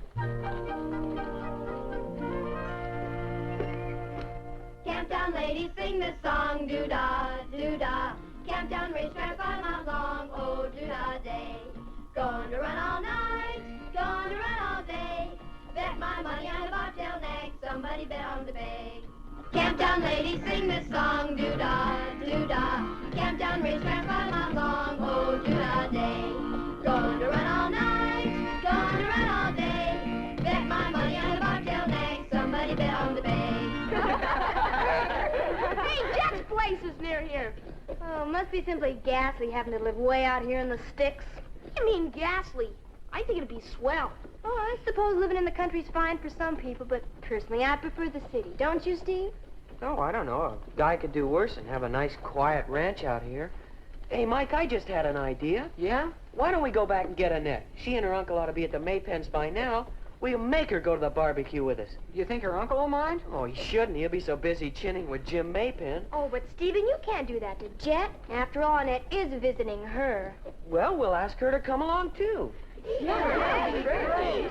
Camptown ladies sing this song, doo-dah, doo-dah. Camp down racetrack 5 miles long, oh, do-da day. Going to run all night, going to run all day. Bet my money on a bobtail neck, somebody bet on the bay. Camp down ladies, sing this song, do-da, do-da. Camp down racetrack 5 miles long, oh, do-da day. Going to run all night, going to run all day. Bet my money on a bobtail neck, somebody bet on the bay. Hey, Jet's place is near here. Oh, must be simply ghastly having to live way out here in the sticks. I mean ghastly. I think it'd be swell. Oh, I suppose living in the country's fine for some people, but personally I prefer the city. Don't you, Steve? Oh, I don't know. A guy could do worse than have a nice, quiet ranch out here. Hey, Mike, I just had an idea. Yeah? Why don't we go back and get Annette? She and her uncle ought to be at the Maypens by now. We'll make her go to the barbecue with us. You think her uncle will mind? Oh, he shouldn't. He'll be so busy chinning with Jim Maypen. Oh, but Stephen, you can't do that to Jet. After all, Annette is visiting her. Well, we'll ask her to come along, too.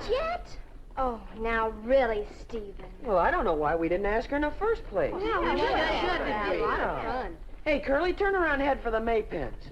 Jet? Oh, now really, Stephen. Well, I don't know why we didn't ask her in the first place. Yeah, we should. It'd be a lot of fun. Hey, Curly, turn around and head for the Maypens.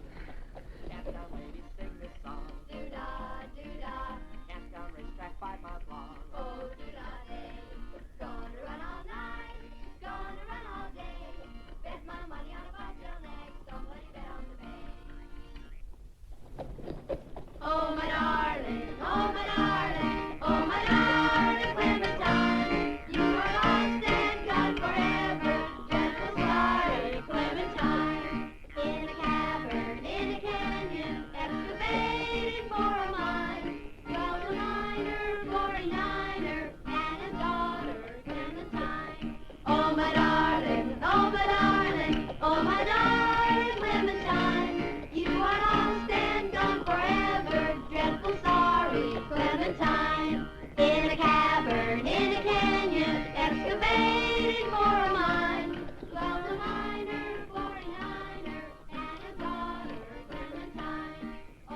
Oh, my darling, oh, my darling, oh, my darling Clementine. You are lost and gone forever, gentle starry Clementine. In a cavern, in a canyon, excavated for a mine, dwelt a miner, 49er, and his daughter Clementine. Oh, my darling, oh, my darling, oh, my darling Clementine. You are lost and gone forever, dreadful sorry Clementine. In a cavern, in a canyon, excavated for a mine, dwelt a miner, 49er, and his daughter Clementine.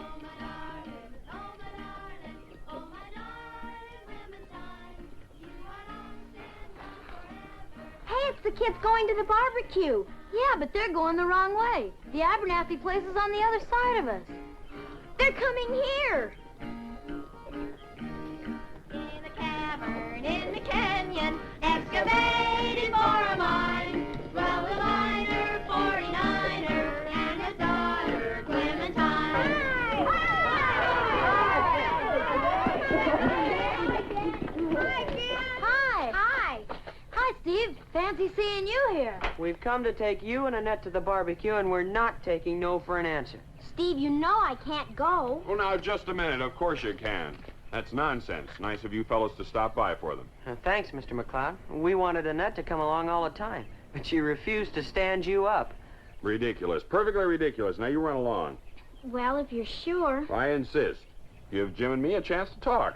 Oh, my darling, oh, my darling, oh, my darling Clementine. You are lost and gone forever. Hey, it's the kids going to the barbecue. Yeah, but they're going the wrong way. The Abernathy place is on the other side of us. They're coming here. In a cavern, in the canyon, excavated for a mine, dwelt a miner, 49er, and his daughter Clementine. Hi. Hi. Hi, Steve. Fancy seeing you here. We've come to take you and Annette to the barbecue, and we're not taking no for an answer. Steve, you know I can't go. Oh, now, just a minute. Of course you can. That's nonsense. Nice of you fellows to stop by for them. Thanks, Mr. McCloud. We wanted Annette to come along all the time, but she refused to stand you up. Ridiculous. Perfectly ridiculous. Now, you run along. Well, if you're sure. I insist. Give Jim and me a chance to talk.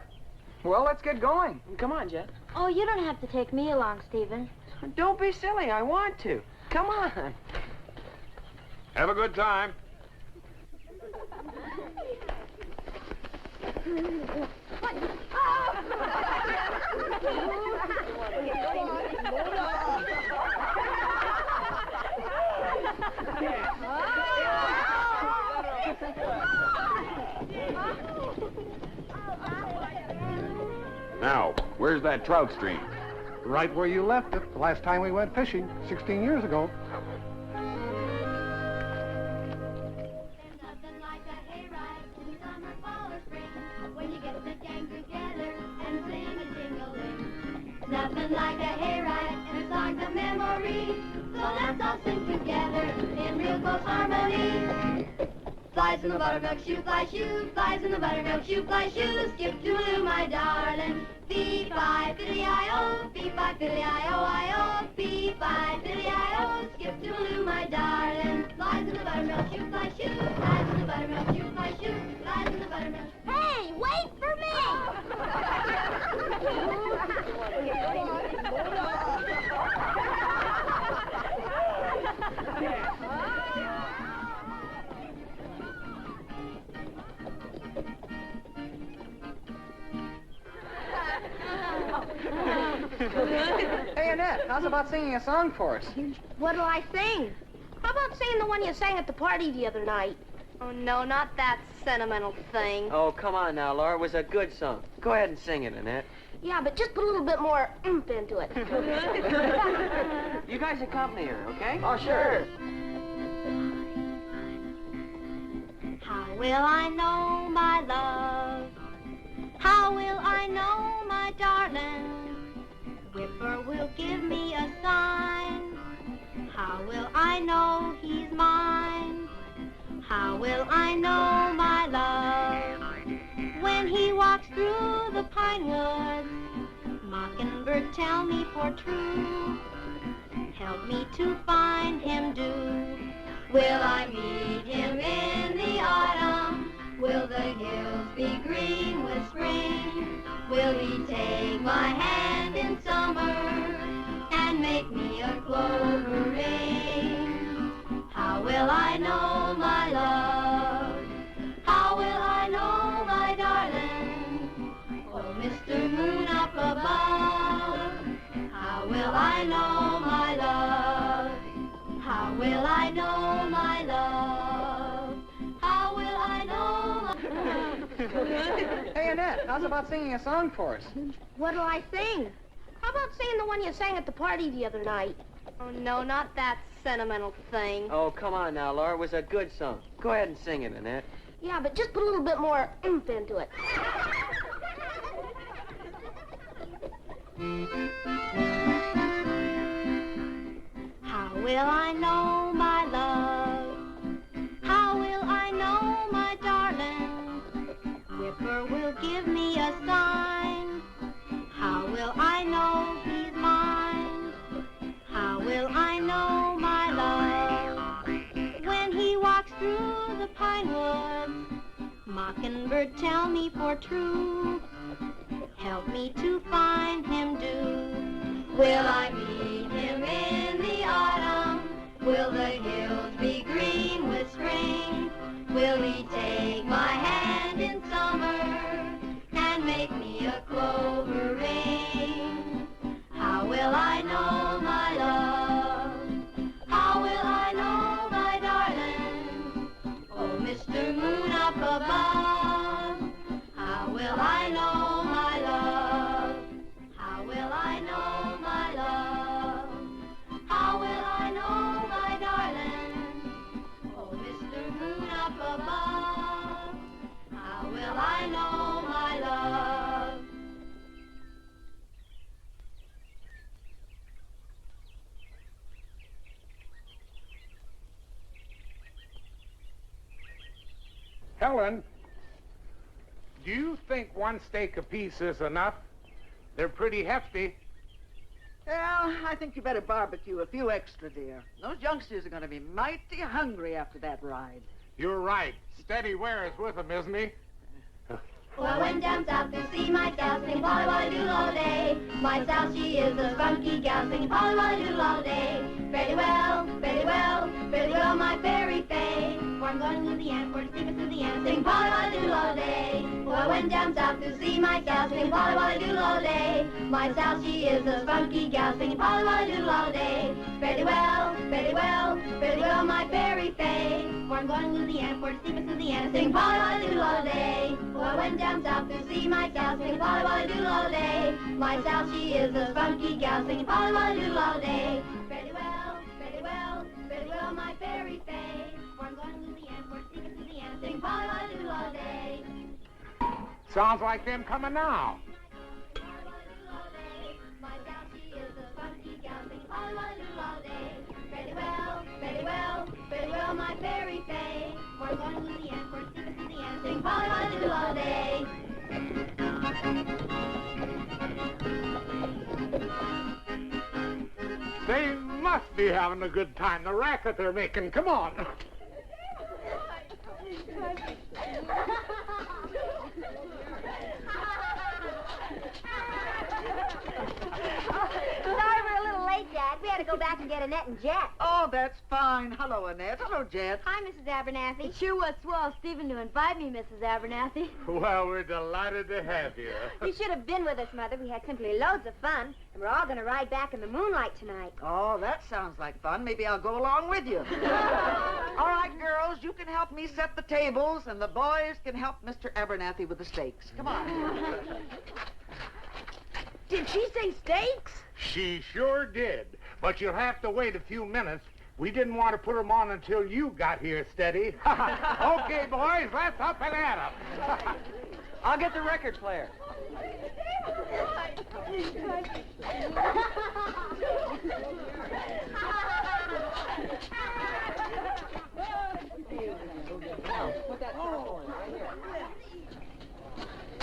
Well, let's get going. Come on, Jet. Oh, you don't have to take me along, Stephen. Don't be silly. I want to. Come on. Have a good time. Now, where's that trout stream? Right where you left it the last time we went fishing, 16 years ago. Nothing like a hayride in summer, fall, or spring, when you get the gang together and sing a jingle-ling. Nothing like a hayride and songs of memory, so let's all sing together in real close harmony. Flies in the buttermilk shoe, fly shoe, flies in the buttermilk shoe, fly shoe, skip toodaloo, my darling. Fee-fi, fiddly-I-O, fee-fi, fiddly-I-O-I-O, fee-fi, fiddly-I-O, skip toodaloo, my darling. Flies in the buttermilk shoe, fly shoe, flies in the buttermilk shoe, fly shoe, flies in the buttermilk. Hey, wait for me! Hey, Annette, how's about singing a song for us? What'll I sing? How about about singing the one you sang at the party the other night? Oh, no, not that sentimental thing. Oh, come on now, Laura. It was a good song. Go ahead and sing it, Annette. Yeah, but just put a little bit more oomph into it. You guys accompany her, okay? Oh, sure. How will I know my love? How will I know my darling? Whipper will give me a sign. How will I know he's mine? How will I know my love? When he walks through the pine woods, mockingbird tell me for true. Help me to find him, do. Will I meet him in the autumn? Will the hills be green with spring? Will he take my hand in summer and make me a clover ring? How will I know my love? How will I know my darling? Oh, Mr. Moon up above, how will I know my love? How will I know my love? How will I know my... Hey, Annette, how's about singing a song for us? What'll I sing? How about singing the one you sang at the party the other night? Oh, no, not that sentimental thing. Oh, come on now, Laura. It was a good song. Go ahead and sing it, Annette. Yeah, but just put a little bit more oomph into it. How will I know my love? How will I know my darling? Whipper will give me a sign. How will I know he's mine? How will I know my love? When he walks through the pine woods, mockingbird tell me for true. Help me to find him, do. Will I meet him in the autumn? Will the hills be green with spring? Will he take my hand in summer and make me a clover ring? How will I know my love? How will I know my darling? Oh, Mr. Moon up above, how will I know my love? How will I know my love? How will I know my darling? Oh, Mr. Moon up above, how will I know my love? Helen, do you think one steak apiece is enough? They're pretty hefty. Well, I think you better barbecue a few extra, dear. Those youngsters are going to be mighty hungry after that ride. You're right. Steady wear is with them, isn't he? Well, I went down south to see my gal sing Polly Wolly Doodle all day. My Sal, she is a spunky gal singing Polly Wolly Doodle all day. Fairly well, fairly well, fairly well, my fairy fay. For I'm going to Louisiana for to sleep in Louisiana, sing Polly Wolly Doodle all day. Well, I went down south to see my gal sing Polly Wolly Doodle all day. My Sal, she is a spunky gal singing Polly Wolly Doodle all day. Fairly well, fairly well, fairly well, my fairy fay. For I'm going to Louisiana for to sleep in Louisiana, sing Polly Wolly Doodle all day. Well, I went down south to see my gal sing Polly Wolly Doodle all day. My Sal, she is a spunky gal singing Polly Wolly Doodle all day. Fairly well, fairly well, fairly well, my fairy fay. For I'm going to Louisiana for to sleep in Louisiana, sing Polly Wolly Doodle all day. Sounds like them coming now. My gal, she is a spunky gal singing Polly Wolly Doodle all day. Fairly well, fairly well, fairly well, my fairy fay. For I'm going to Louisiana for to sleep in Louisiana, sing Polly Wolly Doodle all day. They must be having a good time. The racket they're making. Come on. Sorry we're a little late, Dad. We had to go back and get Annette and Jack. Oh, Oh, that's fine. Hello, Annette. Hello, Jet. Hi, Mrs. Abernathy. It sure was swell, Stephen, to invite me, Mrs. Abernathy. Well, we're delighted to have you. You should have been with us, Mother. We had simply loads of fun. And we're all going to ride back in the moonlight tonight. Oh, that sounds like fun. Maybe I'll go along with you. All right, girls, you can help me set the tables, and the boys can help Mr. Abernathy with the steaks. Come on. Did she say steaks? She sure did. But you'll have to wait a few minutes. We didn't want to put them on until you got here, Steady. Okay, boys, let's up and at 'em. I'll get the record player.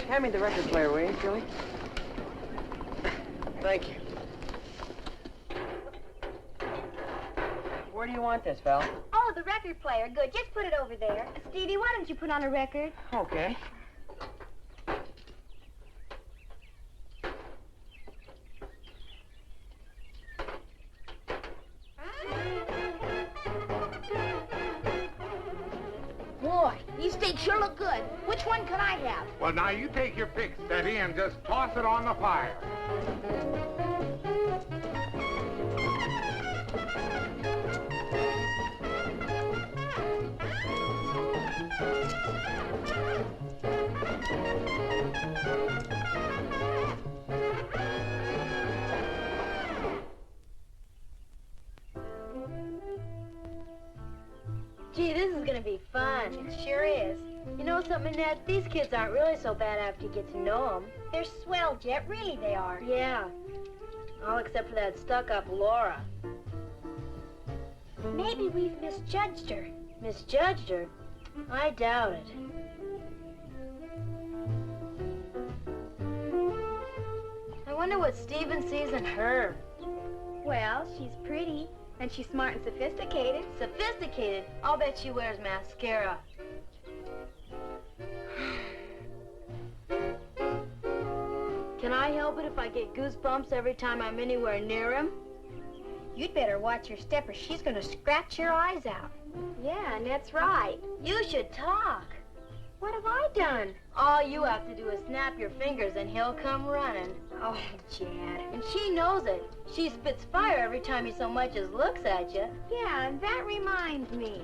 Hand me the record player, will you, Billy? Thank you. Where do you want this, Val? Oh, the record player. Good. Just put it over there. Stevie, why don't you put on a record? Okay. Boy, these steaks sure look good. Which one can I have? Well, now you take your pick, Steady, and just toss it on the fire. Gee, this is gonna be fun. It sure is. You know something, Annette? These kids aren't really so bad after you get to know them. They're swell, Jet. Really, they are. Yeah. All except for that stuck-up Laura. Maybe we've misjudged her. Misjudged her? I doubt it. I wonder what Stephen sees in her. Well, she's pretty, and she's smart and sophisticated. Sophisticated? I'll bet she wears mascara. Can I help it if I get goosebumps every time I'm anywhere near him? You'd better watch your step or she's gonna scratch your eyes out. Yeah, Annette's right. You should talk. What have I done? All you have to do is snap your fingers and he'll come running. Oh, Jet. And she knows it. She spits fire every time he so much as looks at you. Yeah, and that reminds me.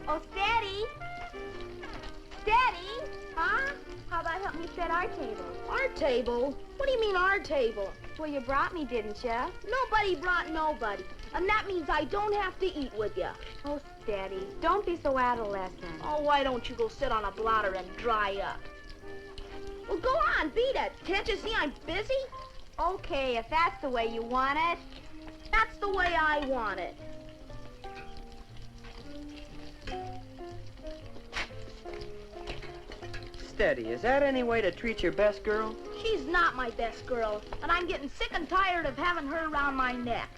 Oh, Steady! Steady! Huh? How about help me set our table? Our table? What do you mean, our table? Well, you brought me, didn't you? Nobody brought nobody. And that means I don't have to eat with you. Oh, Steady, don't be so adolescent. Oh, why don't you go sit on a blotter and dry up? Well, go on, beat it. Can't you see I'm busy? Okay, if that's the way you want it. That's the way I want it. Steady, is that any way to treat your best girl? She's not my best girl, and I'm getting sick and tired of having her around my neck.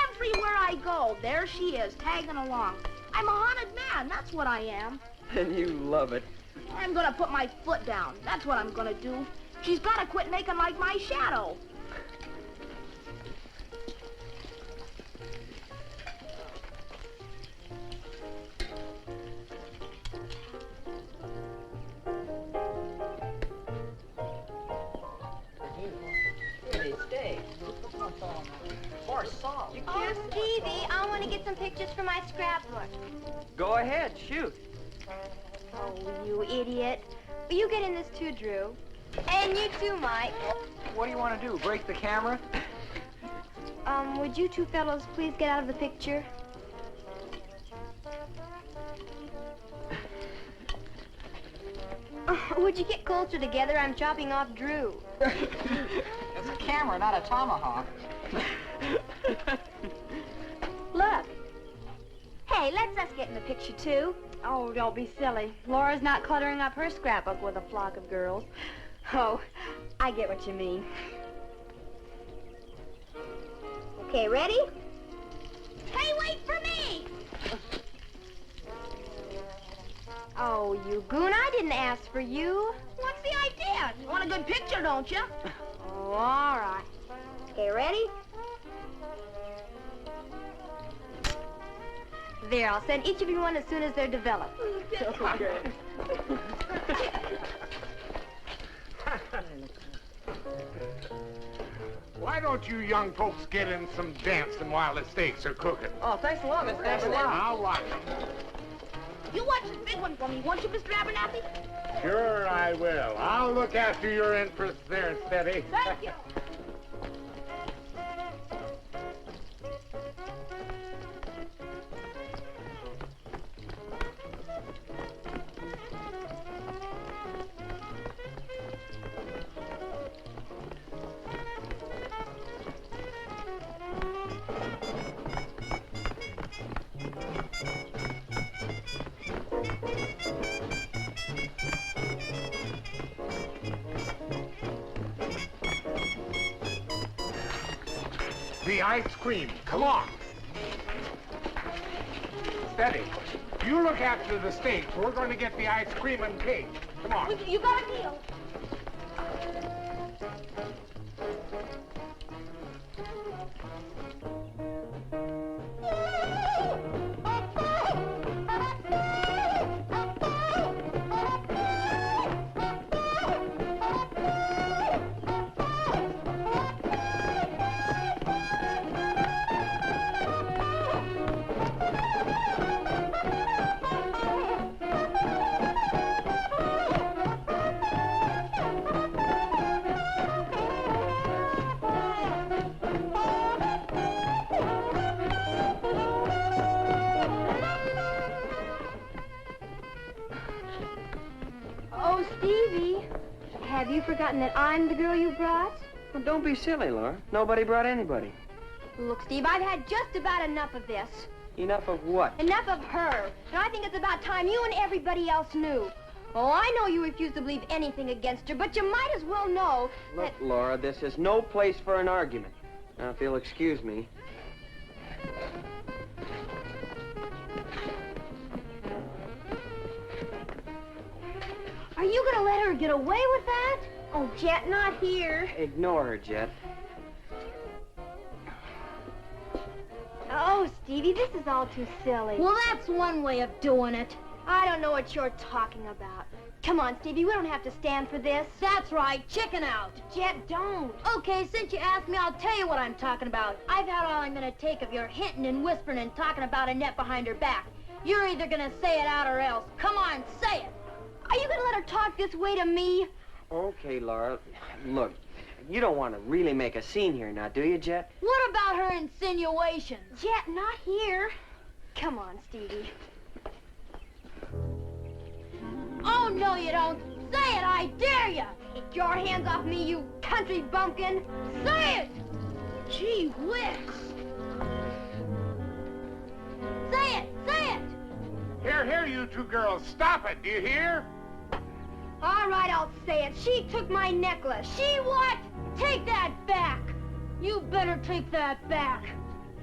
Everywhere I go, there she is, tagging along. I'm a haunted man, that's what I am. And you love it. I'm gonna put my foot down. That's what I'm gonna do. She's gotta quit making like my shadow. More salt. Oh, Stevie, I want to get some pictures for my scrapbook. Go ahead, shoot. Oh, you idiot. Will you get in this too, Drew? And you too, Mike. What do you want to do, break the camera? Would you two fellows please get out of the picture? Would you get closer together? I'm chopping off Drew. It's a camera, not a tomahawk. Look. Hey, let's us get in the picture, too. Oh, don't be silly. Laura's not cluttering up her scrapbook with a flock of girls. Oh, I get what you mean. Okay, ready? Hey, wait for me! Oh, you goon, I didn't ask for you. What's the idea? You want a good picture, don't you? Oh, all right. Okay, ready? There, I'll send each of you one as soon as they're developed. Okay. Why don't you young folks get in some dancing while the steaks are cooking? Oh, thanks a lot, Mr. Abernathy. I'll watch. You watch this big one for me, won't you, Mr. Abernathy? Sure I will. I'll look after your interests there, Steady. Thank you. The ice cream. Come on. Steady. You look after the steaks. We're going to get the ice cream and cake. Come on. You got a deal. Oh, Stevie, have you forgotten that I'm the girl you brought? Well, don't be silly, Laura. Nobody brought anybody. Look, Steve, I've had just about enough of this. Enough of what? Enough of her. And I think it's about time you and everybody else knew. Oh, I know you refuse to believe anything against her, but you might as well know Look, Laura, this is no place for an argument. Now, if you'll excuse me. Are you gonna let her get away with that? Oh, Jet, not here. Ignore her, Jet. Oh, Stevie, this is all too silly. Well, that's one way of doing it. I don't know what you're talking about. Come on, Stevie, we don't have to stand for this. That's right, chicken out. Jet, don't. Okay, since you asked me, I'll tell you what I'm talking about. I've had all I'm gonna take of your hinting and whispering and talking about Annette behind her back. You're either gonna say it out or else. Come on, say it. Are you gonna let her talk this way to me? Okay, Laura. Look, you don't want to really make a scene here now, do you, Jet? What about her insinuations? Jet, not here. Come on, Stevie. Oh, no, you don't. Say it, I dare you. Get your hands off me, you country bumpkin. Say it. Gee whiz. Say it, say it. Here, you two girls. Stop it. Do you hear? All right, I'll say it. She took my necklace. She what? Take that back. You better take that back.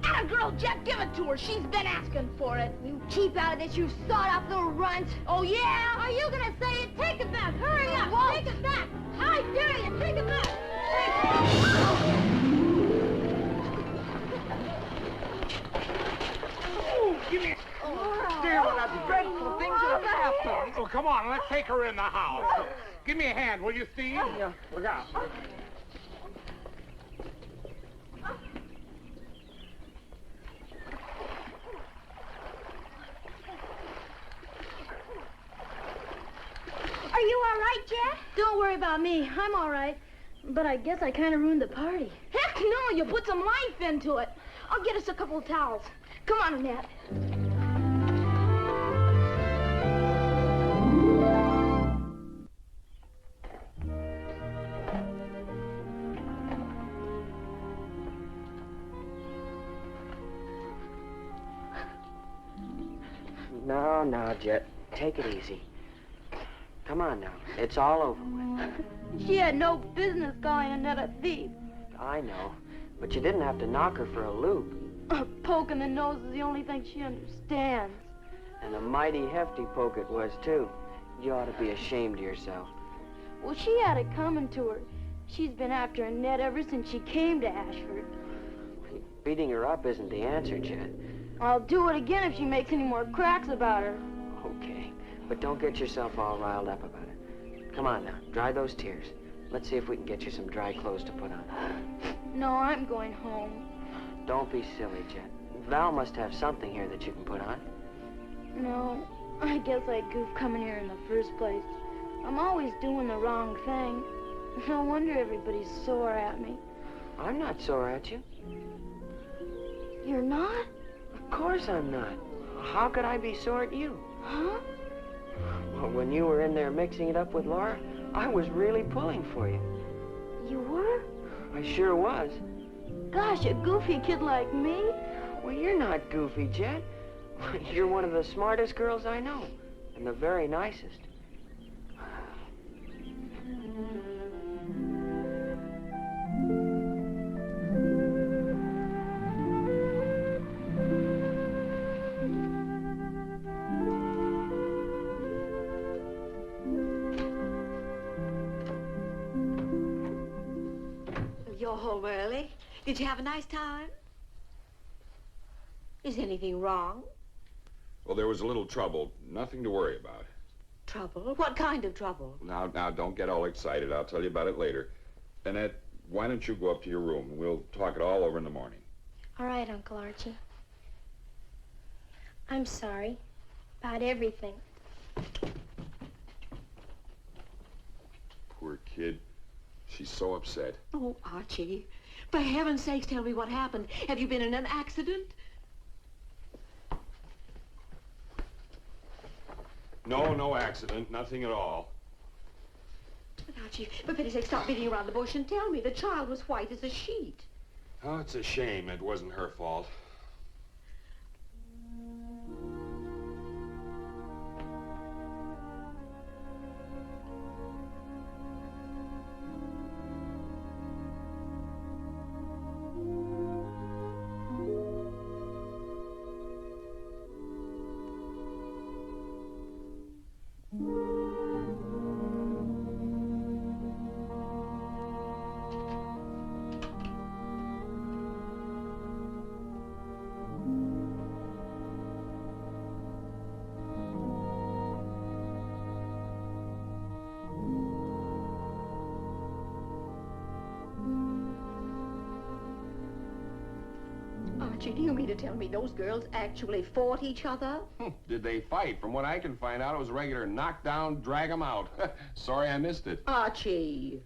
Atta girl, Jet, give it to her. She's been asking for it. You keep out of this, you sawed-off little runt. Oh, yeah? Are you gonna say it? Take it back. Hurry up. won't. Take it back. I dare you. Take it back. Oh, give me... Dear, what a dreadful things that have happened. Oh, come on. Let's take her in the house. Give me a hand, will you, Steve? Yeah. Look out. Are you all right, Jet? Don't worry about me. I'm all right. But I guess I kind of ruined the party. Heck no, you put some life into it. I'll get us a couple of towels. Come on, Annette. No, Jet. Take it easy. Come on now. It's all over with. She had no business calling Annette a thief. I know. But you didn't have to knock her for a loop. A poke in the nose is the only thing she understands. And a mighty hefty poke it was, too. You ought to be ashamed of yourself. Well, she had it coming to her. She's been after Annette ever since she came to Ashford. Beating her up isn't the answer, Chet. I'll do it again if she makes any more cracks about her. Okay, but don't get yourself all riled up about it. Come on now, dry those tears. Let's see if we can get you some dry clothes to put on. No, I'm going home. Don't be silly, Chet. Val must have something here that you can put on. No, I guess I goofed coming here in the first place. I'm always doing the wrong thing. No wonder everybody's sore at me. I'm not sore at you. You're not? Of course I'm not. How could I be sore at you? Huh? Well, when you were in there mixing it up with Laura, I was really pulling for you. You were? I sure was. Gosh, a goofy kid like me? Well, you're not goofy, Jet. You're one of the smartest girls I know, and the very nicest. You're home early. Did you have a nice time? Is anything wrong? Well, there was a little trouble. Nothing to worry about. Trouble? What kind of trouble? Now, don't get all excited. I'll tell you about it later. Annette, why don't you go up to your room, and we'll talk it all over in the morning. All right, Uncle Archie. I'm sorry about everything. Poor kid. She's so upset. Oh, Archie, for heaven's sakes, tell me what happened. Have you been in an accident? No accident. Nothing at all. But Archie, for pity's sake, stop beating around the bush and tell me. The child was white as a sheet. Oh, it's a shame. It wasn't her fault. Archie, do you mean to tell me those girls actually fought each other? Did they fight? From what I can find out, it was a regular knockdown, drag 'em out. Sorry I missed it. Archie.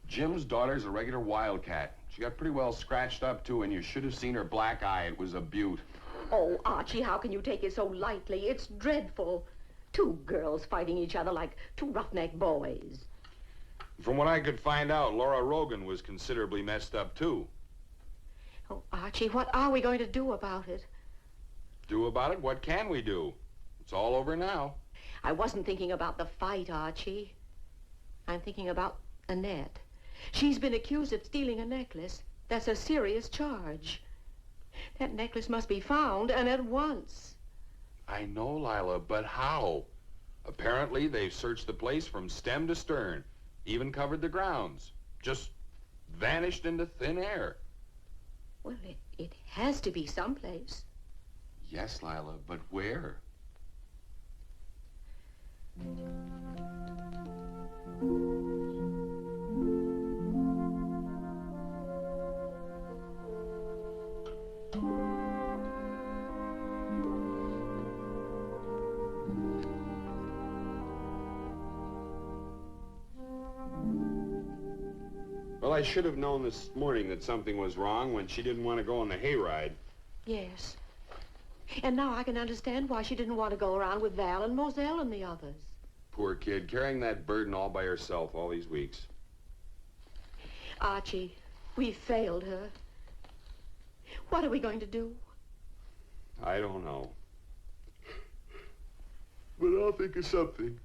Jim's daughter's a regular wildcat. She got pretty well scratched up, too, and you should have seen her black eye. It was a beaut. Oh, Archie, how can you take it so lightly? It's dreadful. Two girls fighting each other like two roughneck boys. From what I could find out, Laura Rogan was considerably messed up, too. Oh, Archie, what are we going to do about it? Do about it? What can we do? It's all over now. I wasn't thinking about the fight, Archie. I'm thinking about Annette. She's been accused of stealing a necklace. That's a serious charge. That necklace must be found, and at once. I know, Lila, but how? Apparently, they've searched the place from stem to stern, even covered the grounds. Just vanished into thin air. Well, it has to be someplace. Yes, Lila, but where? Well, I should have known this morning that something was wrong when she didn't want to go on the hayride. Yes. And now I can understand why she didn't want to go around with Val and Moselle and the others. Poor kid, carrying that burden all by herself all these weeks. Archie, we failed her. What are we going to do? I don't know. But I'll think of something.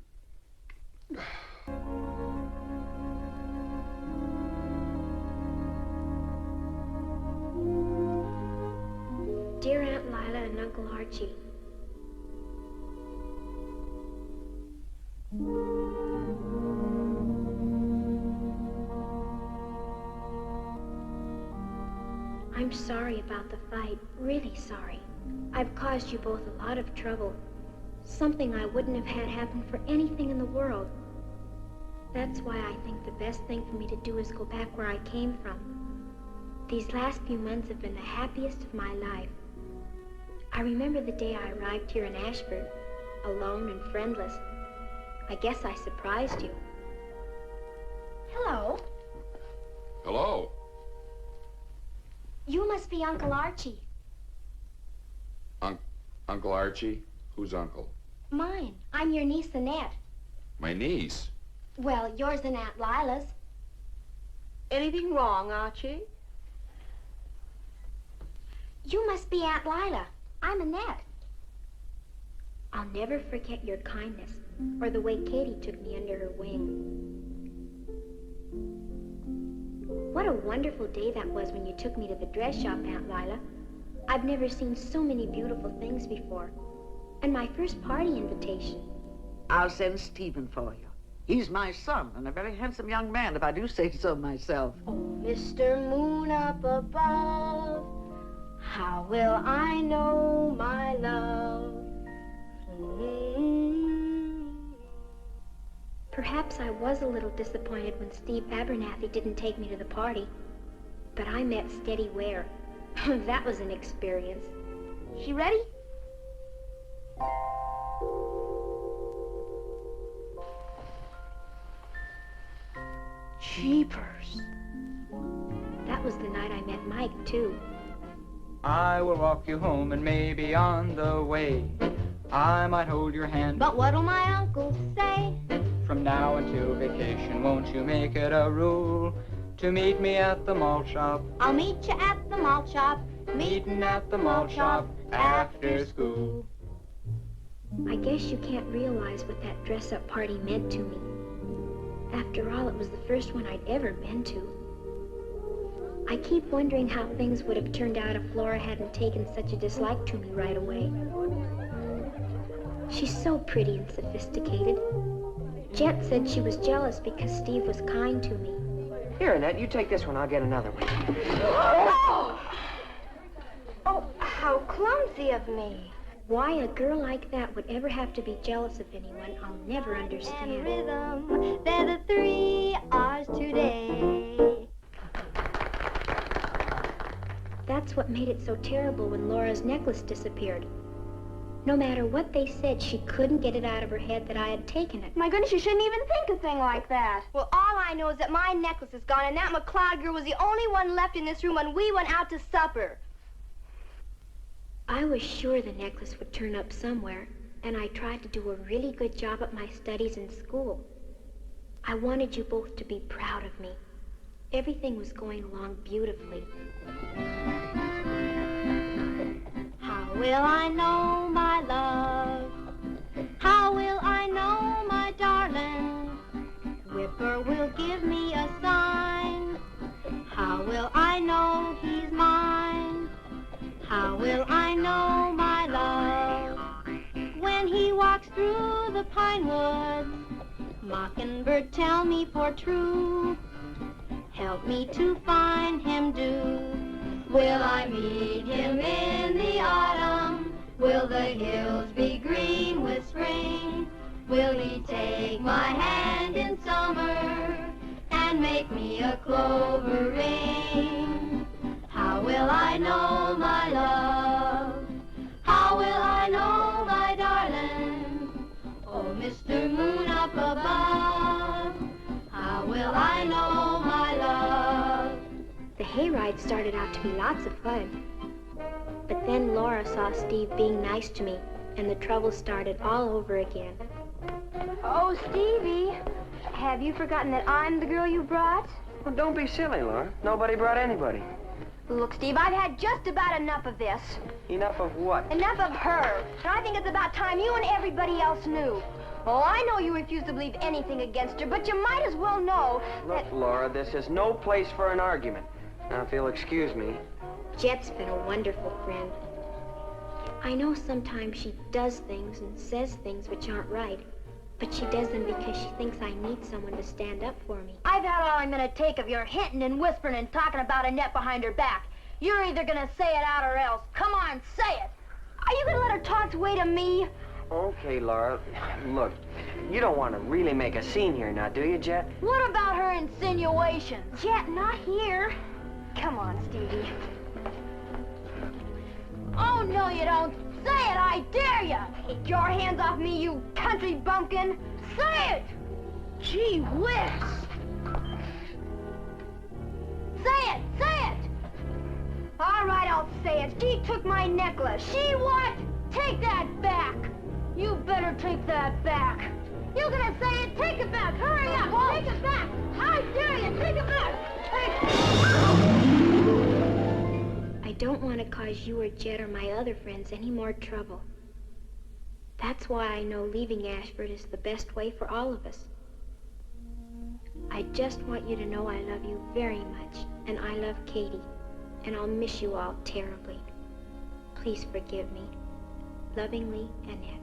Dear Aunt Lila and Uncle Archie, I'm sorry about the fight. Really sorry. I've caused you both a lot of trouble. Something I wouldn't have had happen for anything in the world. That's why I think the best thing for me to do is go back where I came from. These last few months have been the happiest of my life. I remember the day I arrived here in Ashford, alone and friendless. I guess I surprised you. Hello. Hello. You must be Uncle Archie. Uncle Archie? Who's uncle? Mine. I'm your niece, Annette. My niece? Well, yours and Aunt Lila's. Anything wrong, Archie? You must be Aunt Lila. I'm Annette. I'll never forget your kindness, or the way Katie took me under her wing. What a wonderful day that was when you took me to the dress shop, Aunt Lila. I've never seen so many beautiful things before. And my first party invitation. I'll send Stephen for you. He's my son, and a very handsome young man, if I do say so myself. Oh, Mr. Moon up above, how will I know my love? Perhaps I was a little disappointed when Steve Abernathy didn't take me to the party. But I met Steady Ware. That was an experience. She ready? Jeepers. That was the night I met Mike, too. I will walk you home, and maybe on the way I might hold your hand. But what'll my uncle say? From now until vacation, won't you make it a rule to meet me at the malt shop? I'll meet you at the malt shop. Meeting at the malt shop after school. I guess you can't realize what that dress-up party meant to me. After all, it was the first one I'd ever been to. I keep wondering how things would have turned out if Flora hadn't taken such a dislike to me right away. She's so pretty and sophisticated. Jet said she was jealous because Steve was kind to me. Here, Annette, you take this one. I'll get another one. Oh! Oh, how clumsy of me. Why a girl like that would ever have to be jealous of anyone, I'll never understand. Rhythm, they're the 3 R's today. That's what made it so terrible when Laura's necklace disappeared. No matter what they said, she couldn't get it out of her head that I had taken it. My goodness, you shouldn't even think a thing like that. Well, all I know is that my necklace is gone, and that McLeod girl was the only one left in this room when we went out to supper. I was sure the necklace would turn up somewhere, and I tried to do a really good job at my studies in school. I wanted you both to be proud of me. Everything was going along beautifully. How will I know my love? How will I know my darling? Whipper will give me a sign. How will I know he's mine? How will I know my love? When he walks through the pine woods, mockingbird tell me for true. Help me to find him, do. Will I meet him in the autumn? Will the hills be green with spring? Will he take my hand in summer and make me a clover ring? How will I know my love? How will I know my darling? Oh, Mr. Moon up above, how will I know my love? The hayride started out to be lots of fun. But then Laura saw Steve being nice to me, and the trouble started all over again. Oh, Stevie, have you forgotten that I'm the girl you brought? Well, don't be silly, Laura. Nobody brought anybody. Look, Steve, I've had just about enough of this. Enough of what? Enough of her. And I think it's about time you and everybody else knew. Oh, I know you refuse to believe anything against her, but you might as well know Look, Laura, this is no place for an argument. Now, if you'll excuse me. Jet's been a wonderful friend. I know sometimes she does things and says things which aren't right, but she does them because she thinks I need someone to stand up for me. I've had all I'm gonna take of your hinting and whispering and talking about Annette behind her back. You're either gonna say it out or else. Come on, say it. Are you gonna let her talk the way to me? Okay, Laura. Look, you don't want to really make a scene here now, do you, Jet? What about her insinuations? Jet, not here. Come on, Stevie. Oh, no, you don't. Say it, I dare you. Take your hands off me, you country bumpkin. Say it. Gee whiz. Say it, say it. All right, I'll say it. She took my necklace. She what? Take that back. You better take that back. You're gonna say it, take it back. Hurry up, take it back. I dare you, take it back. I don't want to cause you or Jet or my other friends any more trouble. That's why I know leaving Ashford is the best way for all of us. I just want you to know I love you very much, and I love Katie, and I'll miss you all terribly. Please forgive me. Lovingly, Annette.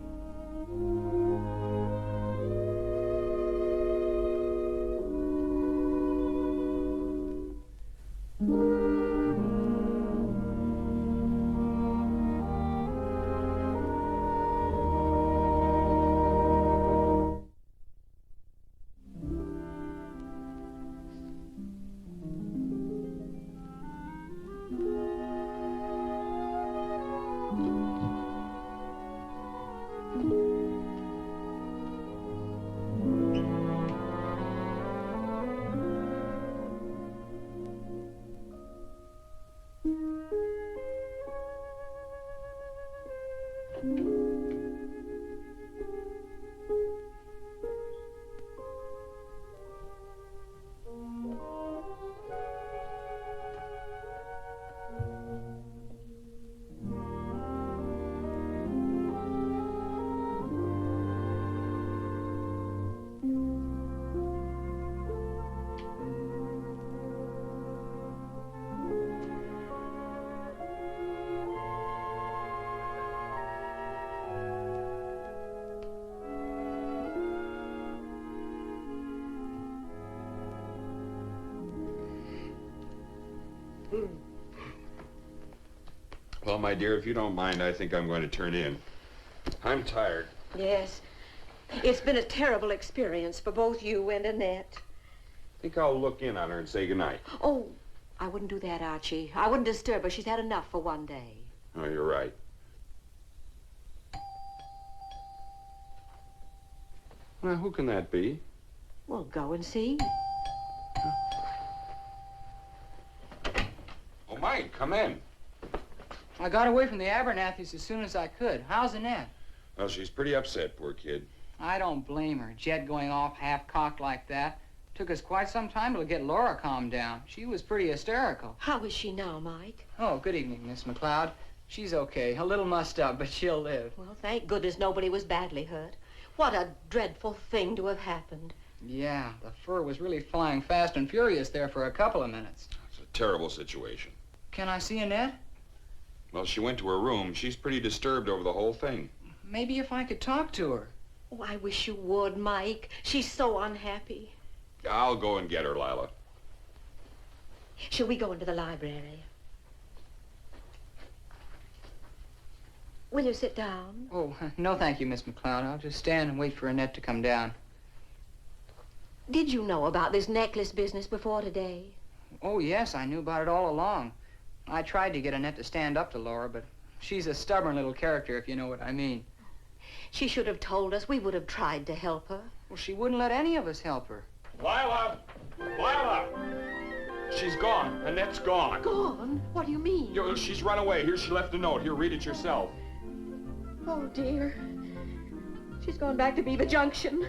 Well, my dear, if you don't mind, I think I'm going to turn in. I'm tired. Yes. It's been a terrible experience for both you and Annette. I think I'll look in on her and say goodnight. Oh, I wouldn't do that, Archie. I wouldn't disturb her. She's had enough for one day. Oh, you're right. Well, who can that be? Well, go and see. Oh, Mike, come in. I got away from the Abernathys as soon as I could. How's Annette? Well, she's pretty upset, poor kid. I don't blame her. Jed going off half-cocked like that. Took us quite some time to get Laura calmed down. She was pretty hysterical. How is she now, Mike? Oh, good evening, Miss McLeod. She's okay. A little mussed up, but she'll live. Well, thank goodness nobody was badly hurt. What a dreadful thing to have happened. Yeah, the fur was really flying fast and furious there for a couple of minutes. It's a terrible situation. Can I see Annette? Well, she went to her room. She's pretty disturbed over the whole thing. Maybe if I could talk to her. Oh, I wish you would, Mike. She's so unhappy. I'll go and get her, Lila. Shall we go into the library? Will you sit down? Oh, no thank you, Miss McLeod. I'll just stand and wait for Annette to come down. Did you know about this necklace business before today? Oh, yes, I knew about it all along. I tried to get Annette to stand up to Laura, but she's a stubborn little character, if you know what I mean. She should have told us. We would have tried to help her. Well, she wouldn't let any of us help her. Lila! Lila! She's gone. Annette's gone. Gone? What do you mean? She's run away. Here, she left a note. Here, read it yourself. Oh, dear. She's gone back to Beaver Junction.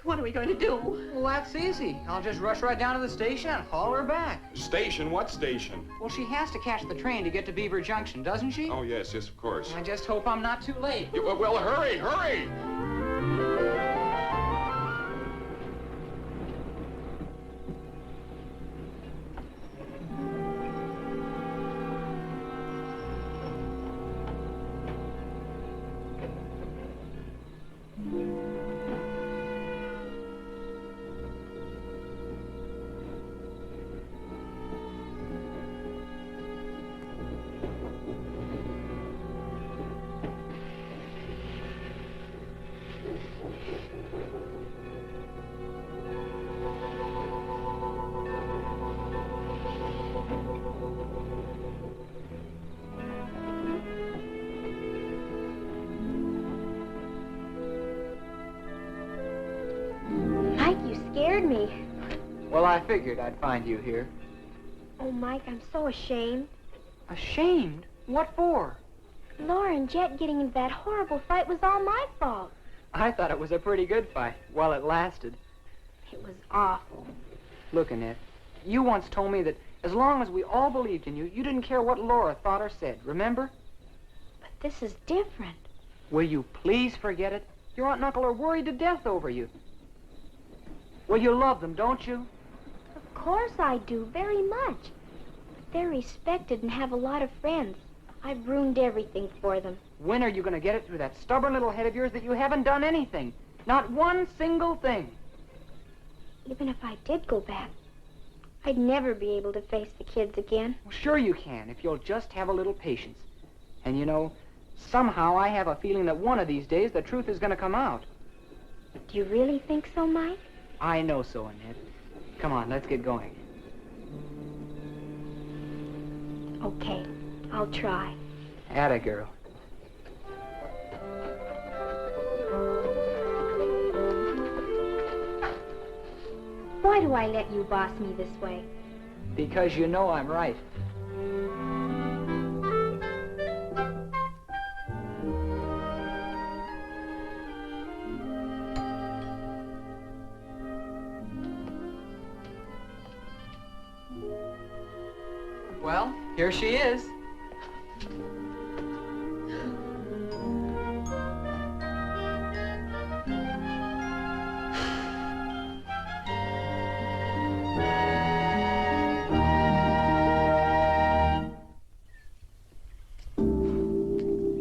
What are we going to do? Well, that's easy. I'll just rush right down to the station and haul her back. Station? What station? Well, she has to catch the train to get to Beaver Junction, doesn't she? Oh, yes, of course. I just hope I'm not too late. Well, hurry, hurry! scared me. Well, I figured I'd find you here. Oh, Mike, I'm so ashamed. Ashamed? What for? Laura and Jet getting into that horrible fight was all my fault. I thought it was a pretty good fight, while it lasted. It was awful. Look, Annette, you once told me that as long as we all believed in you, you didn't care what Laura thought or said, remember? But this is different. Will you please forget it? Your aunt and uncle are worried to death over you. Well, you love them, don't you? Of course I do, very much. But they're respected and have a lot of friends. I've ruined everything for them. When are you going to get it through that stubborn little head of yours that you haven't done anything? Not one single thing. Even if I did go back, I'd never be able to face the kids again. Well, sure you can, if you'll just have a little patience. And you know, somehow I have a feeling that one of these days the truth is going to come out. Do you really think so, Mike? I know so, Annette. Come on, let's get going. Okay, I'll try. Atta girl. Why do I let you boss me this way? Because you know I'm right. Well, here she is.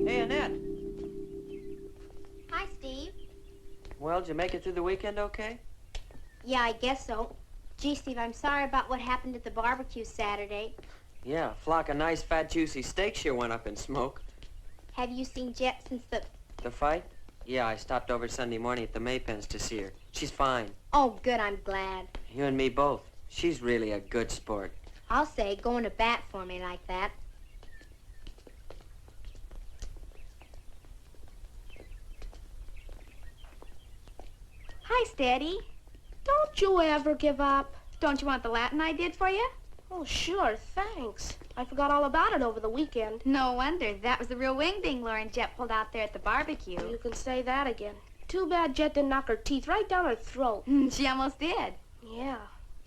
Hey, Annette. Hi, Steve. Well, did you make it through the weekend okay? Yeah, I guess so. Gee, Steve, I'm sorry about what happened at the barbecue Saturday. Yeah, a flock of nice, fat, juicy steaks sure went up in smoke. Have you seen Jet since the... The fight? Yeah, I stopped over Sunday morning at the Maypens to see her. She's fine. Oh, good, I'm glad. You and me both. She's really a good sport. I'll say, going to bat for me like that. Hi, Steady. Don't you ever give up. Don't you want the Latin I did for you? Oh, sure, thanks. I forgot all about it over the weekend. No wonder. That was the real wingding Laura and Jet pulled out there at the barbecue. You can say that again. Too bad Jet didn't knock her teeth right down her throat. She almost did. Yeah,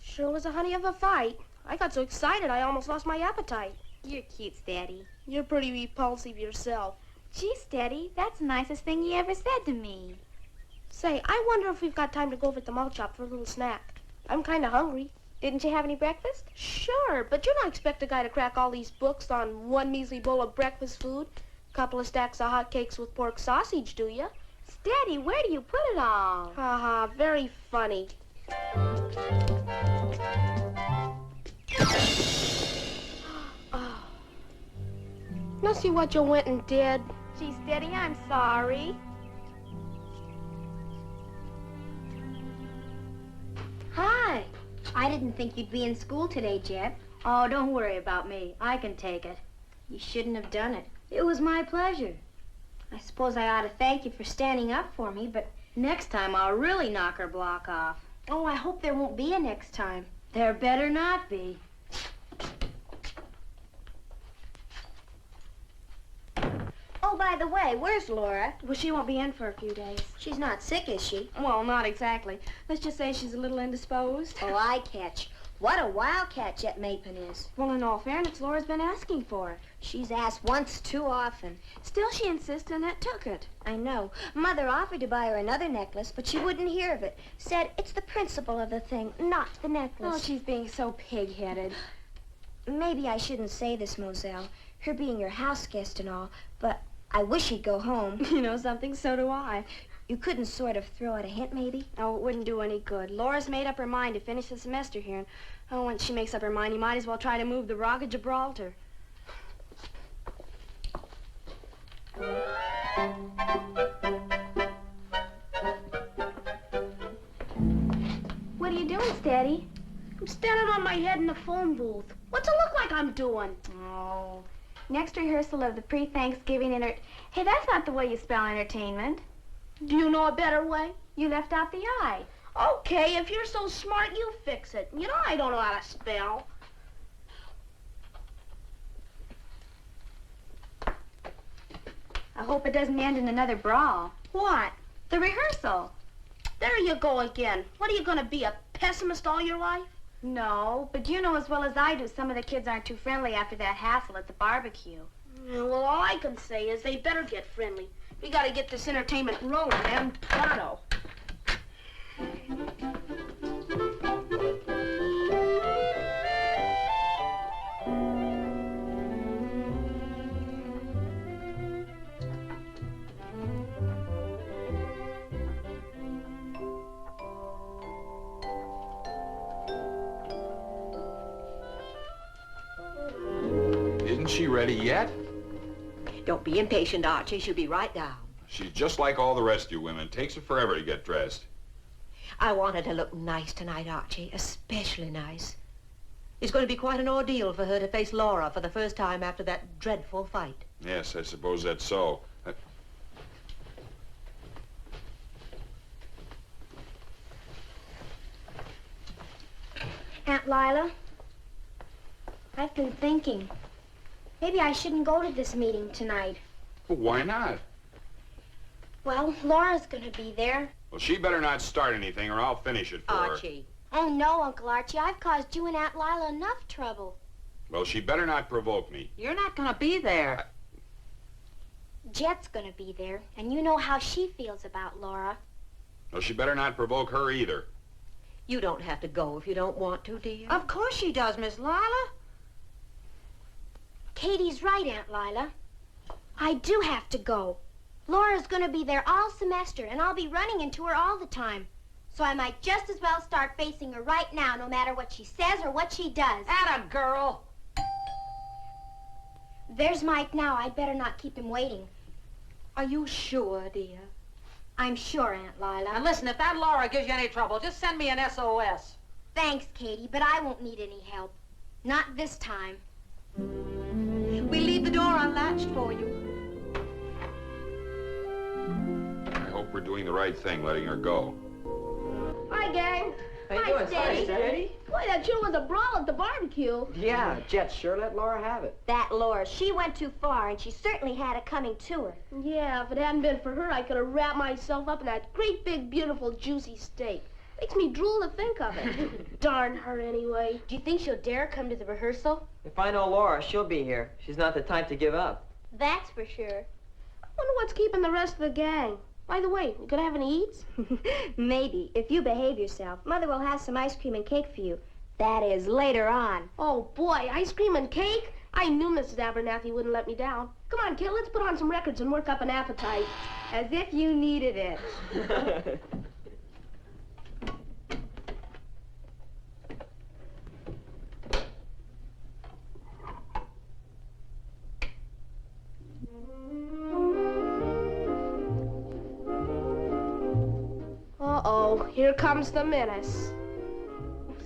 sure was a honey of a fight. I got so excited I almost lost my appetite. You're cute, Steady. You're pretty repulsive yourself. Gee, Steady, that's the nicest thing you ever said to me. Say, I wonder if we've got time to go over to the malt shop for a little snack. I'm kind of hungry. Didn't you have any breakfast? Sure, but you don't expect a guy to crack all these books on one measly bowl of breakfast food, a couple of stacks of hot cakes with pork sausage, do you? Steady, where do you put it all? Ha ha, very funny. Oh. Now see what you went and did. Gee, Steady, I'm sorry. Hi. I didn't think you'd be in school today, Jet. Oh, don't worry about me. I can take it. You shouldn't have done it. It was my pleasure. I suppose I ought to thank you for standing up for me, but next time I'll really knock her block off. Oh, I hope there won't be a next time. There better not be. Oh, by the way, where's Laura? Well, she won't be in for a few days. She's not sick, is she? Well, not exactly. Let's just say she's a little indisposed. Oh, I catch. What a wildcat Jet Mapen is. Well, in all fairness, Laura's been asking for it. She's asked once too often. Still, she insists Annette took it. I know. Mother offered to buy her another necklace, but she wouldn't hear of it. Said it's the principle of the thing, not the necklace. Oh, she's being so pig-headed. Maybe I shouldn't say this, Moselle, her being your house guest and all, but I wish he'd go home. You know something? So do I. You couldn't sort of throw out a hint, maybe? Oh, it wouldn't do any good. Laura's made up her mind to finish the semester here, and once she makes up her mind, you might as well try to move the Rock of Gibraltar. What are you doing, Steady? I'm standing on my head in the phone booth. What's it look like I'm doing? Oh, next rehearsal of the pre-Thanksgiving Hey, that's not the way you spell entertainment. Do you know a better way? You left out the I. Okay, if you're so smart, you fix it. You know I don't know how to spell. I hope it doesn't end in another brawl. What? The rehearsal. There you go again. What are you gonna be, a pessimist all your life? No, but you know as well as I do some of the kids aren't too friendly after that hassle at the barbecue. Yeah, well, all I can say is they better get friendly. We gotta get this entertainment rolling, man. Pronto. Isn't she ready yet? Don't be impatient, Archie. She'll be right down. She's just like all the rest of you women. Takes her forever to get dressed. I want her to look nice tonight, Archie. Especially nice. It's going to be quite an ordeal for her to face Laura for the first time after that dreadful fight. Yes, I suppose that's so. Aunt Lila, I've been thinking. Maybe I shouldn't go to this meeting tonight. Well, why not? Well, Laura's gonna be there. Well, she better not start anything or I'll finish it for her. Archie. Oh, no, Uncle Archie. I've caused you and Aunt Lila enough trouble. Well, she better not provoke me. You're not gonna be there. Jet's gonna be there, and you know how she feels about Laura. Well, she better not provoke her either. You don't have to go if you don't want to, dear. Of course she does, Miss Lila. Katie's right, Aunt Lila. I do have to go. Laura's gonna be there all semester, and I'll be running into her all the time. So I might just as well start facing her right now, no matter what she says or what she does. Atta girl. There's Mike now. I'd better not keep him waiting. Are you sure, dear? I'm sure, Aunt Lila. And listen, if that Laura gives you any trouble, just send me an SOS. Thanks, Katie, but I won't need any help. Not this time. We leave the door unlatched for you. I hope we're doing the right thing, letting her go. Hi, gang. How you doing, Steady? Boy, that sure was a brawl at the barbecue. Yeah, Jet sure let Laura have it. That Laura, she went too far, and she certainly had it coming to her. Yeah, if it hadn't been for her, I could have wrapped myself up in that great big, beautiful, juicy steak. Makes me drool to think of it. Darn her, anyway. Do you think she'll dare come to the rehearsal? If I know Laura, she'll be here. She's not the type to give up. That's for sure. I wonder what's keeping the rest of the gang. By the way, you gonna have any eats? Maybe, if you behave yourself. Mother will have some ice cream and cake for you. That is later on. Oh, boy, ice cream and cake? I knew Mrs. Abernathy wouldn't let me down. Come on, kid, let's put on some records and work up an appetite. As if you needed it. Uh-oh, here comes the menace.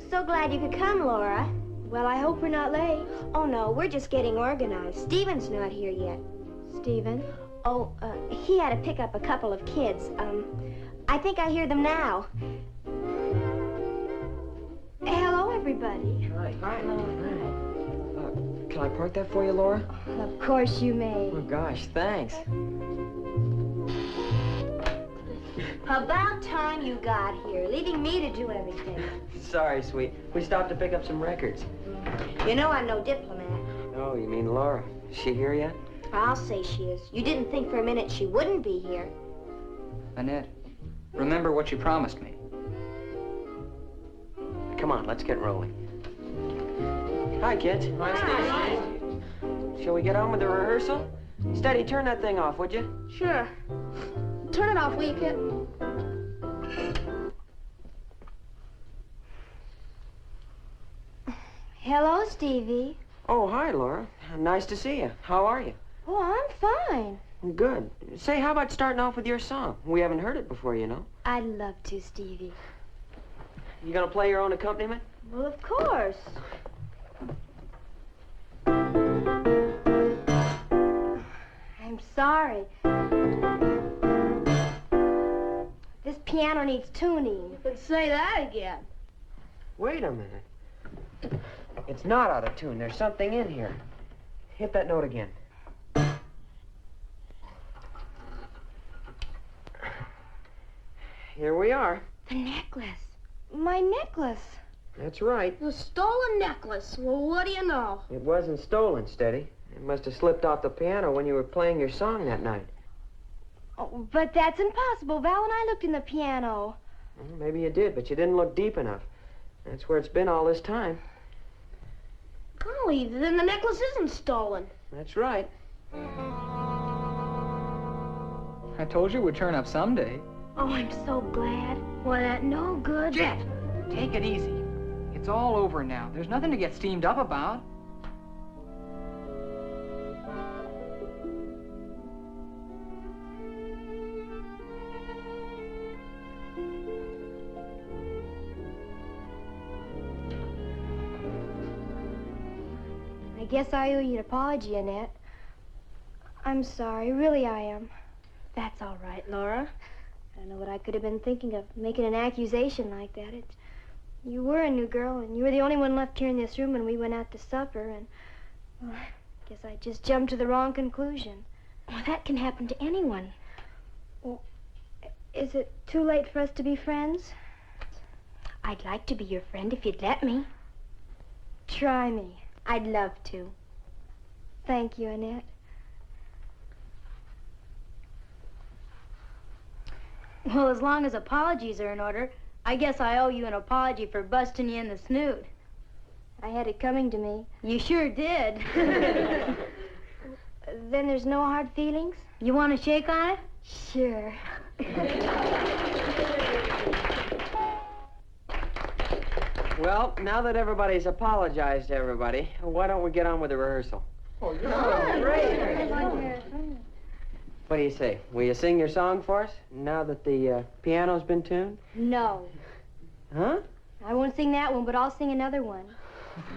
So glad you could come, Laura. Well, I hope we're not late. Oh, no, we're just getting organized. Stephen's not here yet. Stephen? Oh, he had to pick up a couple of kids. I think I hear them now. Hello, everybody. Hi. Can I park that for you, Laura? Of course you may. Oh, gosh, thanks. About time you got here, leaving me to do everything. Sorry, sweet. We stopped to pick up some records. You know I'm no diplomat. Oh, you mean Laura? Is she here yet? I'll say she is. You didn't think for a minute she wouldn't be here. Annette, remember what you promised me. Come on, let's get rolling. Hi, kids. Hi. Shall we get on with the rehearsal? Steady, turn that thing off, would you? Sure. Turn it off, will you, kid? Hello, Stevie. Oh, hi, Laura. Nice to see you. How are you? Oh, I'm fine. Good. Say, how about starting off with your song? We haven't heard it before, you know. I'd love to, Stevie. You gonna play your own accompaniment? Well, of course. I'm sorry. This piano needs tuning. You can say that again. Wait a minute. It's not out of tune. There's something in here. Hit that note again. Here we are. The necklace. My necklace. That's right. The stolen necklace. Well, what do you know? It wasn't stolen, Steady. It must have slipped off the piano when you were playing your song that night. Oh, but that's impossible, Val, and I looked in the piano. Well, maybe you did, but you didn't look deep enough. That's where it's been all this time. Golly, then the necklace isn't stolen. That's right. I told you it would turn up someday. Oh, I'm so glad. Why, that no good. Jet, take it easy. It's all over now. There's nothing to get steamed up about. I guess I owe you an apology, Annette. I'm sorry, really I am. That's all right, Laura. I don't know what I could have been thinking of, making an accusation like that. You were a new girl, and you were the only one left here in this room when we went out to supper, and, well, I guess I just jumped to the wrong conclusion. Well, that can happen to anyone. Well, is it too late for us to be friends? I'd like to be your friend if you'd let me. Try me. I'd love to. Thank you, Annette. Well, as long as apologies are in order, I guess I owe you an apology for busting you in the snoot. I had it coming to me. You sure did. Then there's no hard feelings? You want to shake on it? Sure. Well, now that everybody's apologized to everybody, why don't we get on with the rehearsal? Oh, yeah. What do you say? Will you sing your song for us, now that the piano's been tuned? No. Huh? I won't sing that one, but I'll sing another one.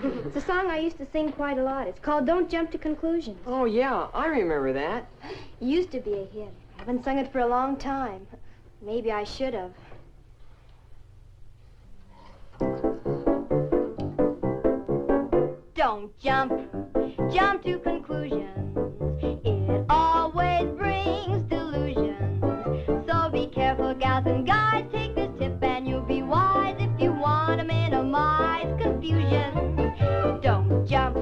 It's a song I used to sing quite a lot. It's called Don't Jump to Conclusions. Oh, yeah, I remember that. It used to be a hit. I haven't sung it for a long time. Maybe I should have. Don't jump to conclusions. It always brings delusions. So be careful, gals and guys. Take this tip and you'll be wise if you want to minimize confusion. Don't jump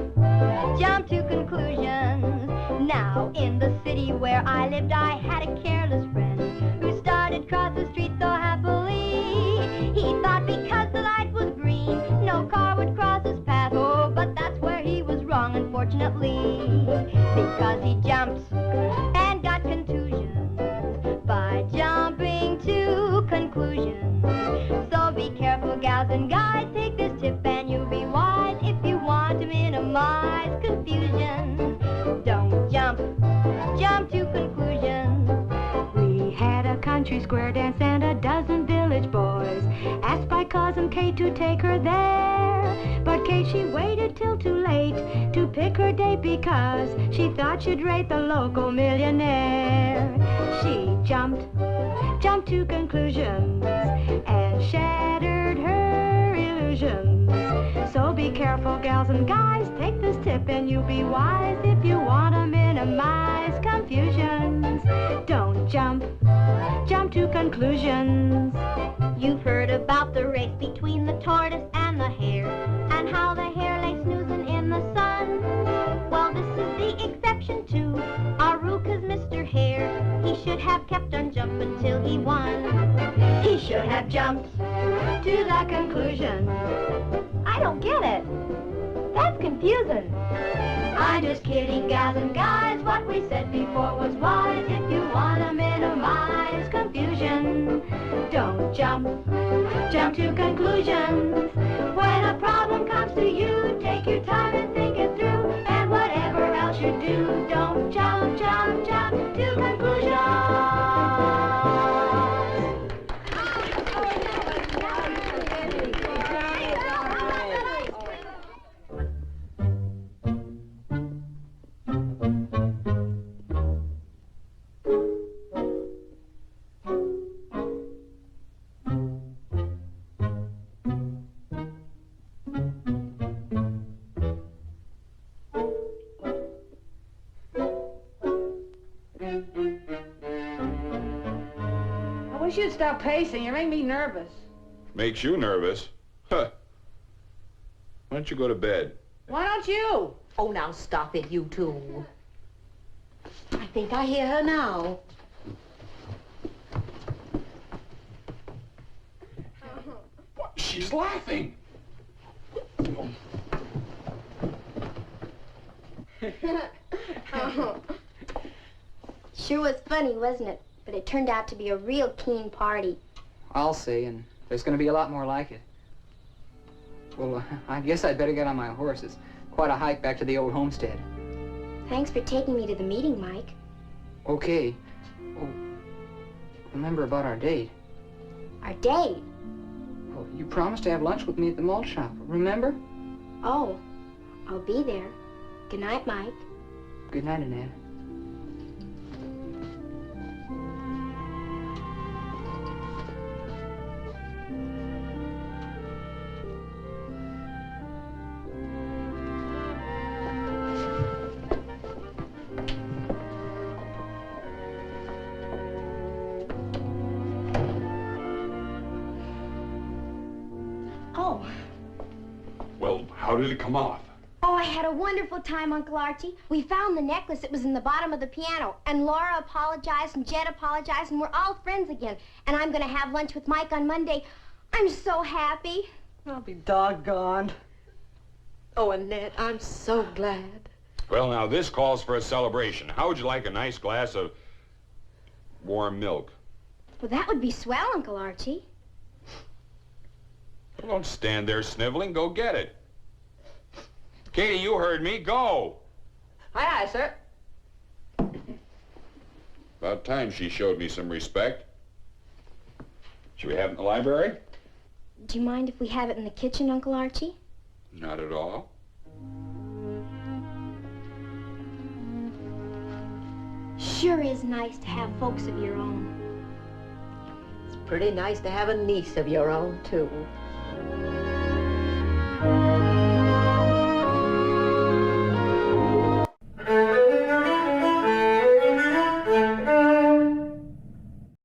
to conclusions. Now, in the city where I lived, I had a careless friend who started across the street so happily. He thought because the light was green, no car would cross his path. Oh, but that's where he was wrong, unfortunately, because he jumped and got contusions by jumping to conclusions. So be careful, gals and guys. Take this tip and you'll be wise if you want to minimize confusion. Don't jump to conclusions. We had a country square dance and a dozen village boys asked by cousin Kate to take her there. But Kate, she waited till too late to pick her date because she thought she'd rate the local millionaire. She jumped to conclusions and shattered her illusions. So be careful, gals and guys. Take this tip and you'll be wise if you want to minimize confusions. Don't jump to conclusions. You've heard about the race between the tortoise and the hare, and how the hare lay snoozing in the sun. Well, this is the exception to our rule, 'cause Mr. Hare, he should have kept on jumping till he won. He should have jumped to the conclusion. I don't get it. That's confusing. I'm just kidding, gals and guys. What we said before was wise if you want to minimize confusion. Don't jump to conclusions. When a problem comes to you, take your time and think it through. And whatever else you do, don't jump to conclusions. you'd stop pacing. You make me nervous. Makes you nervous? Huh. Why don't you go to bed? Why don't you? Oh, now stop it, you two. I think I hear her now. She's laughing. Sure was funny, wasn't it? But it turned out to be a real keen party. I'll say, and there's going to be a lot more like it. Well, I guess I'd better get on my horse. It's quite a hike back to the old homestead. Thanks for taking me to the meeting, Mike. Okay. Oh, remember about our date. Our date? Well, you promised to have lunch with me at the malt shop, remember? Oh, I'll be there. Good night, Mike. Good night, Annette. Oh. Well, how did it come off? Oh, I had a wonderful time, Uncle Archie. We found the necklace. It was in the bottom of the piano. And Laura apologized, and Jed apologized, and we're all friends again. And I'm going to have lunch with Mike on Monday. I'm so happy. I'll be doggone. Oh, Annette, I'm so glad. Well, now, this calls for a celebration. How would you like a nice glass of warm milk? Well, that would be swell, Uncle Archie. Well, don't stand there sniveling. Go get it. Katie, you heard me. Go. Aye, aye, sir. About time she showed me some respect. Should we have it in the library? Do you mind if we have it in the kitchen, Uncle Archie? Not at all. Sure is nice to have folks of your own. It's pretty nice to have a niece of your own, too.